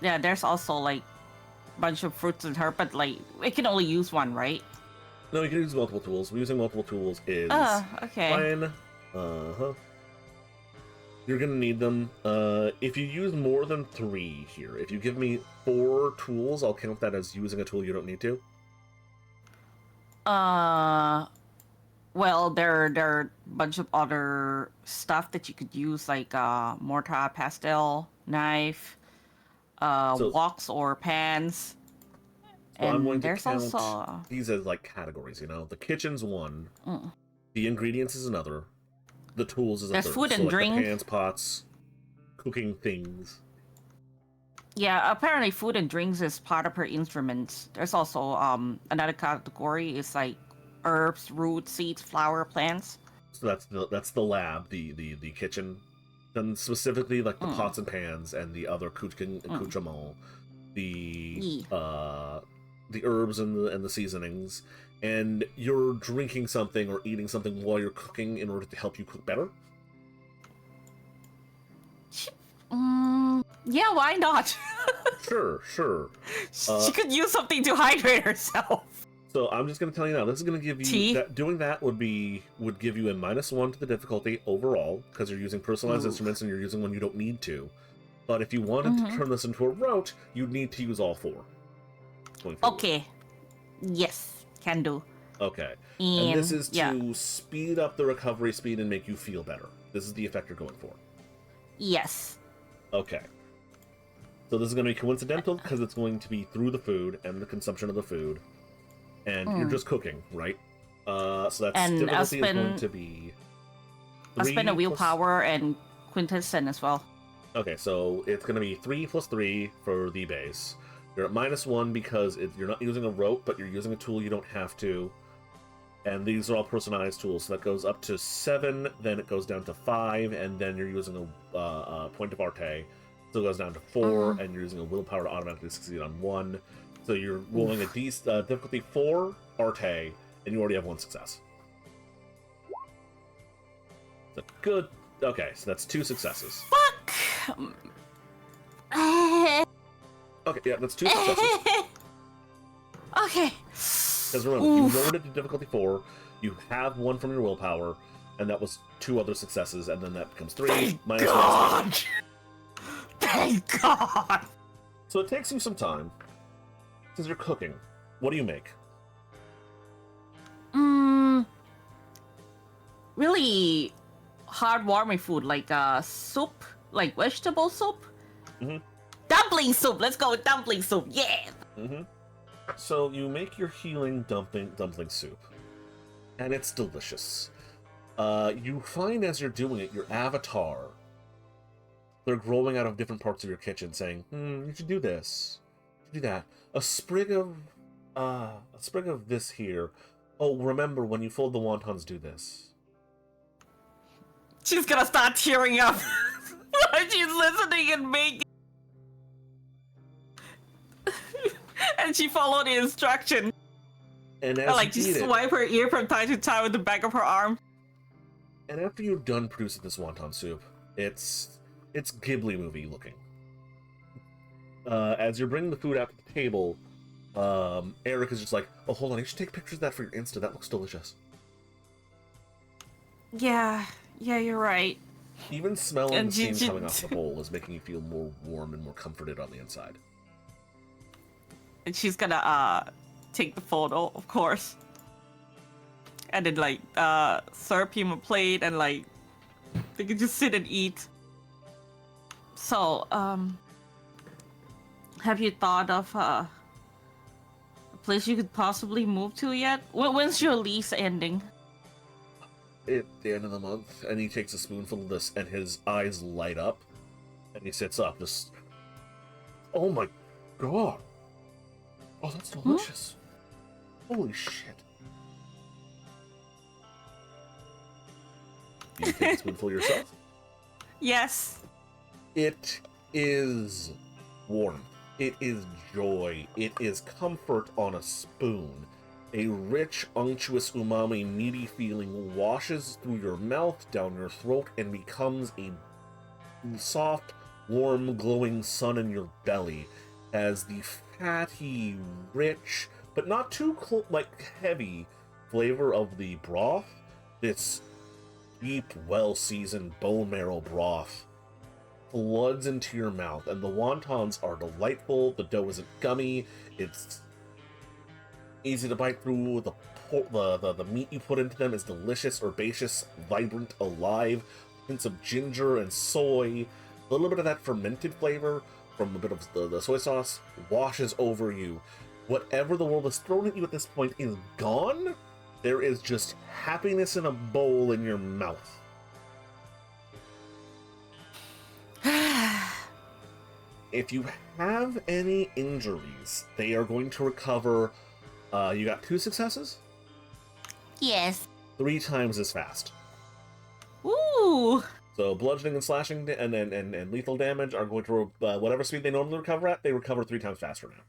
yeah, there's also like bunch of fruits and herb, but like it can only use one, right? No, you can use multiple tools. Using multiple tools is Okay. fine. You're gonna need them. If you use more than 3 here, if you give me 4 tools, I'll count that as using a tool you don't need to. Well, there are a bunch of other stuff that you could use, like mortar, pastel, knife, woks or pans. So I'm going And to there's count also these as like categories. You know, the kitchen's one, the ingredients is another, the tools is a There's third. food so and like drink. the pans, pots, cooking things. yeah, apparently food and drinks is part of her instruments. There's also another category is like herbs, roots, seeds, flower, plants. So that's the lab, the kitchen. Then specifically like the pots and pans and the other accoutrement, the herbs and the seasonings, and you're drinking something or eating something while you're cooking in order to help you cook better. Yeah, why not? Sure. She could use something to hydrate herself. So I'm just gonna tell you now. This is gonna give you Tea? doing that would give you a -1 to the difficulty overall because you're using personalized instruments and you're using one you don't need to. But if you wanted to turn this into a route, you'd need to use all 4. Going forward. Okay. Yes, can do. Okay. And this is to speed up the recovery speed and make you feel better. This is the effect you're going for. Yes. Okay. So this is going to be coincidental because it's going to be through the food and the consumption of the food. And you're just cooking, right? So that's And difficulty is going to be... I'll spend a 3 willpower and quintessence as well. Okay, so it's going to be 3 + 3 for the base. You're at -1 because you're not using a rope, but you're using a tool you don't have to. And these are all personalized tools. So that goes up to 7, then it goes down to 5, and then you're using a point of arte. So it goes down to 4, and you're using a willpower to automatically succeed on 1. So you're rolling a difficulty 4 arte, and you already have 1 success. So good. Okay, so that's 2 successes. Fuck! Okay, yeah, that's 2 successes. Okay. Because remember, you lowered it to difficulty 4, you have 1 from your willpower, and that was 2 other successes, and then that becomes 3 -1. God! Thank God! So it takes you some time, because you're cooking. What do you make? Really heartwarming food, like soup, like vegetable soup. Dumpling soup. Let's go with dumpling soup. Yeah. So you make your healing dumpling soup, and it's delicious. You find as you're doing it, your avatar, they're growing out of different parts of your kitchen, saying, "You should do this, you should do that. A sprig of this here. Oh, remember when you fold the wontons, do this." She's gonna start tearing up while she's listening and making. And she followed the instruction. And as I like you just eat swipe her ear from time to time with the back of her arm. and after you're done producing this wonton soup, it's Ghibli movie looking. As you're bringing the food out to the table, Eric is just like, "Oh, hold on, you should take pictures of that for your Insta. That looks delicious." Yeah, you're right. Even smelling And the steam you- coming off the bowl is making you feel more warm and more comforted on the inside. And she's gonna take the photo, of course. And then like serve him a plate and like they can just sit and eat. So, have you thought of a place you could possibly move to yet? When's your lease ending? At the end of the month, and he takes a spoonful of this, and his eyes light up, and he sits up, just, "Oh my god! Oh, that's delicious! Holy shit!" You take a spoonful yourself? Yes. It is warmth. It is joy. It is comfort on a spoon. A rich, unctuous, umami, meaty feeling washes through your mouth, down your throat, and becomes a soft, warm, glowing sun in your belly as the fatty, rich, but not too heavy flavor of the broth, this deep, well-seasoned bone marrow broth, floods into your mouth, and the wontons are delightful. The dough isn't gummy. It's easy to bite through. The meat you put into them is delicious, herbaceous, vibrant, alive. Hints of ginger and soy. A little bit of that fermented flavor from a bit of the soy sauce washes over you. Whatever the world has thrown at you at this point is gone. There is just happiness in a bowl in your mouth. If you have any injuries, they are going to recover. You got 2 successes? Yes. 3 times as fast. Ooh. So bludgeoning and slashing and lethal damage are going to whatever speed they normally recover at, they recover 3 times faster now.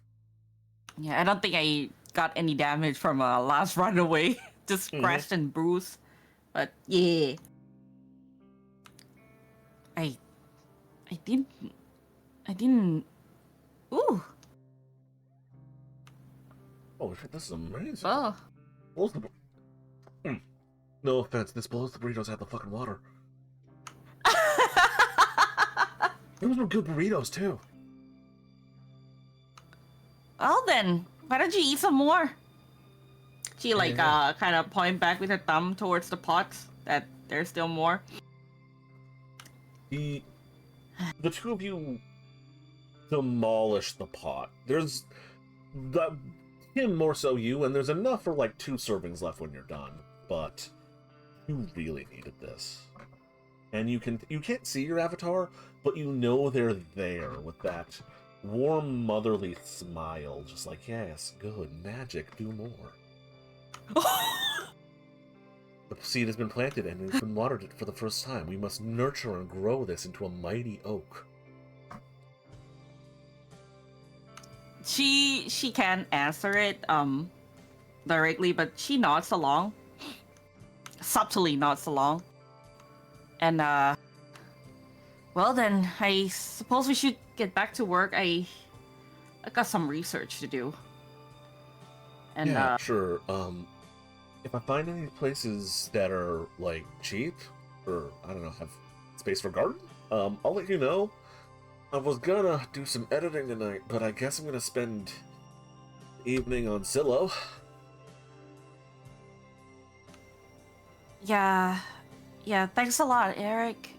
Yeah, I don't think I got any damage from last runaway. Just scratched and bruised. But yeah. I didn't. Ooh. Oh shit, this is amazing. Oh. Blows the... No offense, this blows the burritos out of the fucking water. Those were good burritos too. Well then, why don't you eat some more? She kind of point back with her thumb towards the pots that there's still more. The 2 of you demolish the pot. There's him more so you, and there's enough for like 2 servings left when you're done. But you really needed this, and you can't see your avatar, but you know they're there with that warm motherly smile, just like, yes, good magic, do more. The seed has been planted and has been watered for the first time. We must nurture and grow this into a mighty oak. She can't answer it directly, but she nods along. Subtly nods along. And well then, I suppose we should get back to work. I got some research to do. And yeah, sure. If I find any places that are like cheap, or I don't know, have space for garden, I'll let you know. I was gonna do some editing tonight, but I guess I'm gonna spend the evening on Zillow. Yeah, thanks a lot, Eric.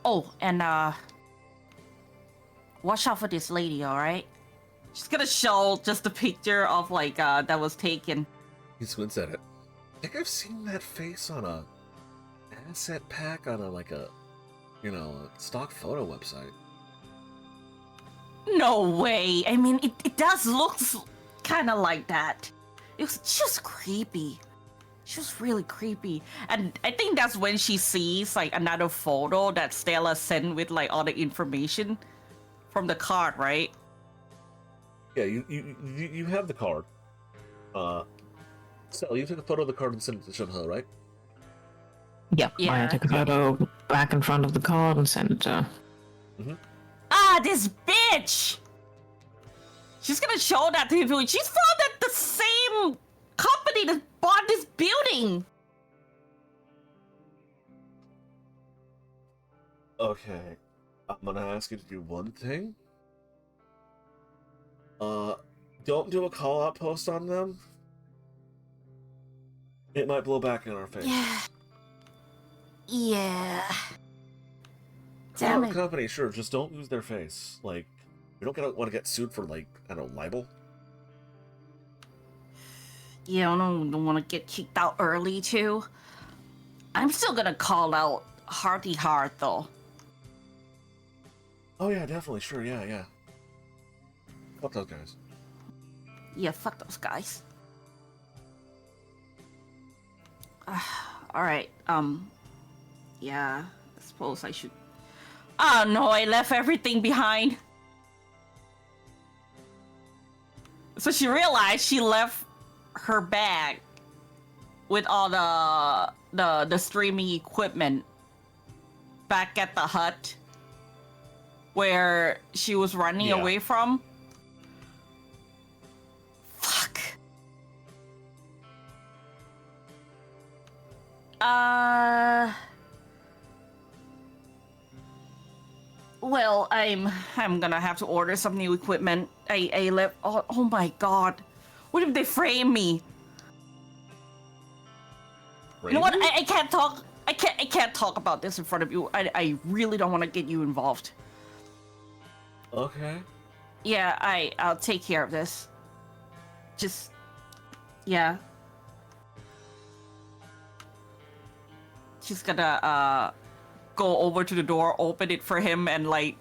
Oh, and watch out for this lady, alright? She's gonna show just a picture of that was taken. He squints at it. I think I've seen that face on a asset pack on a stock photo website. No way. I mean, it does look kind of like that. She was creepy. She was really creepy. And I think that's when she sees another photo that Stella sent with all the information from the card, right? Yeah, you have the card. Stella, you took a photo of the card and sent it to Shunho, right? Yep. Yeah. I took a photo back in front of the card and sent it to her. Mm-hmm. Ah, this bitch! She's gonna show that to people. She's from the same company that bought this building. Okay, I'm gonna ask you to do one thing. Don't do a call-out post on them. It might blow back in our face. Yeah. Damn it. Company, sure, just don't lose their face. You don't want to get sued for, libel. Yeah, I don't want to get kicked out early, too. I'm still gonna call out Hearty Heart, though. Oh, yeah, definitely, sure, yeah. Fuck those guys. Yeah, fuck those guys. Alright, yeah, I suppose I should... Oh no, I left everything behind. So she realized she left her bag with all the streaming equipment back at the hut where she was running away from. Fuck. Well, I'm gonna have to order some new equipment. I left. Oh my god, what if they frame me? You know what? I can't talk. I can't talk about this in front of you. I really don't want to get you involved. Okay. Yeah, I'll take care of this. Just, yeah. She's gonna go over to the door, open it for him, and like,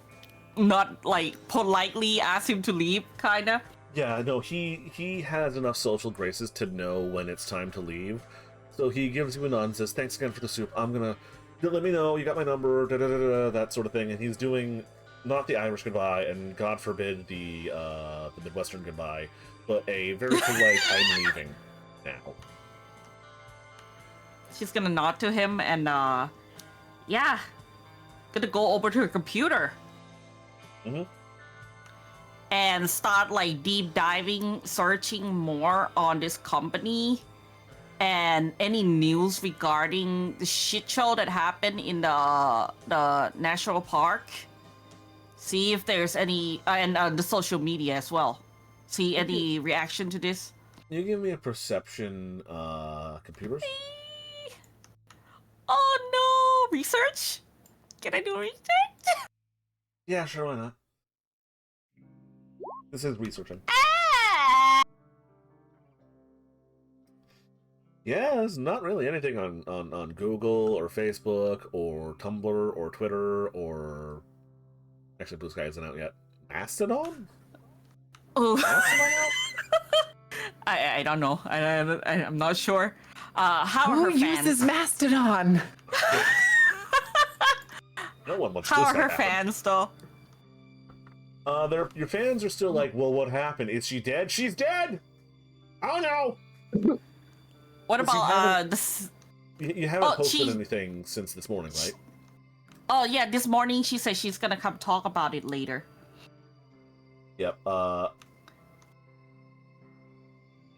not like politely ask him to leave, kinda. Yeah, no, he has enough social graces to know when it's time to leave. So he gives you a nod and says, "Thanks again for the soup. I'm gonna let me know you got my number, that sort of thing." And he's doing not the Irish goodbye, and God forbid the Midwestern goodbye, but a very polite "I'm leaving now." She's gonna nod to him and yeah, gonna go over to her computer. And start like deep diving, searching more on this company and any news regarding the shit show that happened in the national park. See if there's any and the social media as well. See any reaction to this. Can you give me a perception, computers? Oh no, research? Can I do research? Yeah, sure, why not? This is researching. Yeah, there's not really anything on Google or Facebook or Tumblr or Twitter or... Actually, Blue Sky isn't out yet. Mastodon? Oh. Mastodon out? I don't know. I'm not sure. How are Who her fans? uses Mastodon? No one wants How this are to her happen. fans though? Your fans are still like, well, what happened? Is she dead? She's dead! Oh no! What Because about this? You haven't posted she... anything since this morning, right? Oh yeah, this morning she said she's gonna come talk about it later. Yep.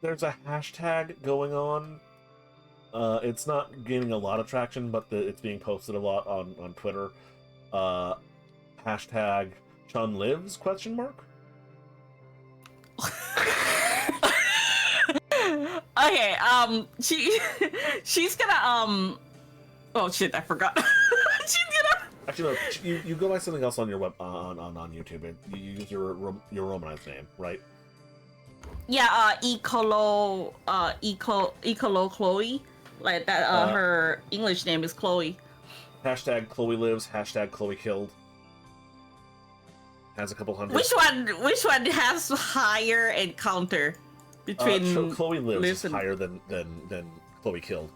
There's a hashtag going on. It's not gaining a lot of traction, but it's being posted a lot on Twitter. Hashtag Chun lives ? Okay, she's gonna oh shit, I forgot. She's gonna Actually, no. You go by something else on your web on YouTube. You use your Romanized name, right? yeah, Ecolo Chloe, like that. Her English name is Chloe. Hashtag Chloe lives. Hashtag Chloe killed. Has a couple hundred. Which one has higher encounter between Chloe lives Liz is and... higher than Chloe killed.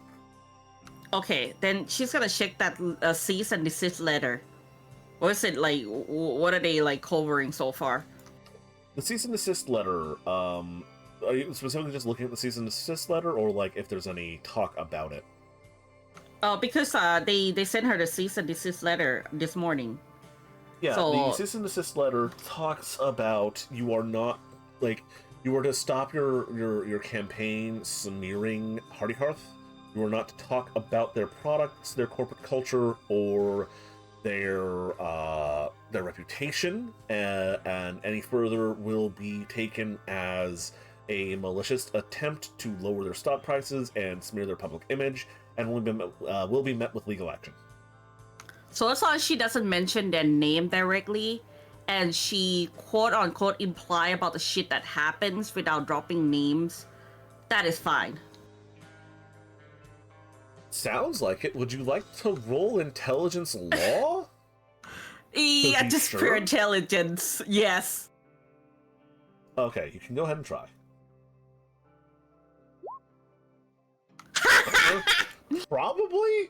Okay, then she's gonna check that cease and desist letter. What is it like? What are they like covering so far? The cease and desist letter. Are you specifically just looking at the cease and desist letter, or like if there's any talk about it? Because they sent her the cease and desist letter this morning. Yeah, so... the cease and desist letter talks about you are not you are to stop your campaign smearing Hardy Hearth. You are not to talk about their products, their corporate culture, or their reputation, and any further will be taken as a malicious attempt to lower their stock prices and smear their public image, and will be met with legal action. So as long as she doesn't mention their name directly, and she quote-unquote imply about the shit that happens without dropping names, that is fine. Sounds like it. Would you like to roll intelligence law? Yeah, just pure intelligence, yes. Okay, you can go ahead and try. Probably?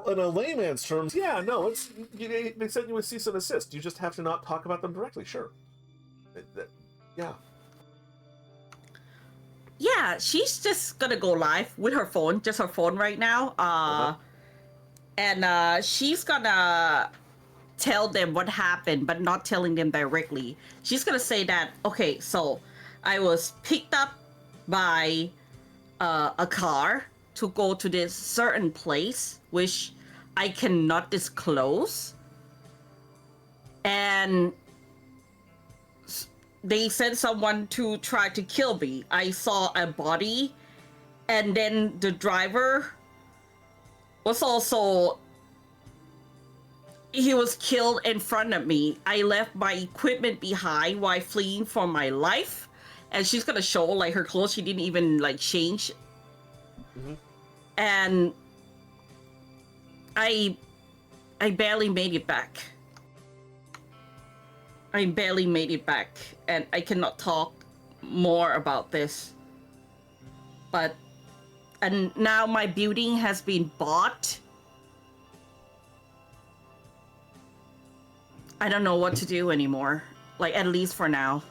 In a layman's terms, yeah, no, they sent you a cease and desist. You just have to not talk about them directly, sure. Yeah. Yeah, she's just gonna go live with her phone, just her phone right now. And she's gonna tell them what happened, but not telling them directly. She's gonna say that, okay, so I was picked up by a car to go to this certain place, which I cannot disclose. And they sent someone to try to kill me. I saw a body, and then the driver was also, he was killed in front of me. I left my equipment behind while fleeing for my life. And she's gonna show like her clothes. She didn't even like change. Mm-hmm. And I barely made it back. I barely made it back, and I cannot talk more about this. And now my building has been bought. I don't know what to do anymore, like at least for now.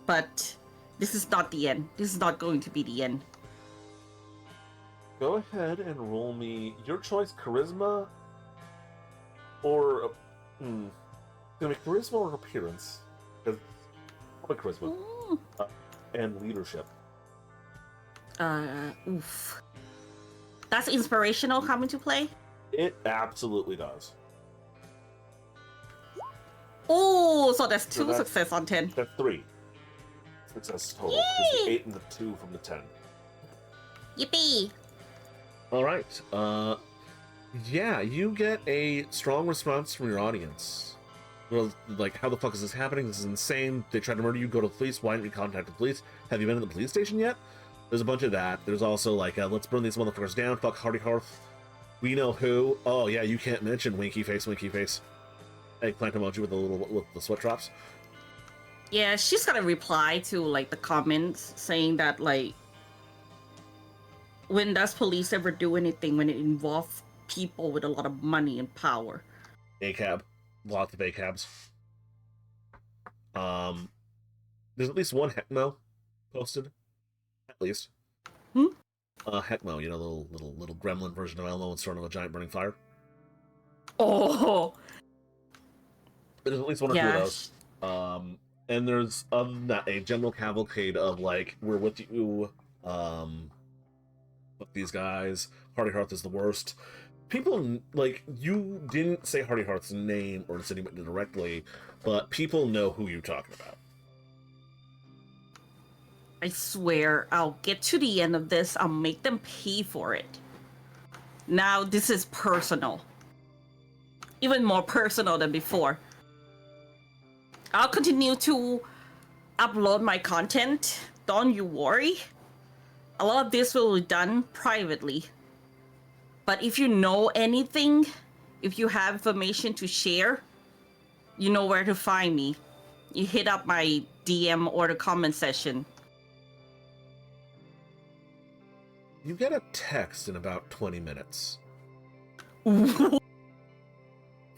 But this is not the end. This is not going to be the end. Go ahead and roll me your choice, charisma or gonna be charisma or appearance? Because probably charisma and leadership. Oof. That's inspirational coming to play? It absolutely does. Oh, so that's So two success on 10. That's 3 success total. There's the 8 and the 2 from the 10. Yippee! Alright, yeah, you get a strong response from your audience. Well, like, how the fuck is this happening? This is insane. They tried to murder you, go to the police. Why didn't you contact the police? Have you been to the police station yet? There's a bunch of that. There's also, like, let's burn these motherfuckers down. Fuck Hardy Hearth. We know who. Oh, yeah, you can't mention winky face, winky face. Eggplant emoji with the sweat drops. Yeah, she's gonna reply to, like, the comments saying that, like, when does police ever do anything when it involves people with a lot of money and power? ACAB. Lots of ACABs. There's at least one Heckmo posted. At least. Heckmo, you know, the little gremlin version of Elmo in sort of a giant burning fire. Oh! There's at least one or two of those. And there's, other than that, a general cavalcade of, like, we're with you, fuck these guys, Hardy Hearth is the worst. People, like, you didn't say Hardy Hearth's name or insinuate it directly, but people know who you're talking about. I swear, I'll get to the end of this, I'll make them pay for it. Now, this is personal. Even more personal than before. I'll continue to upload my content, don't you worry. A lot of this will be done privately. But if you know anything, if you have information to share, you know where to find me. You hit up my DM or the comment section. You get a text in about 20 minutes. From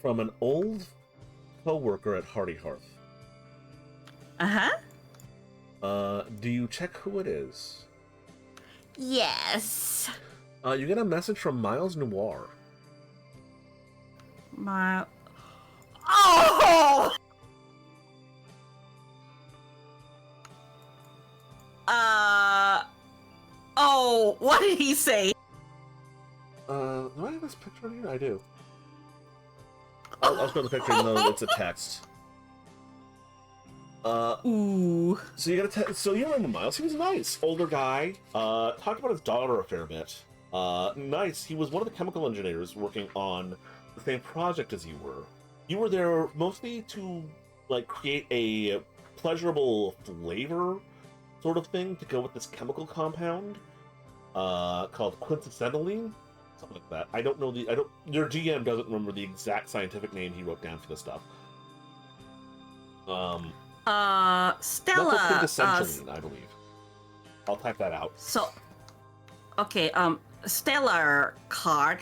an old co-worker at Hardy Hearth. Do you check who it is? Yes. You get a message from Miles Noir. Oh! Oh, what did he say? Do I have this picture on here? I do. I'll show the picture even though it's a text. Ooh. So you got so you remember Miles? He was nice, older guy. Talked about his daughter a fair bit. Nice. He was one of the chemical engineers working on the same project as you were. You were there mostly to, like, create a pleasurable flavor sort of thing to go with this chemical compound called quinacetylene, something like that. I don't know your GM doesn't remember the exact scientific name he wrote down for this stuff. Stella. Quintessentially, I believe. I'll type that out. So, okay, Stellar card,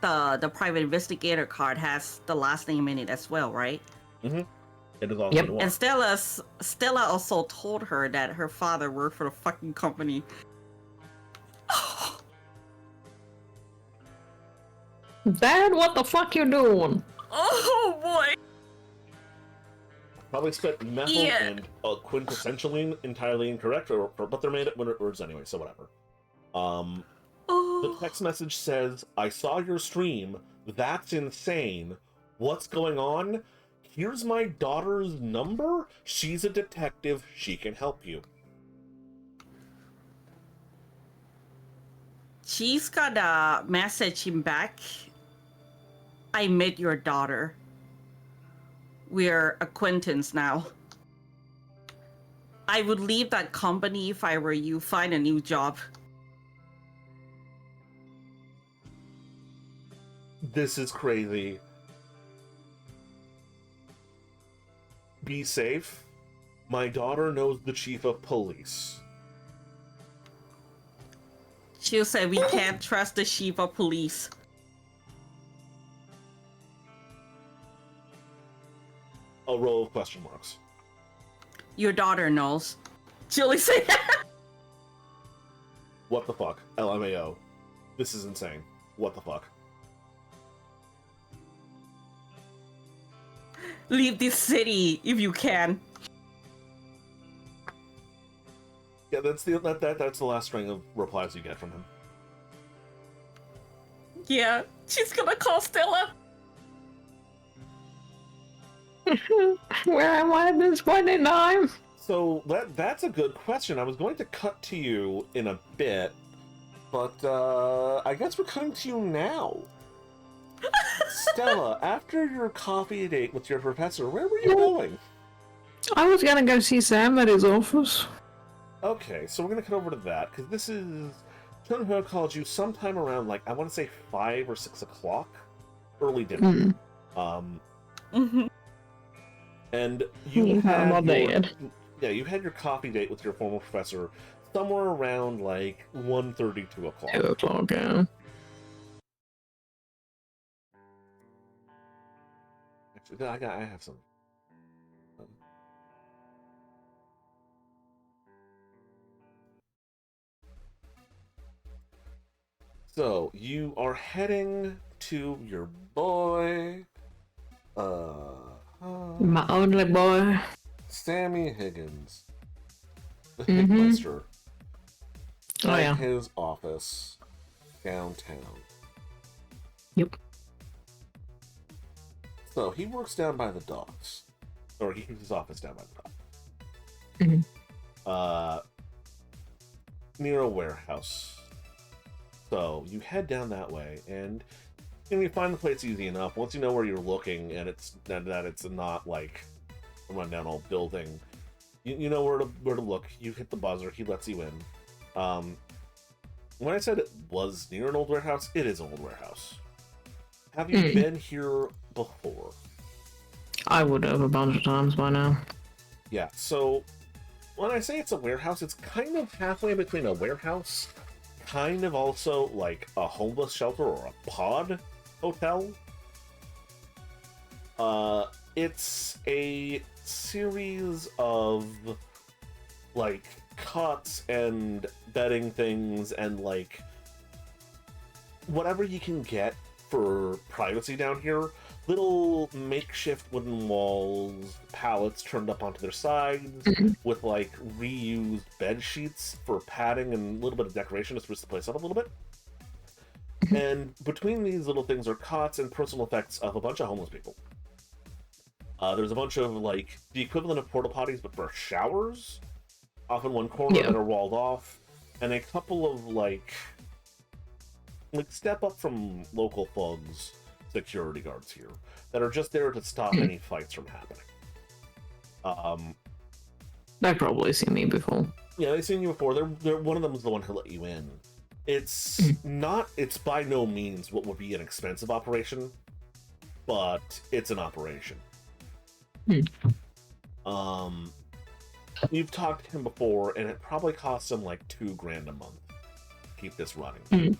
the private investigator card has the last name in it as well, right? Mm-hmm. It is all Yep. noir. And Stella also told her that her father worked for the fucking company. Dad, what the fuck you doing? Oh boy! Probably spent methyl Yeah. and quintessentially entirely incorrect, but they're made up words anyway, so whatever. The Oh. text message says, I saw your stream. That's insane. What's going on? Here's my daughter's number. She's a detective. She can help you. She's gonna message him back. I met your daughter. We're acquaintance now. I would leave that company if I were you. Find a new job. This is crazy. Be safe. My daughter knows the chief of police. She'll say we can't trust the chief of police. A row of question marks. Your daughter knows. She'll say that. What the fuck? LMAO. This is insane. What the fuck? Leave this city if you can. Yeah, that's the last string of replies you get from him. Yeah, she's gonna call Stella. Where am I at this point in time? So that's a good question. I was going to cut to you in a bit, but I guess we're cutting to you now. Stella, after your coffee date with your professor, where were you going? I was gonna go see Sam at his office. Okay, so we're gonna cut over to that, because this is... Chun-Ho called you sometime around, like, I want to say 5 or 6 o'clock? Early dinner. Mm-hmm. And you I'm all had dead. yeah, you had your coffee date with your former professor somewhere around, like, 1:30, 2 o'clock. 2 o'clock, yeah. Actually, I have some. So, you are heading to your boy, My only boy. Sammy Higgins, the Mhm. Higmaster, Oh, at yeah. his office downtown. Yep. So, he works down by the docks. Or he keeps his office down by the docks. Mhm. Near a warehouse. So you head down that way, and you find the place easy enough. Once you know where you're looking, and that it's not like a rundown old building, you know where to look. You hit the buzzer. He lets you in. When I said it was near an old warehouse, it is an old warehouse. Have you been here before? I would have a bunch of times by now. Yeah. So when I say it's a warehouse, it's kind of halfway between a warehouse, kind of also like a homeless shelter or a pod hotel. It's a series of like cots and bedding things and like whatever you can get for privacy down here. Little makeshift wooden walls, pallets turned up onto their sides, with like reused bed sheets for padding and a little bit of decoration to spruce the place up a little bit. And between these little things are cots and personal effects of a bunch of homeless people. There's a bunch of like the equivalent of porta potties, but for showers, off in one corner that are walled off, and a couple of like step up from local thugs security guards here that are just there to stop any fights from happening. They've probably seen me before. Yeah, they've seen you before. They're one of them is the one who let you in. It's not. It's by no means what would be an expensive operation, but it's an operation. You've talked to him before, and it probably costs him like $2,000 a month to keep this running.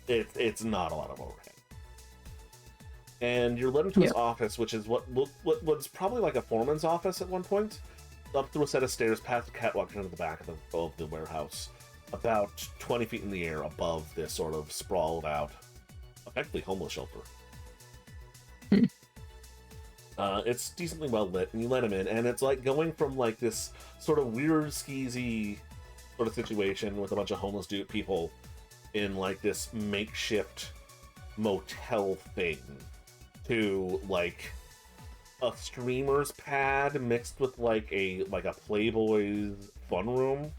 It's not a lot of overhead. and you're led into his office, which is what was probably like a foreman's office at one point. Up through a set of stairs, past the catwalk, down to the back of the warehouse, about 20 feet in the air above this sort of sprawled out, effectively homeless shelter. It's decently well lit, and you let him in, and it's like going from like this sort of weird, skeezy sort of situation with a bunch of homeless people in like this makeshift motel thing to like a streamer's pad mixed with like a Playboy's fun room.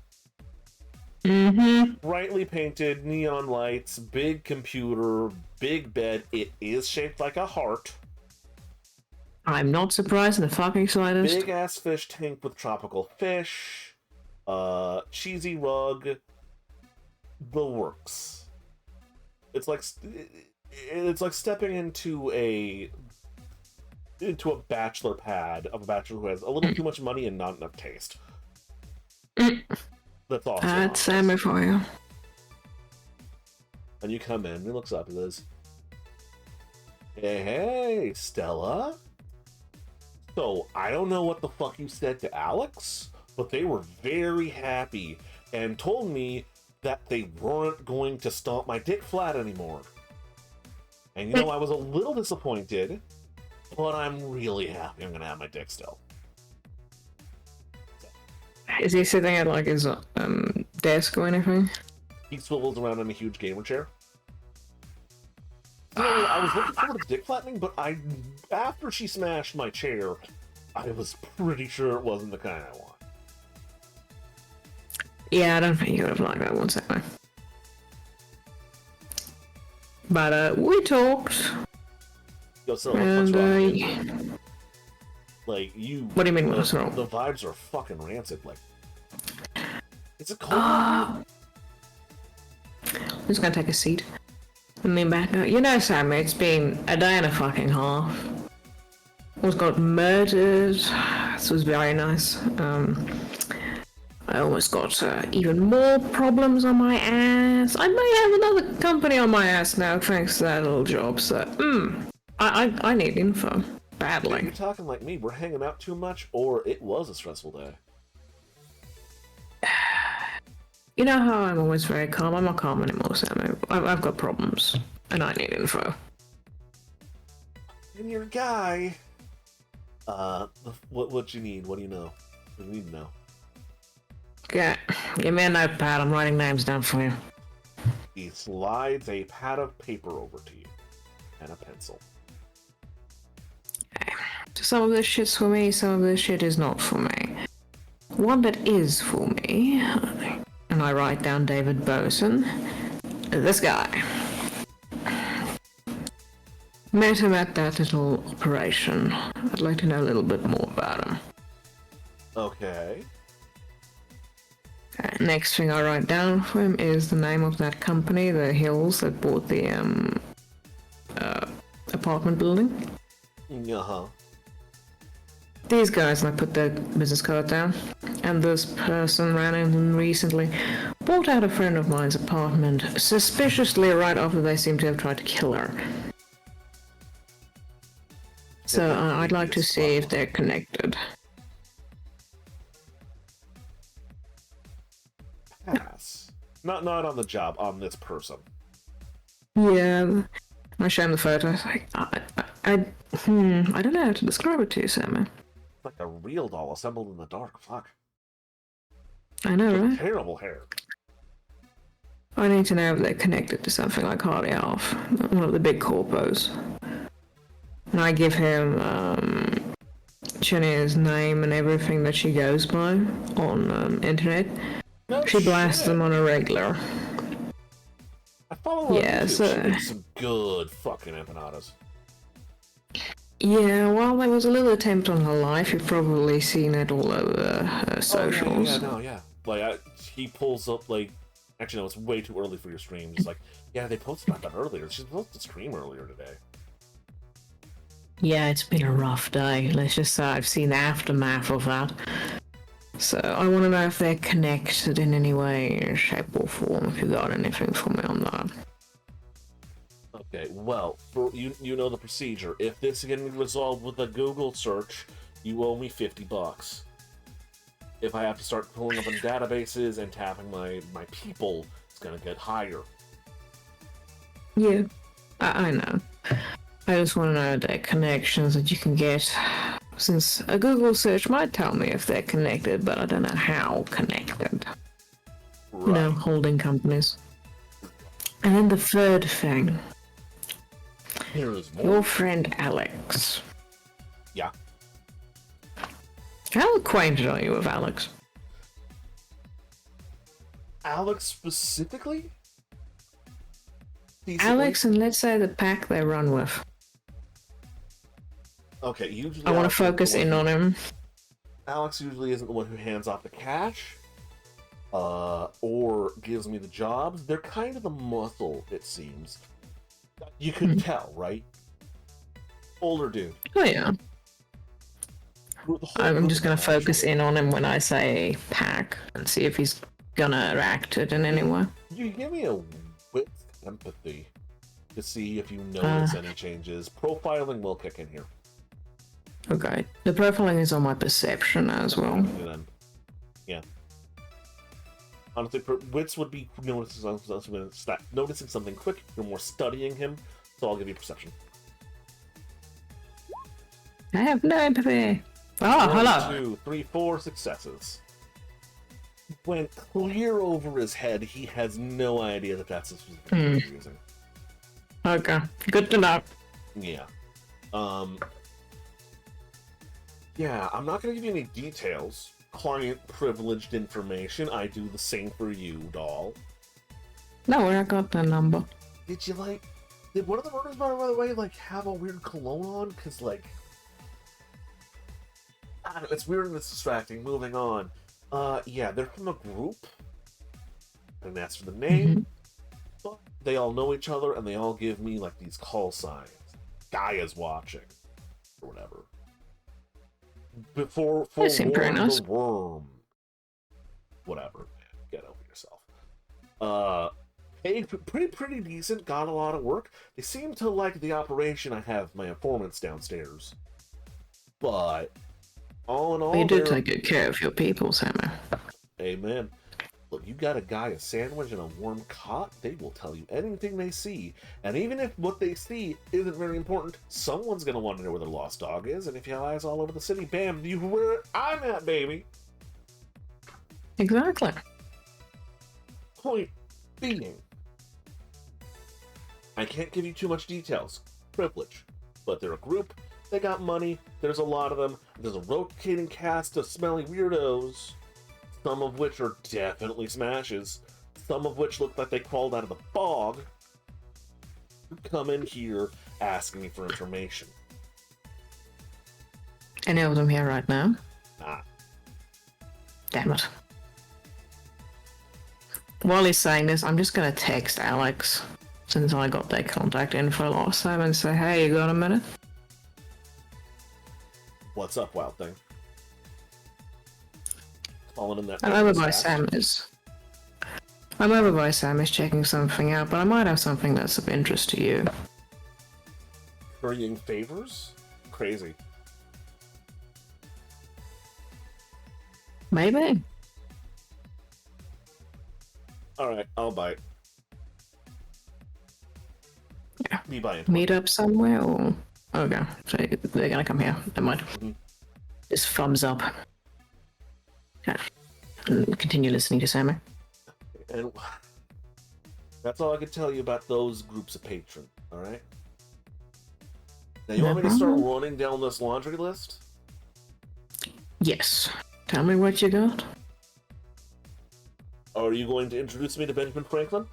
Brightly painted, neon lights, big computer, big bed. It is shaped like a heart. I'm not surprised in the fucking slightest. Big ass fish tank with tropical fish, cheesy rug, the works. It's like stepping into a bachelor pad of a bachelor who has a little too much money and not enough taste. That's awesome. That's Sammy for you. And you come in, and he looks up and says, Hey, Stella? So, I don't know what the fuck you said to Alex, but they were very happy and told me that they weren't going to stomp my dick flat anymore. And you know, I was a little disappointed, but I'm really happy I'm gonna have my dick still. Is he sitting at like his desk or anything? He swivels around in a huge gamer chair. You know, I was looking forward to dick flattening, but after she smashed my chair, I was pretty sure it wasn't the kind I want. Yeah, I don't think you would have liked that one, Sammy. But we talked. Yo, so And what's wrong? Like you. What do you mean what's wrong? The vibes are fucking rancid. Like, is it cold? I'm just gonna take a seat. I mean, back up. You know, Sammy, it's been a day and a fucking half. Almost got murdered. This was very nice. I almost got even more problems on my ass. I may have another company on my ass now, thanks to that little job. So, I need info badly. You're talking like me. We're hanging out too much, or it was a stressful day. You know how I'm always very calm? I'm not calm anymore, Sam. I've got problems, and I need info. And you're a guy. What you need? What do you know? What do you need to know? Okay, give me a notepad. I'm writing names down for you. He slides a pad of paper over to you, and a pencil. Okay. Some of this shit's for me, some of this shit is not for me. One that is for me, and I write down David Boson. This guy. Met him at that little operation. I'd like to know a little bit more about him. Okay. Next thing I write down for him is the name of that company, the Hills, that bought the apartment building. Uh-huh. These guys, and I put their business card down. And this person ran in recently, bought out a friend of mine's apartment, suspiciously right after they seem to have tried to kill her. So I'd like to see if they're connected. Pass. Not on the job, on this person. Yeah, I show him the photo. It's like, I don't know how to describe it to you, Sammy. It's like a real doll assembled in the dark. Fuck. I know, right? Terrible hair. I need to know if they're connected to something like Hardy Alf, one of the big corpos. And I give him Shania's name and everything that she goes by on internet. No she blasts shit. them on a regular. I follow her. Yeah, so she makes some good fucking empanadas. Yeah, well, there was a little attempt on her life. You've probably seen it all over her socials. Yeah. Like, he pulls up, like... Actually, no, it's way too early for your stream. Just like, yeah, they posted about that earlier. She's supposed to stream earlier today. Yeah, it's been a rough day. Let's just say I've seen the aftermath of that. So, I want to know if they're connected in any way, shape or form, if you got anything for me on that. Okay, well, for you know the procedure. If this can be resolved with a Google search, you owe me $50. If I have to start pulling up in databases and tapping my people, it's gonna get higher. Yeah, I know. I just want to know the connections that you can get, since a Google search might tell me if they're connected, but I don't know how connected. Right. You know, holding companies. And then the third thing, There is more. your friend Alex. Yeah. How acquainted are you with Alex? Alex specifically? Decently? Alex and let's say the pack they run with. Okay, usually I want Alex to isn't focus the one in who- on him. Alex usually isn't the one who hands off the cash, or gives me the jobs. They're kind of the muscle, it seems. You could tell, right? Older dude. Oh yeah. The whole I'm group just of gonna them, focus actually. in on him when I say pack and see if he's gonna act it in any way. You give me a wit empathy to see if you notice any changes. Profiling will kick in here. Okay. The profiling is on my perception as well. And then, yeah. Honestly, wits would be noticing something quick. You're more studying him, so I'll give you perception. I have no empathy. Oh, 1, hello. 2, 3, 4 successes. Went clear over his head. He has no idea that that's the specific word you're using. Okay. Good to know. Yeah. Yeah, I'm not going to give you any details. Client privileged information. I do the same for you, doll. No, I got the number. Did you, like... Did one of the murders, by the way, like, have a weird cologne on? Because, like... I don't know, it's weird and it's distracting. Moving on. Yeah, they're from a group. And that's for the name. But they all know each other, and they all give me, like, these call signs. Guy is watching. Or whatever. Before They seem pretty forewarn nice. the worm. Whatever, man. Get over yourself. Paid pretty decent, got a lot of work. They seem to like the operation. I have my informants downstairs. But, all in all, You do they're- take good care of your people, Sammy. Amen. Look, you got a guy, a sandwich, and a warm cot, they will tell you anything they see. And even if what they see isn't very important, someone's going to want to know where their lost dog is. And if you have eyes all over the city, bam, you where I'm at, baby. Exactly. Point being, I can't give you too much details. Privilege. But they're a group, they got money, there's a lot of them, there's a rotating cast of smelly weirdos. Some of which are definitely smashes. Some of which look like they crawled out of the bog. Come in here asking me for information. Any of them here right now? Ah, Damn it. While he's saying this, I'm just gonna text Alex, since I got their contact info last time, and say, hey, you got a minute? what's up, wild thing? Calling in that. I'm over by fast. Samus checking something out, but I might have something that's of interest to you. Currying favors? Crazy. Maybe. Alright, I'll bite. Yeah. Be buying. Meet up somewhere, or... Okay, so they're gonna come here. Never mind. Mhm. Just thumbs up. Yeah. And continue listening to Sammy. And that's all I can tell you about those groups of patrons, alright? Now, you want me to start running down this laundry list? Yes. Tell me what you got. Are you going to introduce me to Benjamin Franklin?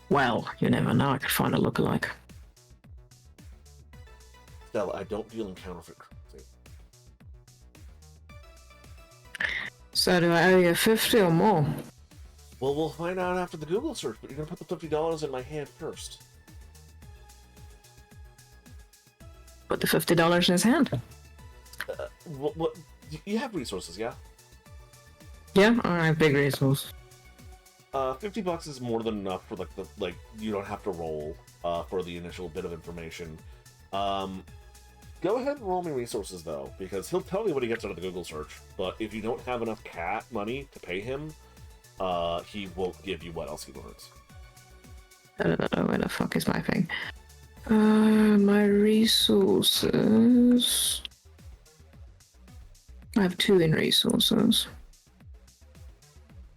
Well, you never know. I could find a lookalike. Stella, I don't deal in counterfeit currency. So do I owe you 50 or more? Well, we'll find out after the Google search, but you're gonna put the $50 in my hand first. Put the $50 in his hand. What, you have resources, yeah? Yeah, alright, big resource. $50 is more than enough for you don't have to roll for the initial bit of information. Go ahead and roll me resources though, because he'll tell you what he gets out of the Google search. But if you don't have enough cat money to pay him, he won't give you what else he learns. I don't know where the fuck is my thing. My resources. I have 2 in resources.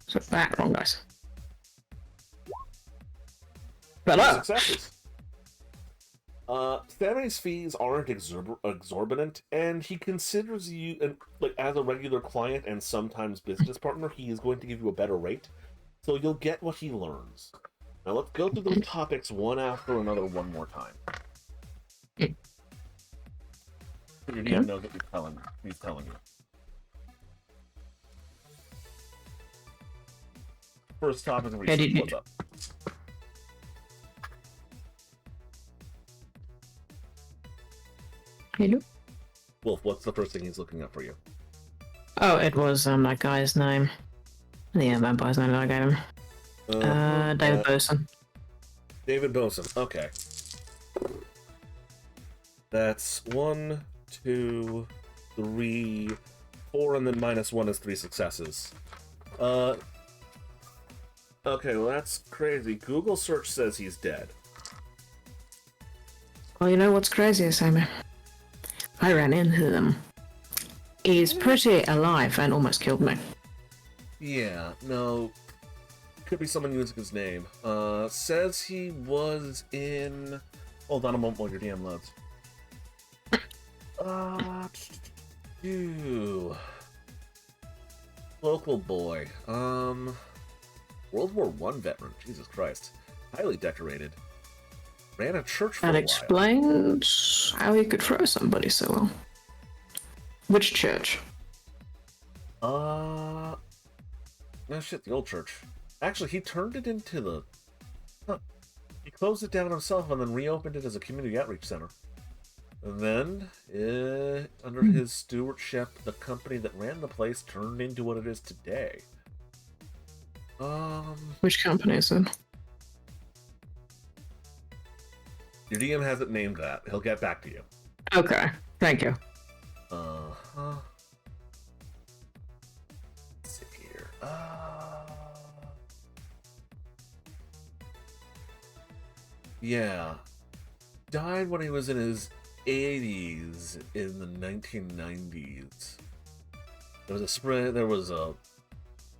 So wrong guys. Hello. Successes. Sammy's fees aren't exorbitant, and he considers you as a regular client and sometimes business partner. He is going to give you a better rate, so you'll get what he learns. Now let's go through those topics one after another one more time. So your DM knows what he's telling you. First topic of research, what's up? Hello? Wolf, what's the first thing he's looking up for you? Oh, it was that guy's name. The vampire's name that I gave him. David Boson. David Boson, okay. That's 1, 2, 3, 4, and then -1 is 3 successes. Okay, well that's crazy. Google search says he's dead. Well, you know what's crazy, Simon? I ran into him. He's pretty alive and almost killed me. Yeah, no. Could be someone using his name. Says he was in... Hold on a moment while your DM loads. Local boy. World War I veteran. Jesus Christ. Highly decorated. Ran a church for That a while. explains how he could throw somebody so well. Which church? No shit, the old church. Actually, he turned it into the... Huh. He closed it down himself and then reopened it as a community outreach center. And then, under his stewardship, the company that ran the place turned into what it is today. Which company is it? Your DM hasn't named that. He'll get back to you. Okay, thank you. Uh-huh. Let's see here. Yeah. Died when he was in his 80s in the 1990s. There was a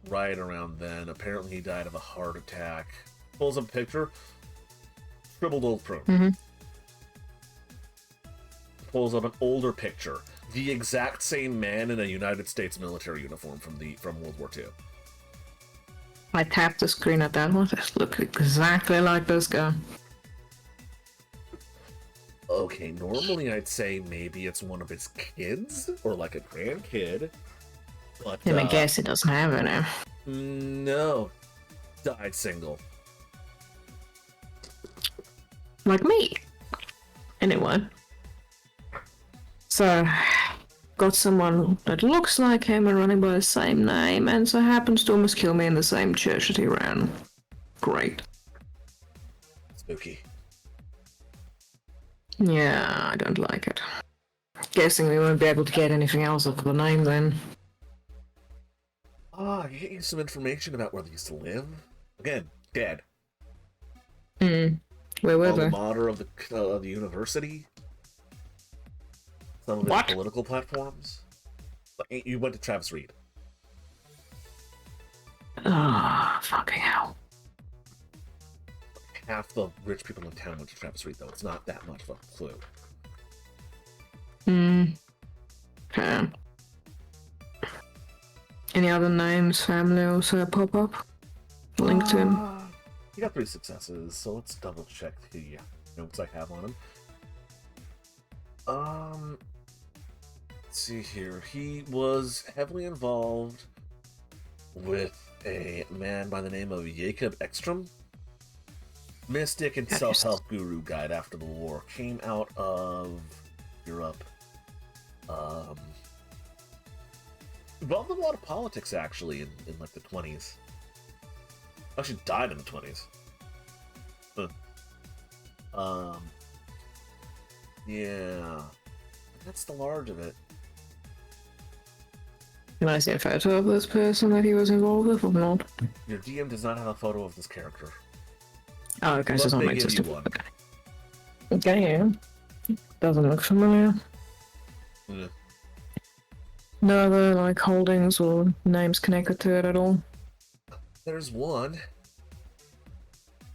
riot around then. Apparently he died of a heart attack. Pulls up a picture. Scribbled old prune. Mm-hmm. Pulls up an older picture. The exact same man in a United States military uniform from World War II. I tapped the screen at that one. It looked exactly like this guy. Okay, normally I'd say maybe it's one of his kids or like a grandkid. But And I guess he doesn't have any. No. Died single. Like me. Anyway. So, got someone that looks like him and running by the same name, and so happens to almost kill me in the same church that he ran. Great. Spooky. Yeah, I don't like it. Guessing we won't be able to get anything else off of the name then. I can get you some information about where they used to live. Again, dead. Where were they? Alma mater of the university. Some of their What? political platforms. Like, you went to Travis Reed. Ah, fucking hell. Half the rich people in town went to Travis Reed, though. It's not that much of a clue. Okay. Any other names, family also pop up? Linked to him? You got 3 successes, so let's double check the notes I have on him. Let's see here. He was heavily involved with a man by the name of Jacob Ekstrom. Mystic and self-help guru guide after the war. Came out of Europe. Involved in a lot of politics, actually, in like the 20s. Oh, she died in the 20s. Huh. Yeah. That's the large of it. Can I see a photo of this person that he was involved with or not? Your DM does not have a photo of this character. Oh, okay, so But it's not they my give you system. one. Okay. Okay, yeah. Doesn't look familiar. Yeah. No other, like, holdings or names connected to it at all? There's one.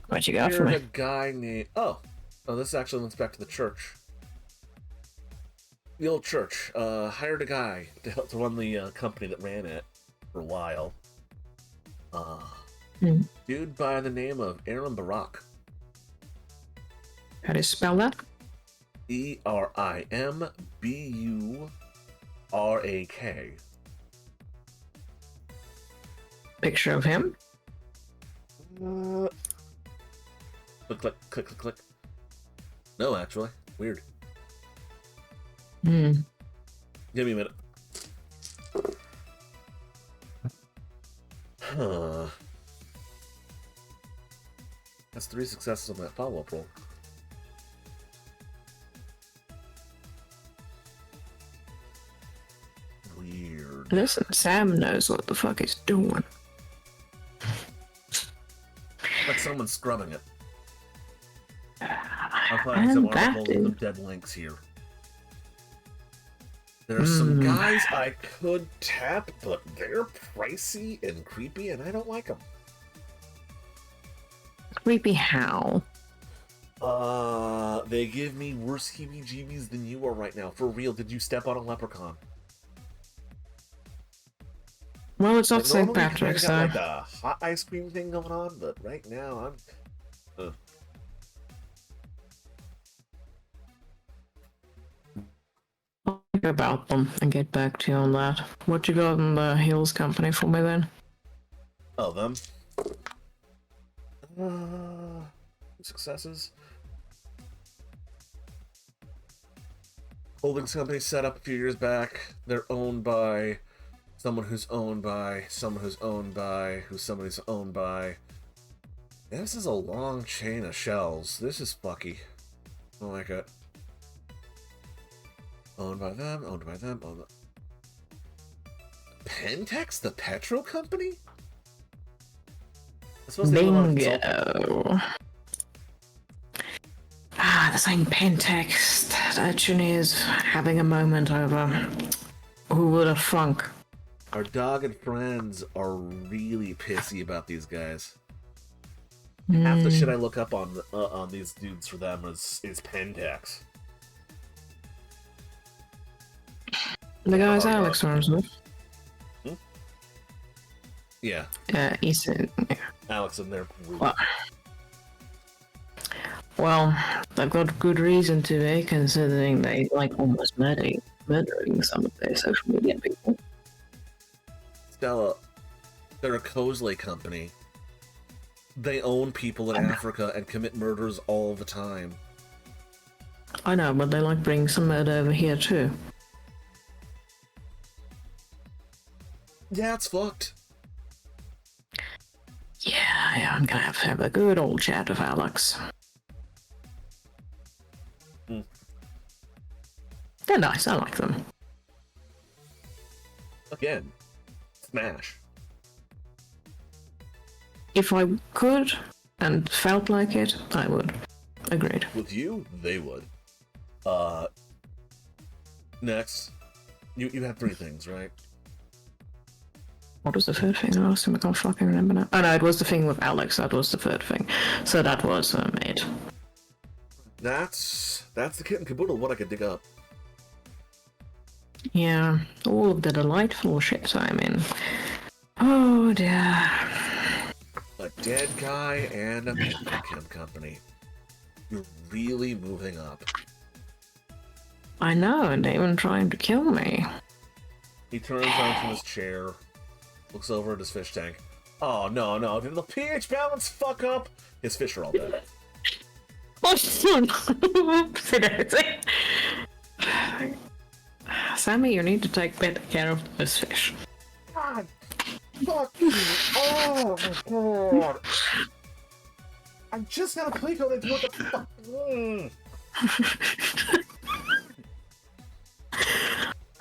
What you got for Here's me? a guy named... Oh, this actually links back to the church. The old church hired a guy to help to run the company that ran it for a while. Dude by the name of Aaron Barak. How do you spell that? ERIMBURAK. Picture of him? Click, click, click, click, click. No, actually. Weird. Hmm. Give me a minute. Huh. That's 3 successes on that follow-up roll. Weird. Listen, Sam knows what the fuck he's doing. Like someone's scrubbing it. I'll find some articles with some dead links here. There are some guys I could tap, but they're pricey and creepy, and I don't like them. Creepy how? They give me worse heebie-jeebies than you are right now. For real, did you step on a leprechaun? Well, it's not Like, St. normally you Patrick's, so... got like a hot ice cream thing going on, but right now I'm... I'll think about them and get back to you on that. What you got in the Hills Company for me then? Oh, them? Successes? Holdings company set up a few years back. They're owned by someone who's owned by someone who's owned by who somebody's owned by. This is a long chain of shells. This is fucky. I don't like it. Owned by them, owned by them, owned by... Pentex, the petro company? I suppose they went on Bingo. Ah, the same Pentext. That is having a moment over who would have thunk. Our dog and friends are really pissy about these guys. Half the shit I look up on these dudes for them is Pentex. The guy's Alex runs with. Yeah, He said, Alex and their group. well, they've got good reason to be, considering they like almost murdering some of their social media people. Stella, they're a Cosley company. They own people in Africa and commit murders all the time. I know, but they like bringing some murder over here too. Yeah, it's fucked. Yeah, I'm gonna have to have a good old chat with Alex. They're nice, I like them. Again, smash. If I could and felt like it, I would. Agreed. With you, they would. Next. You had 3 things, right? What was the third thing I asked him? I can't fucking remember now. Oh no, it was the thing with Alex, that was the third thing. So that was it. That's the kit and caboodle, what I could dig up. Yeah, all of the delightful shit I'm in. Oh dear. A dead guy and a petrochem company. You're really moving up. I know, and they're even trying to kill me. He turns onto his chair, looks over at his fish tank. Oh, no, did the pH balance fuck up? His fish are all dead. Oh, Sammy, you need to take better care of this fish. God Fuck you! Oh my god! I'm just gonna click on it. What the fuck?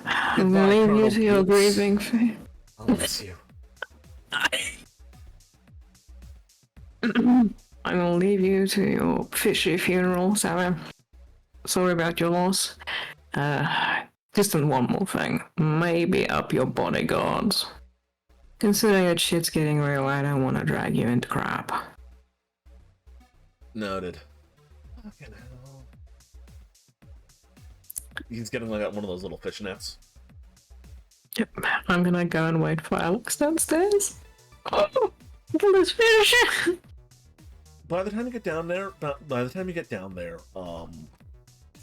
I'm gonna leave you to your grieving phase. I'll miss you. I'm gonna leave you to your fishy funeral, Sarah. Sorry about your loss. Just one more thing. Maybe up your bodyguards. Considering that shit's getting real, I don't want to drag you into crap. Noted. Fucking hell. He's getting like one of those little fishnets. Yep, I'm gonna go and wait for Alex downstairs. Oh, look at this fish! By the time you get down there,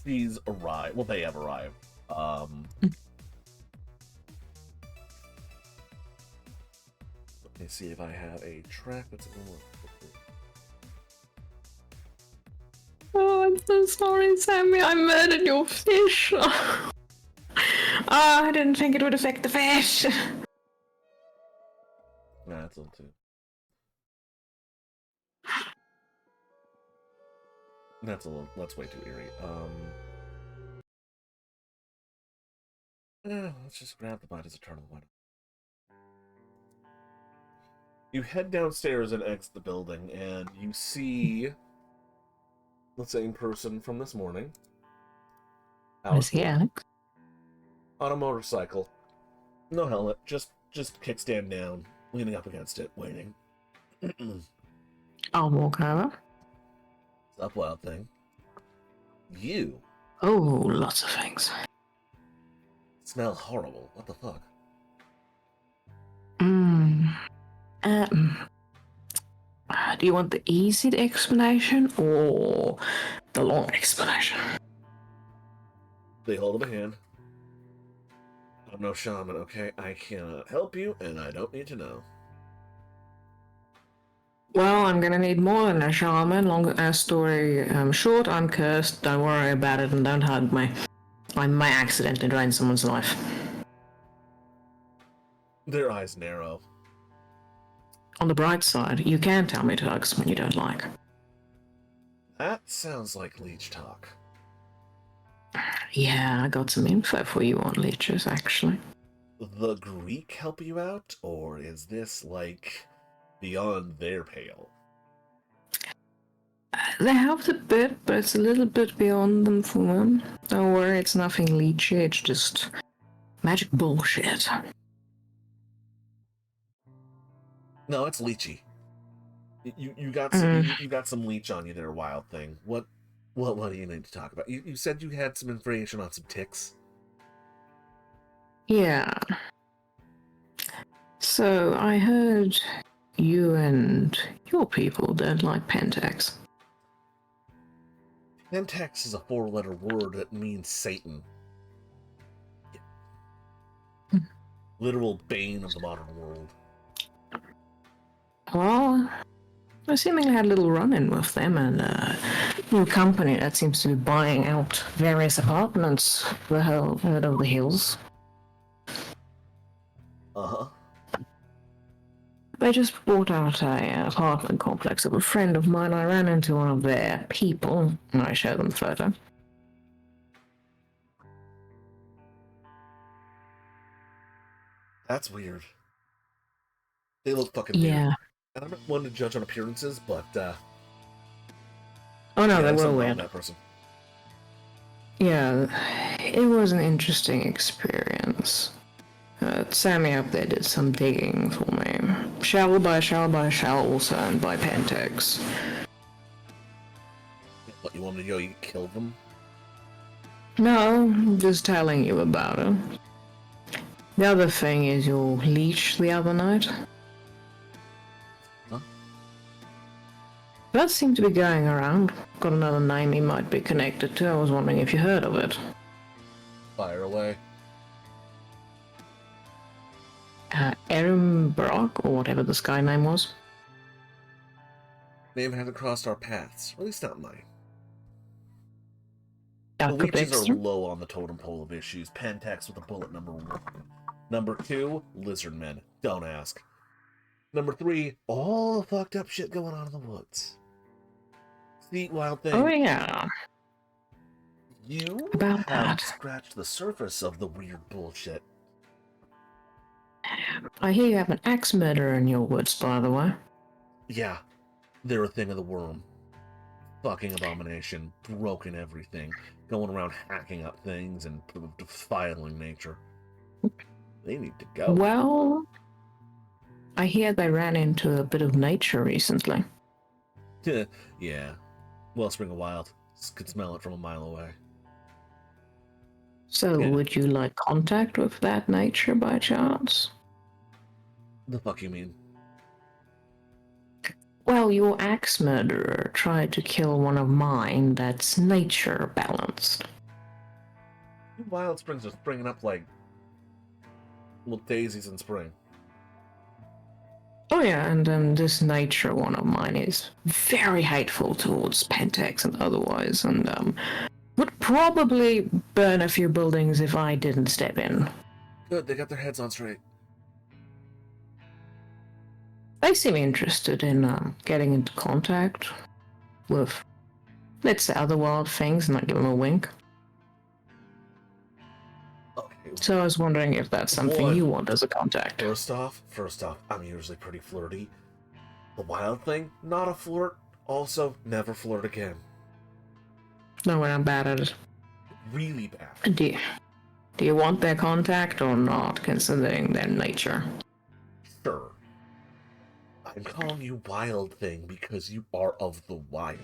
she's arrived. Well, they have arrived. Let me see if I have a track that's a little. Oh, I'm so sorry, Sammy. I murdered your fish. Oh, I didn't think it would affect the fish. Nah, that's a little too. That's way too eerie. Let's just grab the bite as eternal one. You head downstairs and exit the building, and you see the same person from this morning. Is he Alex? On a motorcycle. No helmet, just kickstand down, leaning up against it, waiting. I'll walk over. Up, wild thing. You Oh, lots of things. smell horrible. What the fuck? Do you want the easy explanation or the long explanation? They hold up a hand. I'm no shaman, okay? I cannot help you, and I don't need to know. Well, I'm gonna need more than a shaman. Long story short, I'm cursed. Don't worry about it and don't hug me. I may accidentally drain someone's life. Their eyes narrow. On the bright side, you can tell me to hug someone you don't like. That sounds like leech talk. Yeah, I got some info for you on leeches, actually. The Greek help you out, or is this, like, beyond their pale? They helped a bit, but it's a little bit beyond them for them. Don't worry, it's nothing leechy, it's just magic bullshit. No, it's leechy. You got some you got some leech on you there, wild thing. What do you need to talk about? You said you had some information on some ticks. Yeah. So I heard you and your people don't like Pentax. Pentax is a 4-letter word that means Satan. Literal bane of the modern world. Well, I seemingly had a little run-in with them and a new company that seems to be buying out various apartments out of the hills. Uh-huh. They just bought out a apartment complex of a friend of mine. I ran into one of their people, and I showed them the photo. That's weird. They look fucking weird. Yeah. And I'm not one to judge on appearances, but Oh no, yeah, they there's were something wrong weird. with that person. Yeah, it was an interesting experience. Sammy up there did some digging for me. Shell by shell by shell, also owned by Pentex. What, you want me to go you kill them? No, I'm just telling you about it. The other thing is your leech the other night. Huh? That seemed to be going around. Got another name he might be connected to. I was wondering if you heard of it. Fire away. Erin Brock, or whatever this guy name was. Name hasn't crossed our paths. At least not mine. The Dr. leeches are Bickster. low on the totem pole of issues. Pentax with a bullet, number 1. Number 2, lizard men. Don't ask. Number 3, all the fucked up shit going on in the woods. See, Wild Thing, Oh yeah, you about have that. scratched the surface of the weird bullshit. I hear you have an axe murderer in your woods, by the way. Yeah, they're a thing of the worm. Fucking abomination, broken everything, going around hacking up things and defiling nature. They need to go. Well, I hear they ran into a bit of nature recently. Yeah, Wellspring of Wild. Could smell it from a mile away. So, Yeah. would you like contact with that nature by chance? The fuck you mean? Well, your axe murderer tried to kill one of mine that's nature balanced. Wild Springs are springing up like little daisies in spring. Oh yeah, and this nature one of mine is very hateful towards Pentax and otherwise, and would probably burn a few buildings if I didn't step in. Good, they got their heads on straight. They seem interested in getting into contact with, let's say, other wild things and not give them a wink. Okay. So I was wondering if that's something One. you want as a contact. First off, I'm usually pretty flirty. The Wild Thing, not a flirt. Also, never flirt again. No, I'm bad at it. Really bad. Do you want their contact or not, considering their nature? Sure. I'm calling you Wild Thing because you are of the wild.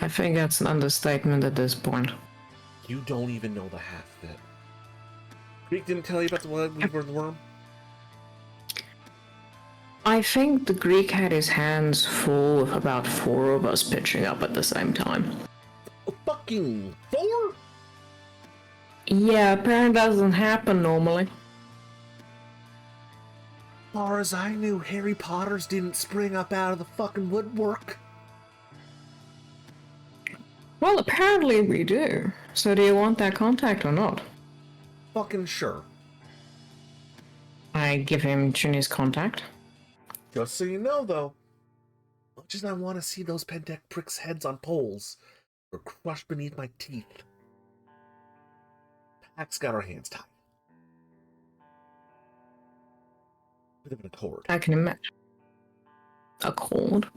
I think that's an understatement at this point. You don't even know the half of it. Greek didn't tell you about the Wild Weaver and the Worm? I think the Greek had his hands full with about 4 of us pitching up at the same time. Fucking 4? Yeah, apparently doesn't happen normally. As far as I knew, Harry Potter's didn't spring up out of the fucking woodwork. Well, apparently we do. So do you want that contact or not? Fucking sure. I give him Junior's contact. Just so you know, though, much as I want to see those Pentec pricks' heads on poles, they're crushed beneath my teeth. Pack's got our hands tied. Bit of an accord. I can imagine. A cord?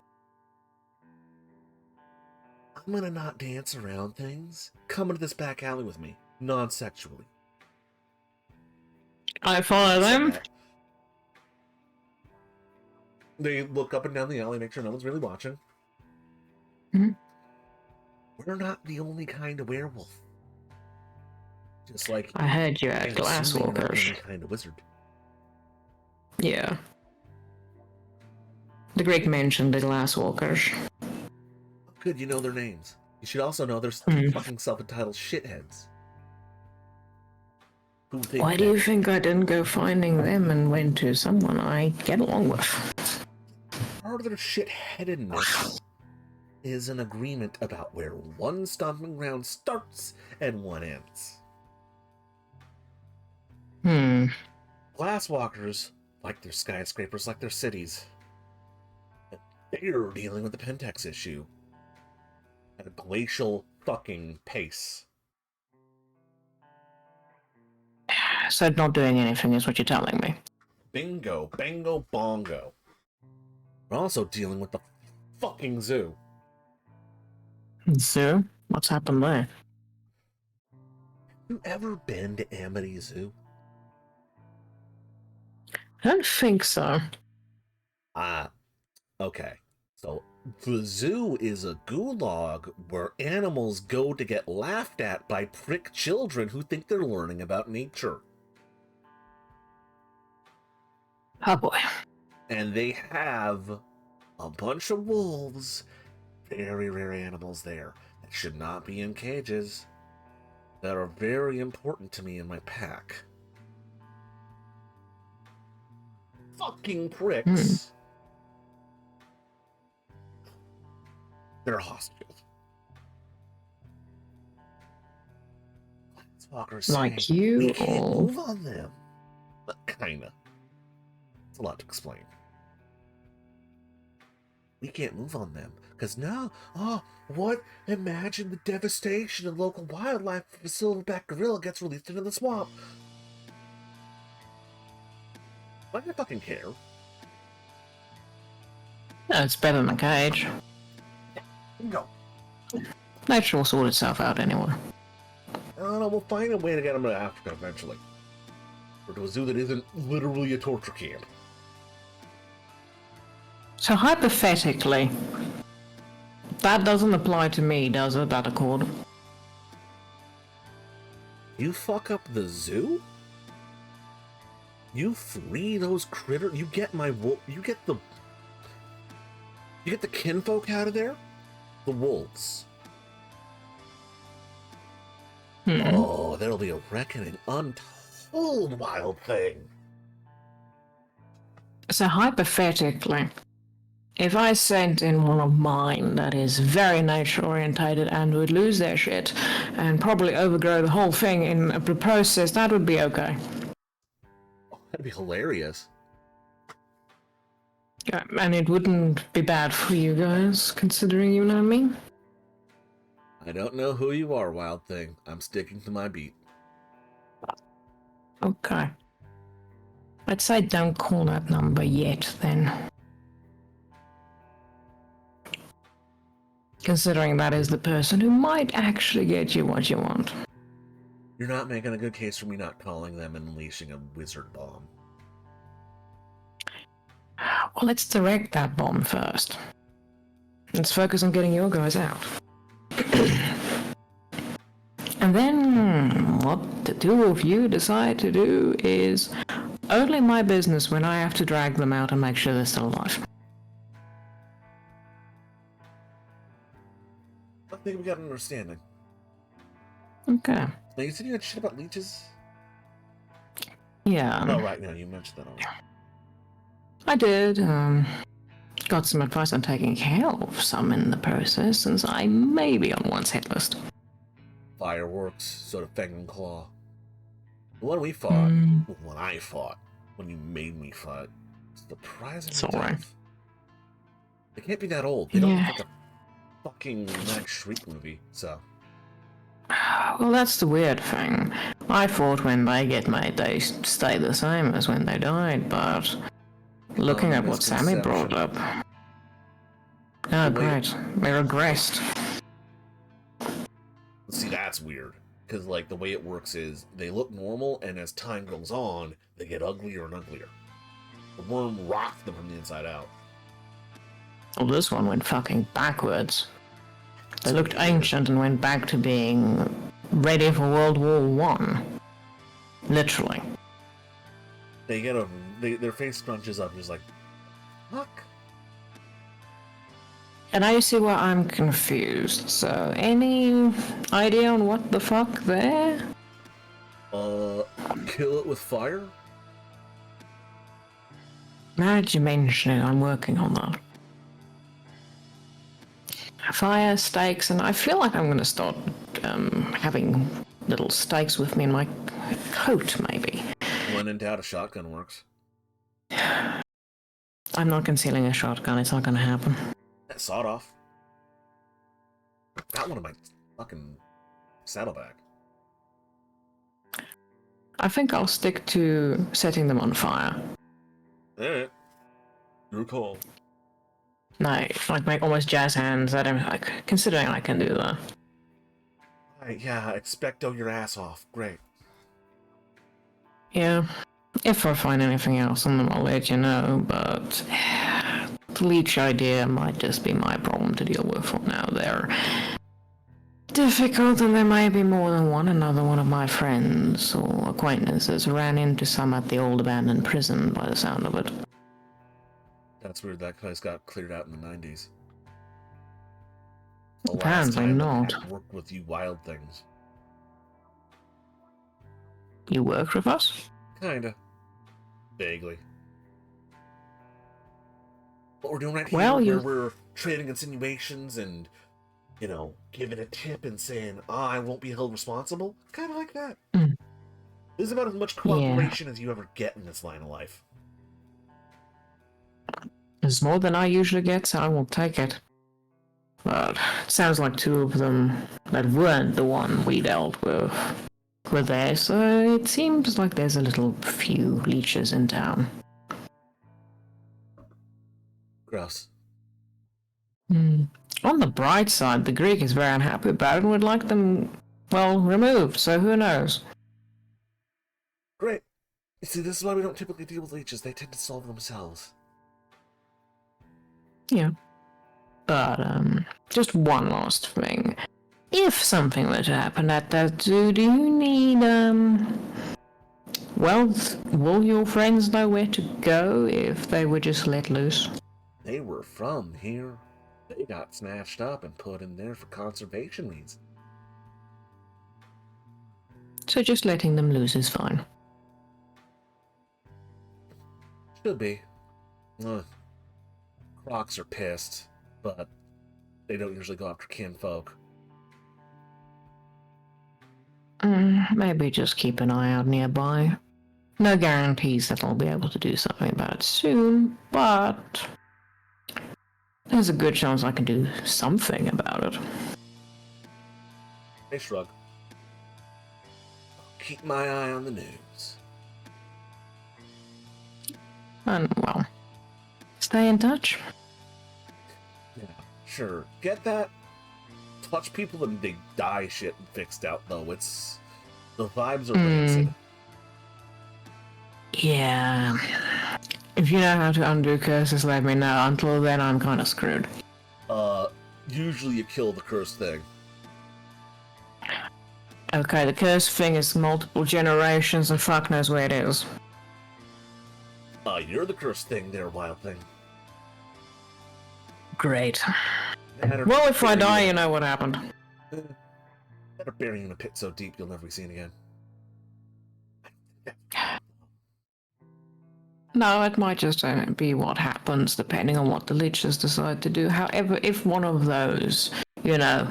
I'm gonna not dance around things. Come into this back alley with me, non-sexually. I follow them. They look up and down the alley, make sure no one's really watching. Mhm. We're not the only kind of werewolf. Just like I heard you I'm at assuming you're not the Glasswalkers. only kind of wizard. Yeah. The Greek mentioned the Glasswalkers. Good, you know their names. You should also know they're fucking self-entitled shitheads. Who think Why do you think I didn't go finding them and went to someone I get along with? part of their shitheadedness is an agreement about where one stomping ground starts and one ends. Glasswalkers, like their skyscrapers, like their cities, they're dealing with the Pentex issue at a glacial fucking pace. So not doing anything is what you're telling me. Bingo, bango, bongo. We're also dealing with the fucking zoo. So, what's happened there? You ever been to Amity Zoo? I don't think so. Okay. So, the zoo is a gulag where animals go to get laughed at by prick children who think they're learning about nature. Oh boy. And they have a bunch of wolves, very rare animals there, that should not be in cages, that are very important to me in my pack. Fucking pricks. They're hostile. Planeswalkers Like say, you, we can't or- move on them. But kinda. It's a lot to explain. We can't move on them, because now, what? Imagine the devastation of local wildlife if a silverback gorilla gets released into the swamp. Why do I fucking care? Yeah, it's better than a cage. No. Nature will sort itself out anyway. I don't know, we'll find a way to get them to Africa eventually. Or to a zoo that isn't literally a torture camp. So hypothetically, that doesn't apply to me, does it, that accord? You fuck up the zoo? You free those critters? You get my you get the kinfolk out of there? The wolves. Oh, there'll be a reckoning. Untold wild thing. So hypothetically, if I sent in one of mine that is very nature-orientated and would lose their shit and probably overgrow the whole thing in the process, that would be okay. Oh, that'd be hilarious. Yeah, and it wouldn't be bad for you guys, considering you know me. I don't know who you are, wild thing. I'm sticking to my beat. Okay. I'd say don't call that number yet, then. Considering that is the person who might actually get you what you want. You're not making a good case for me not calling them and unleashing a wizard bomb. Well, let's direct that bomb first. Let's focus on getting your guys out. And then, what the two of you decide to do is only my business when I have to drag them out and make sure they're still alive. I think we got an understanding. Okay. Now, you said you had shit about leeches? Yeah. Oh, right, now you mentioned that already. I did. Got some advice on taking care of some in the process, since I may be on one's hit list. Fireworks, sort of Fang and Claw. The one we fought, the one I fought, when you made me fight, surprisingly It's alright. tough. They can't be that old. They don't Yeah. look like a fucking Max Shriek movie, so. Well, that's the weird thing. I thought when they get made, they stay the same as when they died, but looking at what Sammy brought up. Oh, great. They regressed. See, that's weird. Because, like, the way it works is they look normal, and as time goes on, they get uglier and uglier. The worm rocked them from the inside out. Well, this one went fucking backwards. They That's looked weird. ancient and went back to being ready for World War One. Literally. They get their face scrunches up, just like, fuck. And now you see where I'm confused. So, any idea on what the fuck there? Kill it with fire? Now that you mention it, I'm working on that. Fire, stakes, and I feel like I'm gonna start having little stakes with me in my coat, maybe. When in doubt, a shotgun works. I'm not concealing a shotgun, it's not gonna happen. That sawed off. Got one of my fucking saddlebag. I think I'll stick to setting them on fire. Alright. Your call. No, like make almost jazz hands. I don't like considering I can do that. Alright, yeah, expecto your ass off. Great. Yeah, if I find anything else on them, I'll let you know. But the leech idea might just be my problem to deal with for now. They're difficult, and there may be more than one. Another one of my friends or acquaintances ran into some at the old abandoned prison, by the sound of it. That's weird. That place got cleared out in the 90s. The last Apparently time not. I worked with you wild things. You work with us? Kinda. Vaguely. What we're doing right here, Well, where you- we're trading insinuations and, you know, giving a tip and saying, I won't be held responsible. Kinda like that. Mm. This is about as much cooperation as you ever get in this line of life. It's more than I usually get, so I will take it. But it sounds like two of them that weren't the one we dealt with were there, so it seems like there's a little few leeches in town. Gross. On the bright side, the Greek is very unhappy about it and would like them, well, removed, so who knows? Great. You see, this is why we don't typically deal with leeches. They tend to solve themselves. Yeah. But, just one last thing. If something were to happen at that zoo, do you need, well, will your friends know where to go if they were just let loose? They were from here. They got snatched up and put in there for conservation reasons. So just letting them loose is fine. Should be. Crocs are pissed, but they don't usually go after kinfolk. Maybe just keep an eye out nearby. No guarantees that I'll be able to do something about it soon, but there's a good chance I can do something about it. They shrug. I'll keep my eye on the news. And, well, stay in touch. Yeah, sure. Get that? Touch people and they die shit fixed out, though. It's... the vibes are rancid. Yeah. If you know how to undo curses, let me know. Until then, I'm kind of screwed. Usually you kill the cursed thing. Okay, the curse thing is multiple generations and fuck knows where it is. You're the cursed thing there, wild thing. Great. Better Well, if I bury die, you. you know what happened. Better bury you in a pit so deep you'll never be seen again. No, it might just be what happens depending on what the leeches decide to do. However, if one of those, you know,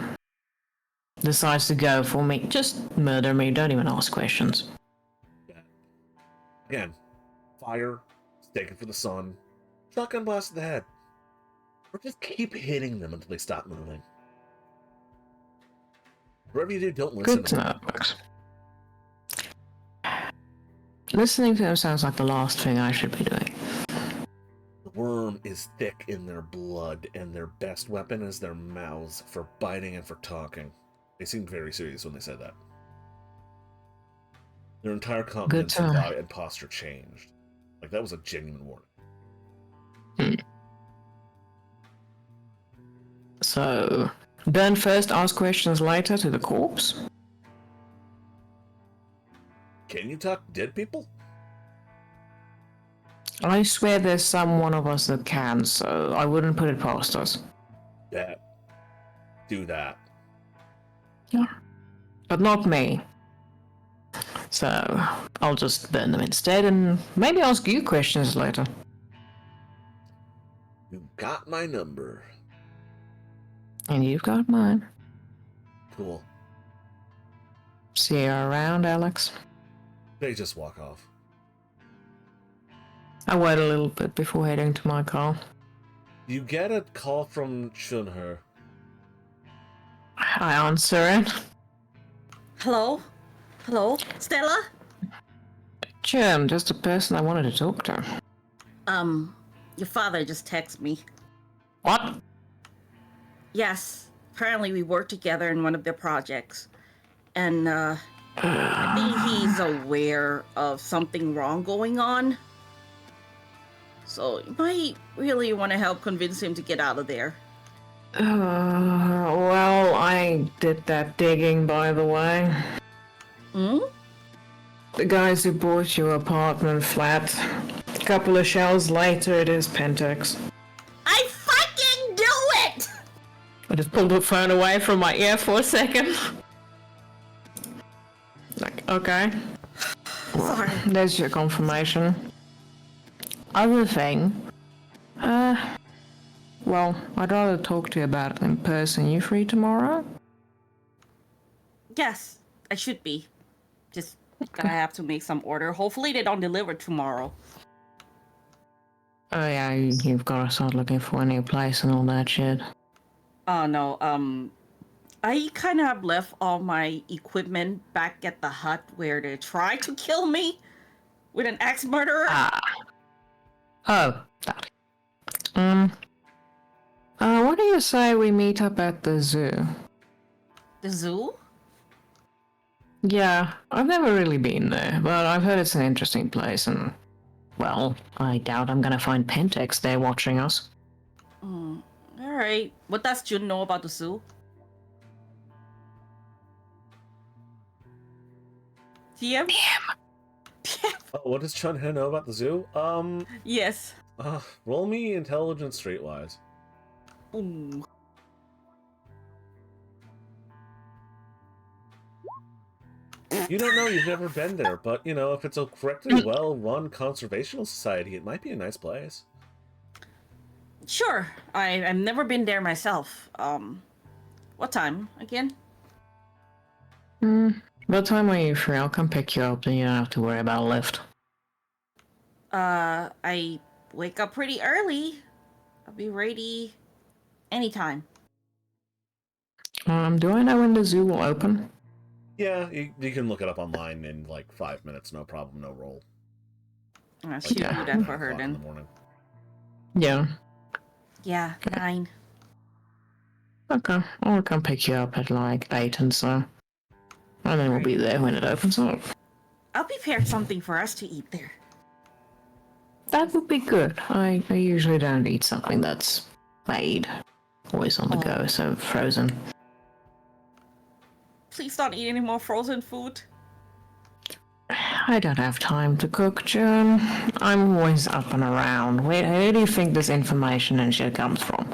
decides to go for me, just murder me. Don't even ask questions. Yeah. Again, fire, staking for the sun, shotgun blast to the head. Or just keep hitting them until they stop moving. Whatever you do, don't listen Good to to them. know, Max. Listening to them sounds like the last thing I should be doing. The worm is thick in their blood, and their best weapon is their mouths for biting and for talking. They seemed very serious when they said that. Their entire countenance to know. and posture changed. Like, that was a genuine warning. So, burn first, ask questions later to the corpse? Can you talk to dead people? I swear there's some one of us that can, so I wouldn't put it past us. Yeah. Do that. Yeah. But not me. So, I'll just burn them instead and maybe ask you questions later. You got my number. And you've got mine. Cool. See you around, Alex. They just walk off. I wait a little bit before heading to my car. You get a call from Chunher. I answer it. Hello? Hello? Stella? Jim, just a person I wanted to talk to. Your father just texted me. What? Yes, apparently we worked together in one of the projects. And, I think he's aware of something wrong going on. So you might really want to help convince him to get out of there. Well, I did that digging, by the way. Hmm? The guys who bought your apartment flat. A couple of shells later, it is Pentex. I fucking do it! I just pulled the phone away from my ear for a second. Like, okay. Sorry. There's your confirmation. Other thing. Well, I'd rather talk to you about it in person. You free tomorrow? Yes, I should be. Just gonna have to make some order. Hopefully they don't deliver tomorrow. Oh yeah, you've got to start looking for a new place and all that shit. Oh no, I kind of have left all my equipment back at the hut where they tried to kill me with an axe murderer. Oh, that. What do you say we meet up at the zoo? The zoo? Yeah, I've never really been there, but I've heard it's an interesting place, and well, I doubt I'm gonna find Pentex there watching us. All right. What does Jun know about the zoo? TM? Oh, what does Chun He know about the zoo? Yes. Roll me intelligence streetwise. Ooh. You don't know, you've never been there, but you know, if it's a correctly well-run conservational society, it might be a nice place. Sure. I've never been there myself. What time again? What time are you free? I'll come pick you up, then you don't have to worry about a lift. I wake up pretty early. I'll be ready anytime. Do I know when the zoo will open? Yeah, you can look it up online in like 5 minutes, no problem, no roll. I should do Like, that for 9 her o'clock in the then. morning. Yeah. Yeah, 9. Okay, I'll come pick you up at like 8 and so. And then we'll be there when it opens up. I'll prepare something for us to eat there. That would be good. I usually don't eat something that's made. Always on the go, so frozen. Please don't eat any more frozen food. I don't have time to cook, June. I'm always up and around. Where do you think this information and shit comes from?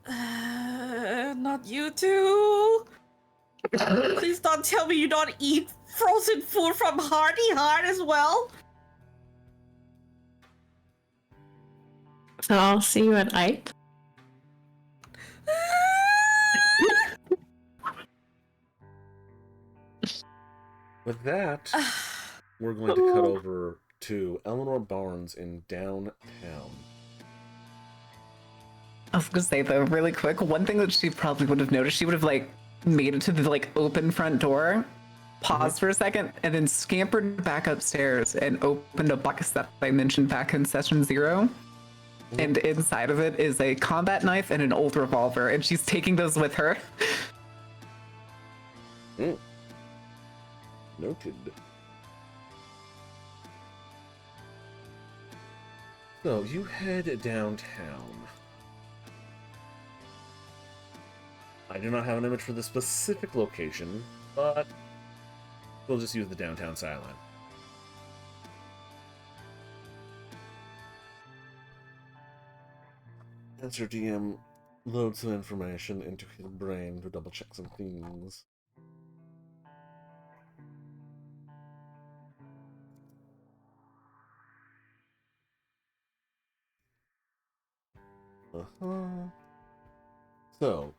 Not you two. Please don't tell me you don't eat frozen food from Hardy Heart as well. So I'll see you at 8. With that, we're going to cut over to Eleanor Barnes in downtown. I was gonna say though, really quick, one thing that she probably would have noticed, she would have like made it to the like open front door, paused for a second, and then scampered back upstairs and opened a box that I mentioned back in session 0. And inside of it is a combat knife and an old revolver, and she's taking those with her. Noted. So, you head downtown. I do not have an image for the specific location, but we'll just use the downtown skyline. As your DM loads some information into his brain to double check some things. So,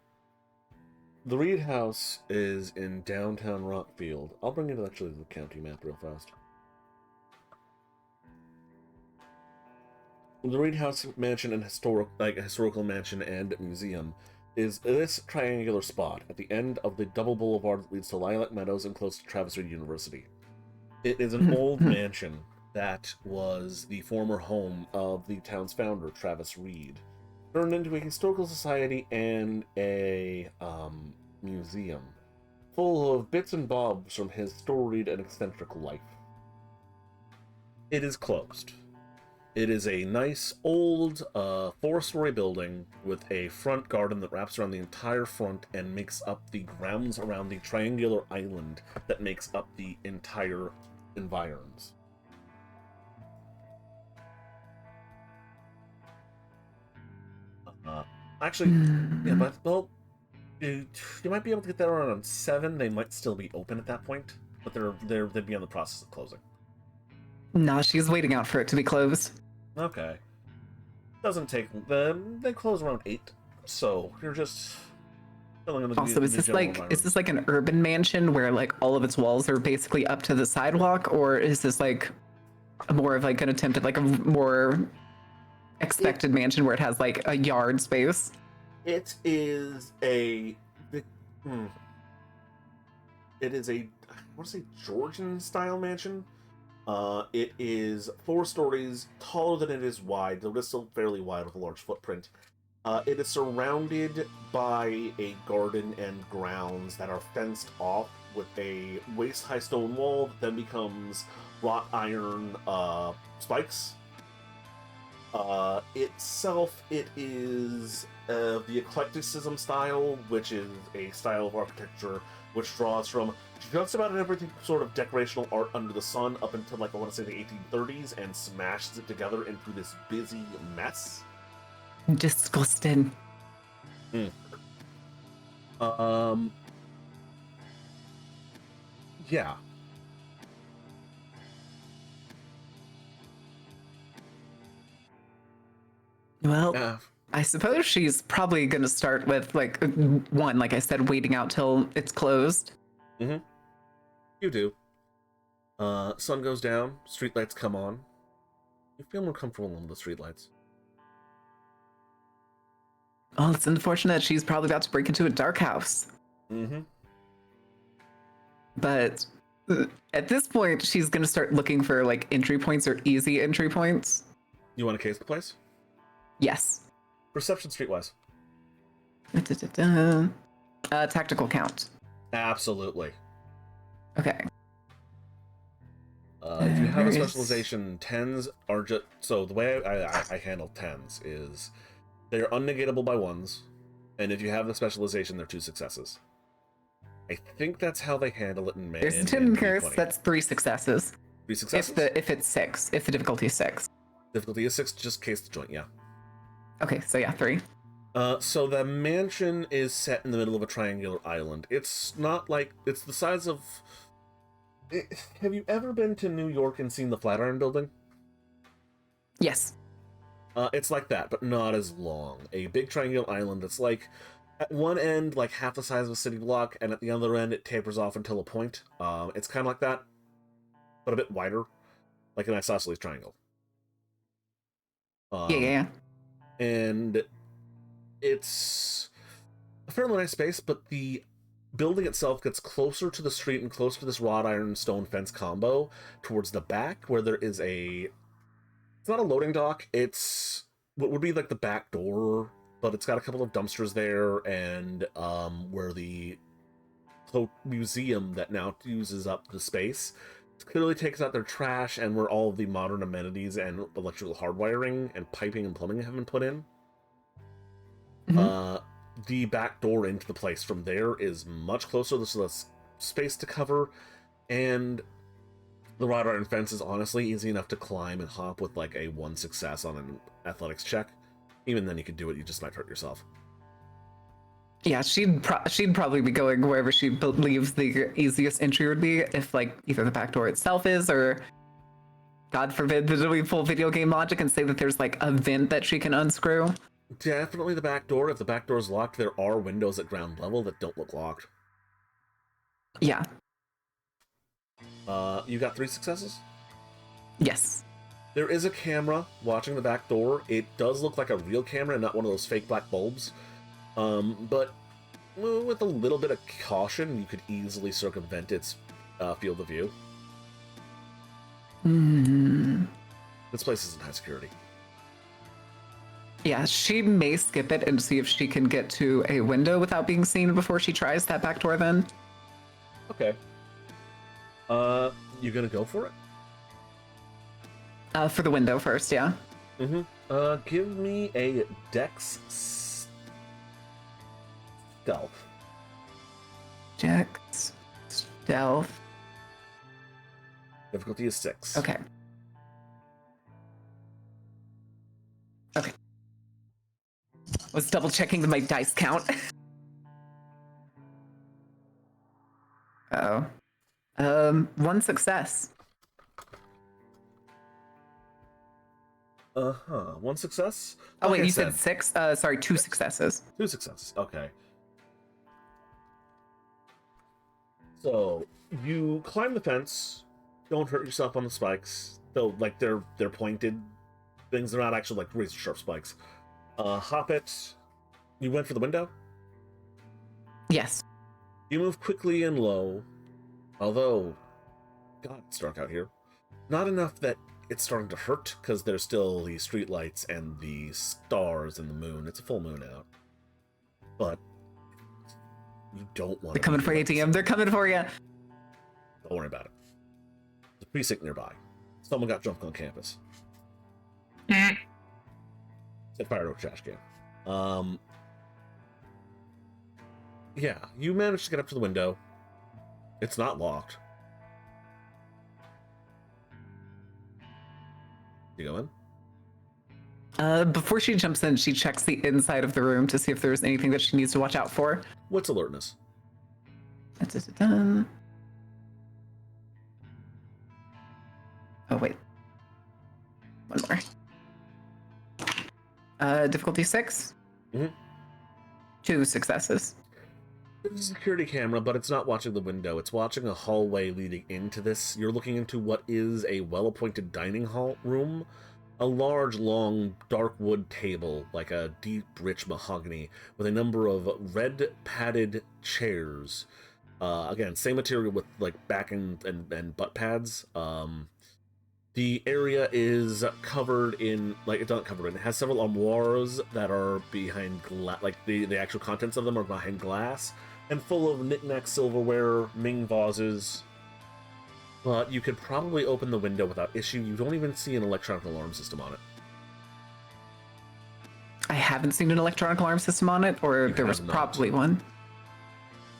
the Reed House is in downtown Rockfield. I'll bring it actually to the county map real fast. The Reed House mansion and historical mansion and museum is this triangular spot at the end of the double boulevard that leads to Lilac Meadows and close to Travis Reed University. It is an old mansion that was the former home of the town's founder, Travis Reed, turned into a historical society and a museum full of bits and bobs from his storied and eccentric life. It is closed. It is a nice old 4-story building with a front garden that wraps around the entire front and makes up the grounds around the triangular island that makes up the entire environs. Actually, yeah, but well, you might be able to get there around 7. They might still be open at that point, but they'd be on the process of closing. Nah, she's waiting out for it to be closed. Okay. Doesn't take they close around 8, so you're just filling in the Also, is this general like environment. an urban mansion where like all of its walls are basically up to the sidewalk, or is this like more of like an attempt at like a more expected mansion where it has like a yard space? It is a. It is a. I want to say Georgian style mansion. It is 4 stories taller than it is wide, though it's still fairly wide with a large footprint. It is surrounded by a garden and grounds that are fenced off with a waist-high stone wall that then becomes wrought iron spikes. Itself, it is the eclecticism style, which is a style of architecture which draws from just about everything sort of decorational art under the sun up until, like, I want to say the 1830s, and smashes it together into this busy mess. Disgusting. Yeah. Well, I suppose she's probably going to start with, like, one, like I said, waiting out till it's closed. Mm-hmm. You do. Sun goes down, streetlights come on. You feel more comfortable under the streetlights. Well, it's unfortunate she's probably about to break into a dark house. Mm-hmm. But at this point, she's going to start looking for, like, entry points or easy entry points. You want to case the place? Yes. Perception streetwise. Tactical count. Absolutely. Okay. If you have a specialization, 10s are just... So the way I handle 10s is they are unnegatable by 1s, and if you have the specialization, they're 2 successes. I think that's how they handle it in May. There's a 10 curse, that's 3 successes. 3 successes? If it's 6, if the difficulty is 6. Difficulty is 6, just case the joint, yeah. Okay, so yeah, 3. So the mansion is set in the middle of a triangular island. It's not like... It's the size of... Have you ever been to New York and seen the Flatiron Building? Yes. It's like that, but not as long. A big triangular island that's like, at one end, like half the size of a city block, and at the other end, it tapers off until a point. It's kind of like that, but a bit wider, like an isosceles triangle. Yeah. And it's a fairly nice space, but the building itself gets closer to the street and closer to this wrought iron stone fence combo towards the back, where there is a... It's not a loading dock, it's what would be like the back door, but it's got a couple of dumpsters there, and where the museum that now uses up the space clearly takes out their trash, and where all of the modern amenities and electrical hardwiring and piping and plumbing have been put in. Mm-hmm. The back door into the place from there is much closer. There's less space to cover, and the wrought iron fence is honestly easy enough to climb and hop with like a 1 success on an athletics check. Even then you could do it, you just might hurt yourself. Yeah, she'd probably be going wherever she believes the easiest entry would be, if like either the back door itself is, or God forbid that we pull video game logic and say that there's like a vent that she can unscrew. Definitely the back door. If the back door is locked, there are windows at ground level that don't look locked. Yeah. You got 3 successes? Yes. There is a camera watching the back door. It does look like a real camera and not one of those fake black bulbs. But with a little bit of caution, you could easily circumvent its field of view. This place isn't high security. Yeah, she may skip it and see if she can get to a window without being seen before she tries that back door then. Okay. You gonna go for it? For the window first, yeah. Give me a Dex stealth. Dex stealth. Difficulty is 6. Okay. Was double checking my dice count. Uh-oh. 1 success. 1 success? Oh, Like wait, I you said 6? Sorry, 2 successes. 2 successes, okay. So, you climb the fence, don't hurt yourself on the spikes, though, like, they're pointed. things. They're not actually like razor sharp spikes. Hoppet, you went for the window? Yes. You move quickly and low, although, God, it's dark out here. Not enough that it's starting to hurt, because there's still the streetlights and the stars and the moon. It's a full moon out. But you don't want to... They're coming for you, DM. They're coming for you. Don't worry about it. There's a precinct nearby. Someone got drunk on campus. Set fire to a trash can. Yeah, you managed to get up to the window. It's not locked. You go in? Before she jumps in, she checks the inside of the room to see if there's anything that she needs to watch out for. What's alertness? Da-da-da-da. Oh, wait. One more. Difficulty 6? Mm-hmm. 2 successes. It's a security camera, but it's not watching the window. It's watching a hallway leading into this. You're looking into what is a well-appointed dining hall room. A large, long, dark wood table, like a deep, rich mahogany, with a number of red padded chairs. Again, same material with like back and butt pads. The area is covered in, like, it's not covered in, it has several armoires that are behind glass, like the actual contents of them are behind glass, and full of knickknack silverware, Ming vases. But you could probably open the window without issue. You don't even see an electronic alarm system on it. I haven't seen an electronic alarm system on it, or there was probably one.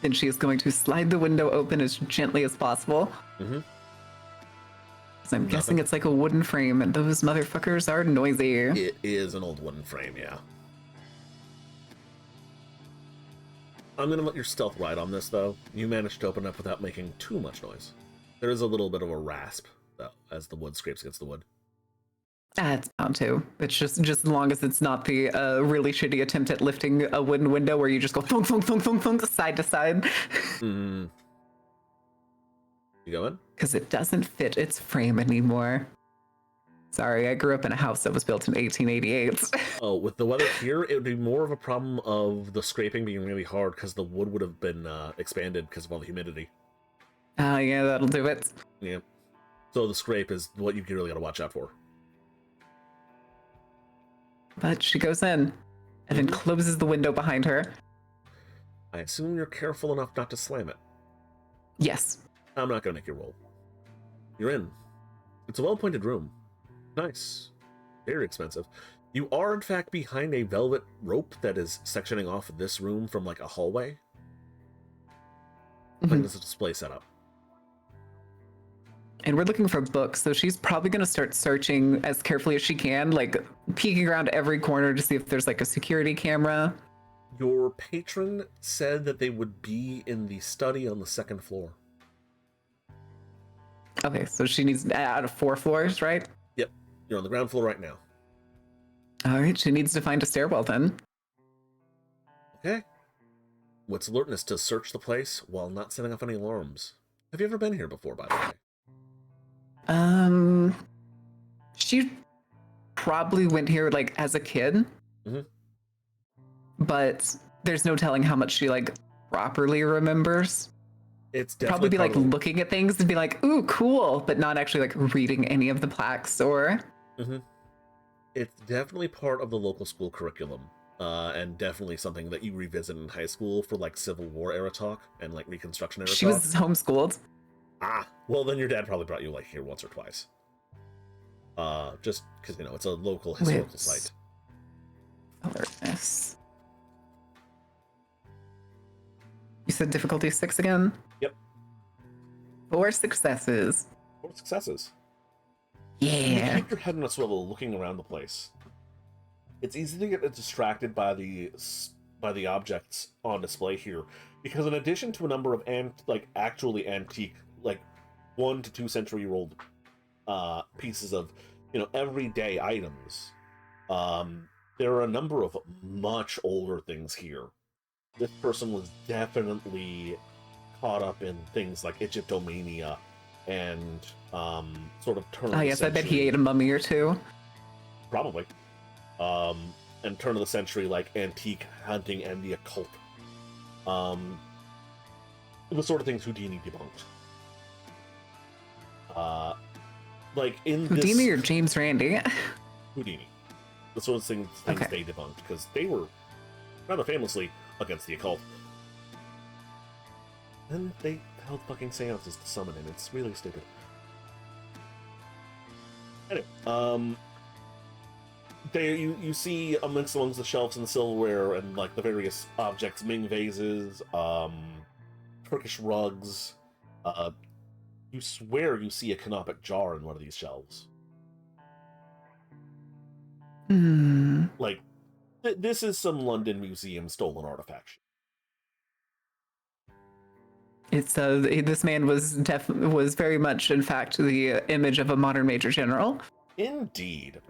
Then she is going to slide the window open as gently as possible. Mm-hmm. So I'm guessing it's like a wooden frame, and those motherfuckers are noisy. It is an old wooden frame, yeah. I'm gonna let your stealth ride on this, though. You managed to open up without making too much noise. There is a little bit of a rasp, though, as the wood scrapes against the wood. It's bound to. It's just as long as it's not the really shitty attempt at lifting a wooden window where you just go thunk, thunk, thunk, thunk, thunk, side to side. You going? Because it doesn't fit its frame anymore. Sorry, I grew up in a house that was built in 1888. Oh, with the weather here, it would be more of a problem of the scraping being really hard because the wood would have been expanded because of all the humidity. Yeah, that'll do it. Yeah. So the scrape is what you really got to watch out for. But she goes in and then closes the window behind her. I assume you're careful enough not to slam it. Yes. I'm not going to make you roll. You're in. It's a well-appointed room. Nice. Very expensive. You are, in fact, behind a velvet rope that is sectioning off this room from, like, a hallway. Like, there's a display setup. And we're looking for books, so she's probably going to start searching as carefully as she can, like peeking around every corner to see if there's like a security camera. Your patron said that they would be in the study on the second floor. Okay, so she needs out of 4 floors, right? Yep, you're on the ground floor right now. All right, she needs to find a stairwell then. Okay. What's alertness to search the place while not setting off any alarms? Have you ever been here before, by the way? She probably went here like as a kid, but there's no telling how much she like properly remembers. It's probably definitely be like looking at things and be like, "Ooh, cool," but not actually like reading any of the plaques or. It's definitely part of the local school curriculum, and definitely something that you revisit in high school for like Civil War era talk and like Reconstruction era talk. She was homeschooled. Ah, well then your dad probably brought you like here once or twice. Just because, you know, it's a local historical site. Alertness. You said difficulty 6 again? Yep. 4 successes. 4 successes. Yeah. You keep your head on a swivel looking around the place. It's easy to get distracted by the objects on display here, because in addition to a number of actually antique, like 1 to 2 century old pieces of, you know, everyday items, there are a number of much older things here. This person was definitely caught up in things like Egyptomania and sort of turn. Oh yes, I bet he ate a mummy or two. Probably. And turn of the century, like, antique hunting and the occult. The sort of things Houdini debunked. Like, in Houdini this... or James Randi? Houdini. The sort of things Okay. they debunked, because they were rather famously against the occult. And they held fucking seances to summon him. It's really stupid. Anyway, you see amongst the shelves and the silverware and like the various objects, Ming vases, Turkish rugs. You swear you see a canopic jar in one of these shelves. Like, this is some London museum stolen artifact. It's this man was very much, in fact, the image of a modern major general. Indeed.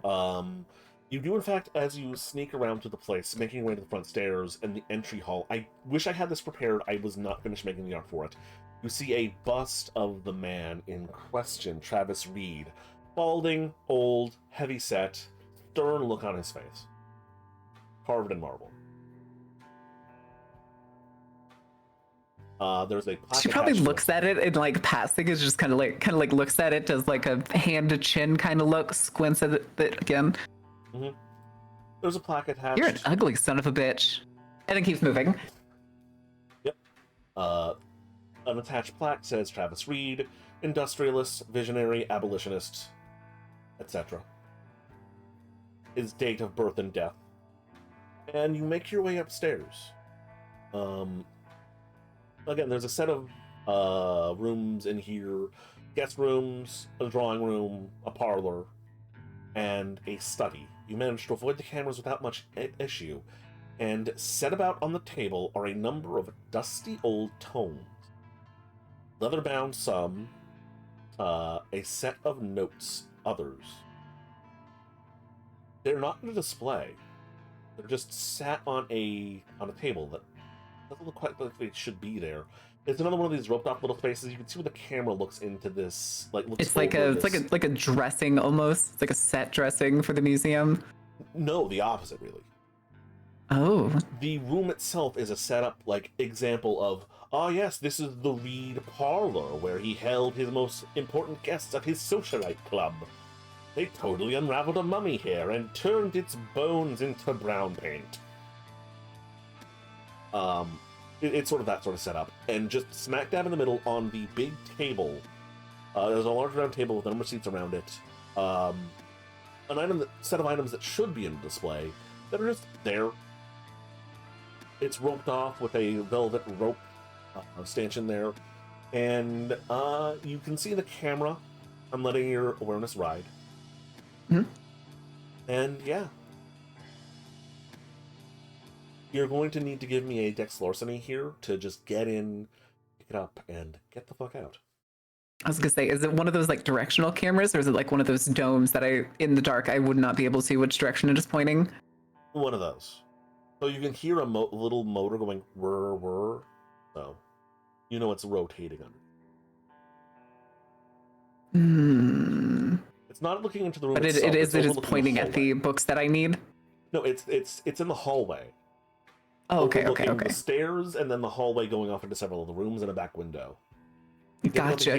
You do, in fact, as you sneak around to the place, making your way to the front stairs and the entry hall. I wish I had this prepared. I was not finished making the art for it. You see a bust of the man in question, Travis Reed. Balding, old, heavy-set, stern look on his face. Carved in marble. There's a plaque She probably attached to looks at it and like passing is just kind of like looks at it, does like a hand to chin kind of look, squints at it again. Mm-hmm. There's a plaque attached. You're an ugly son of a bitch. And it keeps moving. Yep. An attached plaque says Travis Reed, industrialist, visionary, abolitionist, etc. His date of birth and death. And you make your way upstairs. Again, there's a set of rooms in here. Guest rooms, a drawing room, a parlor, and a study. You manage to avoid the cameras without much issue, and set about on the table are a number of dusty old tomes. Leather-bound some, a set of notes, others. They're not in a display. They're just sat on a table that doesn't look quite like they should be there. It's another one of these roped off little spaces. You can see where the camera looks into this, It's like a dressing almost. It's like a set dressing for the museum. No, the opposite, really. Oh. The room itself is a setup, example of, yes, this is the Reed Parlor, where he held his most important guests at his socialite club. They totally unraveled a mummy here and turned its bones into brown paint. It's sort of that sort of setup. And just smack dab in the middle on the big table, there's a large round table with a number of seats around it. Set of items that should be in display that are just there. It's roped off with a velvet rope stanchion there. And you can see the camera. I'm letting your awareness ride. Mm-hmm. And yeah. You're going to need to give me a Dex Larceny here to just get in, pick it up, and get the fuck out. I was gonna say, is it one of those directional cameras, or is it like one of those domes that in the dark, I would not be able to see which direction it is pointing? One of those. So you can hear a little motor going whir whir. So you know it's rotating under. It's not looking into the room. But itself. it is pointing at the hallway. books that I need. No, it's in the hallway. Oh, okay. The stairs and then the hallway going off into several of the rooms and a back window. Gotcha.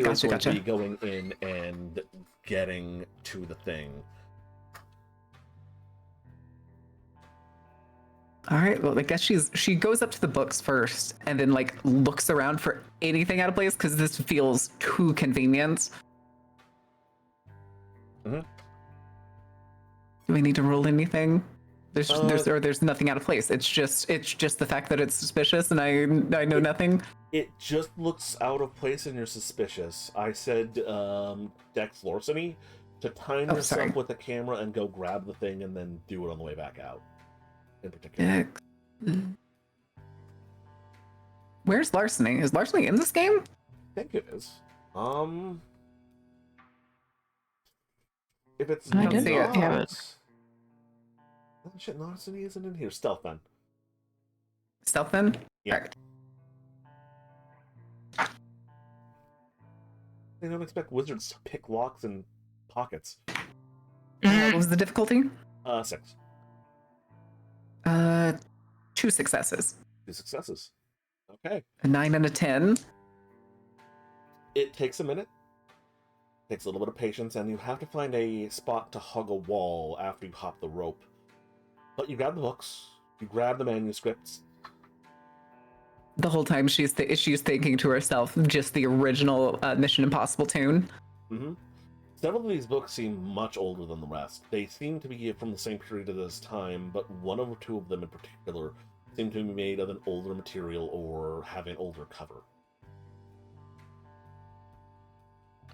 Be going in and getting to the thing. All right. Well, I guess she goes up to the books first and then looks around for anything out of place because this feels too convenient. Mm-hmm. Do we need to roll anything? There's nothing out of place. It's just the fact that it's suspicious and I know nothing. It just looks out of place and you're suspicious. I said Dex Larceny to time yourself with the camera and go grab the thing and then do it on the way back out. In particular. Where's Larceny? Is Larceny in this game? I think it is. If it's I didn't see it. have it. Oh shit, Larceny isn't in here. Stealth then. Stealth then? Yeah. All right. They don't expect wizards to pick locks and pockets. What was the difficulty? 6. 2 successes. 2 successes. Okay. A 9 and a 10. It takes a minute. Takes a little bit of patience, and you have to find a spot to hug a wall after you hop the rope. But you grab the books, you grab the manuscripts. The whole time she's thinking to herself just the original Mission Impossible tune. Mm-hmm. Several of these books seem much older than the rest. They seem to be from the same period of this time, but one or two of them in particular seem to be made of an older material or have an older cover.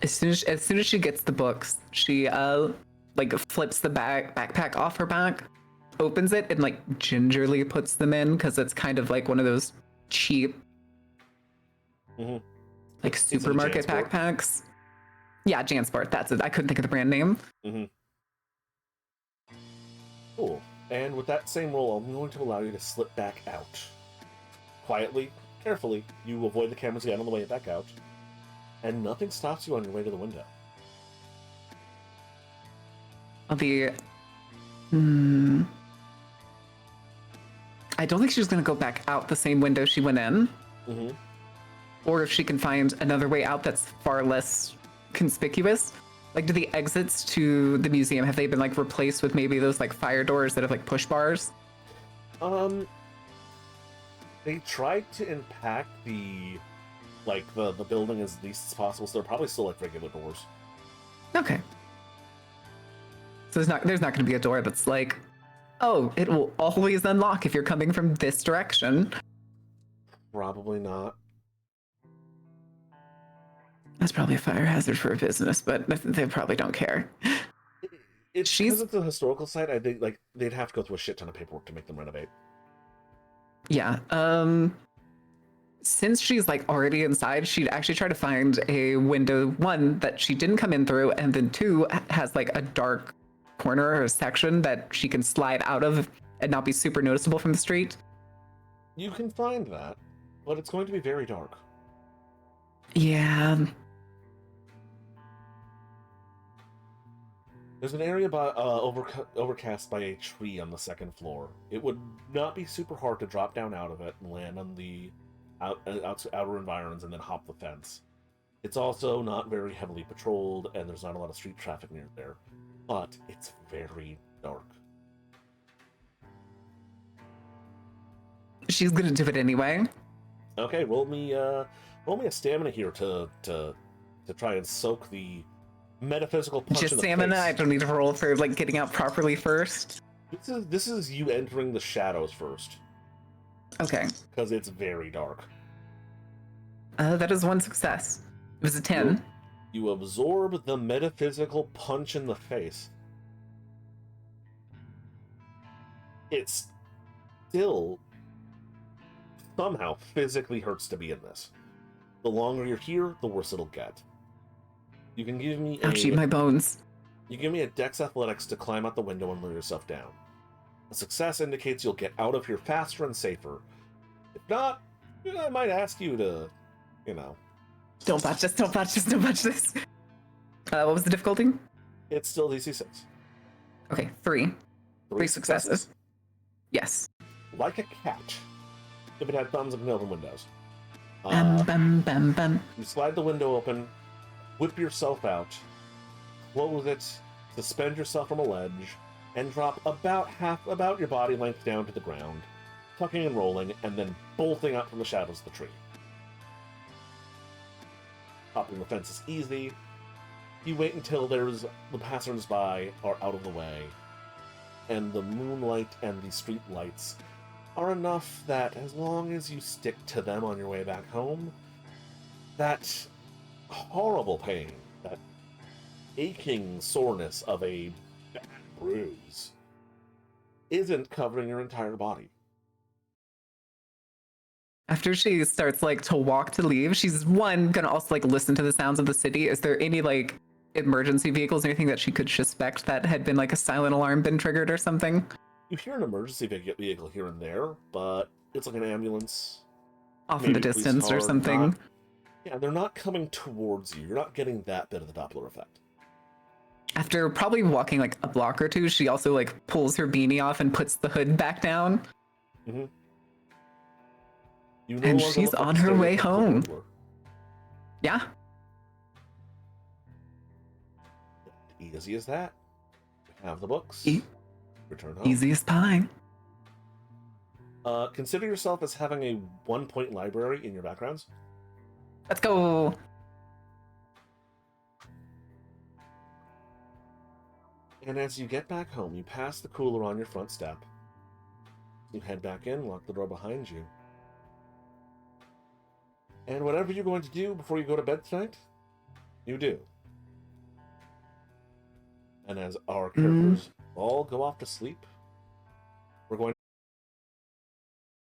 As soon as she gets the books, she like flips the backpack off her back, opens it, and like gingerly puts them in because it's kind of like one of those cheap, like supermarket backpacks. Yeah, Jansport. That's it. I couldn't think of the brand name. Cool. And with that same roll, I'm going to allow you to slip back out. Quietly, carefully, you avoid the cameras again on the way back out. And nothing stops you on your way to the window. I'll be... I don't think she's going to go back out the same window she went in. Or if she can find another way out that's far less conspicuous. Like, do the exits to the museum, have they been, like, replaced with maybe those, like, fire doors that have, like, push bars? They tried to impact the building as least as possible, so they're probably still, like, regular doors. Okay. So there's not going to be a door that's like, oh, it will always unlock if you're coming from this direction. Probably not. That's probably a fire hazard for a business, but they probably don't care. Because it's a historical site, I think like they'd have to go through a shit ton of paperwork to make them renovate. Yeah. Since she's like already inside, she'd actually try to find a window, one that she didn't come in through, and then 2 has like a dark corner or a section that she can slide out of and not be super noticeable from the street. You can find that, but it's going to be very dark. Yeah. There's an area overcast by a tree on the 2nd floor. It would not be super hard to drop down out of it and land on the outer environs and then hop the fence. It's also not very heavily patrolled, and there's not a lot of street traffic near there. But it's very dark. She's gonna do it anyway. Okay, roll me a stamina here to try and soak the metaphysical punch Just in the stamina. face. I don't need to roll for like getting out properly first. This is you entering the shadows first, Okay. because it's very dark. That is 1 success. It was a 10. You absorb the metaphysical punch in the face. It still somehow physically hurts to be in this. The longer you're here, the worse it'll get. You can give me Ouch, eat my bones. You give me a Dex Athletics to climb out the window and lower yourself down. A success indicates you'll get out of here faster and safer. If not, I might ask you to, Don't botch this, don't botch this, don't botch this. What was the difficulty? It's still DC 6. Okay, 3. 3 successes. Yes. Like a cat. If it had thumbs, it can open windows. Bum. You slide the window open, whip yourself out, close it, suspend yourself from a ledge, and drop about your body length down to the ground, tucking and rolling, and then bolting out from the shadows of the tree. Hopping the fence is easy. You wait until the passers-by are out of the way, and the moonlight and the street lights are enough that as long as you stick to them on your way back home, that horrible pain, that aching soreness of a bad bruise, isn't covering your entire body. After she starts like to walk to leave, she's gonna also like listen to the sounds of the city. Is there any like emergency vehicles, anything that she could suspect that had been like a silent alarm been triggered or something? You hear an emergency vehicle here and there, but it's like an ambulance. Off in the maybe a police distance or car, something. Yeah, they're not coming towards you. You're not getting that bit of the Doppler effect. After probably walking like a block or two, she also like pulls her beanie off and puts the hood back down. Mm-hmm. And she's on her way home. Yeah. Easy as that. Have the books. Return home. Easy as pie. Consider yourself as having a 1-point library in your backgrounds. Let's go. And as you get back home, you pass the cooler on your front step. You head back in, lock the door behind you. And whatever you're going to do before you go to bed tonight, you do. And as our characters all go off to sleep, we're going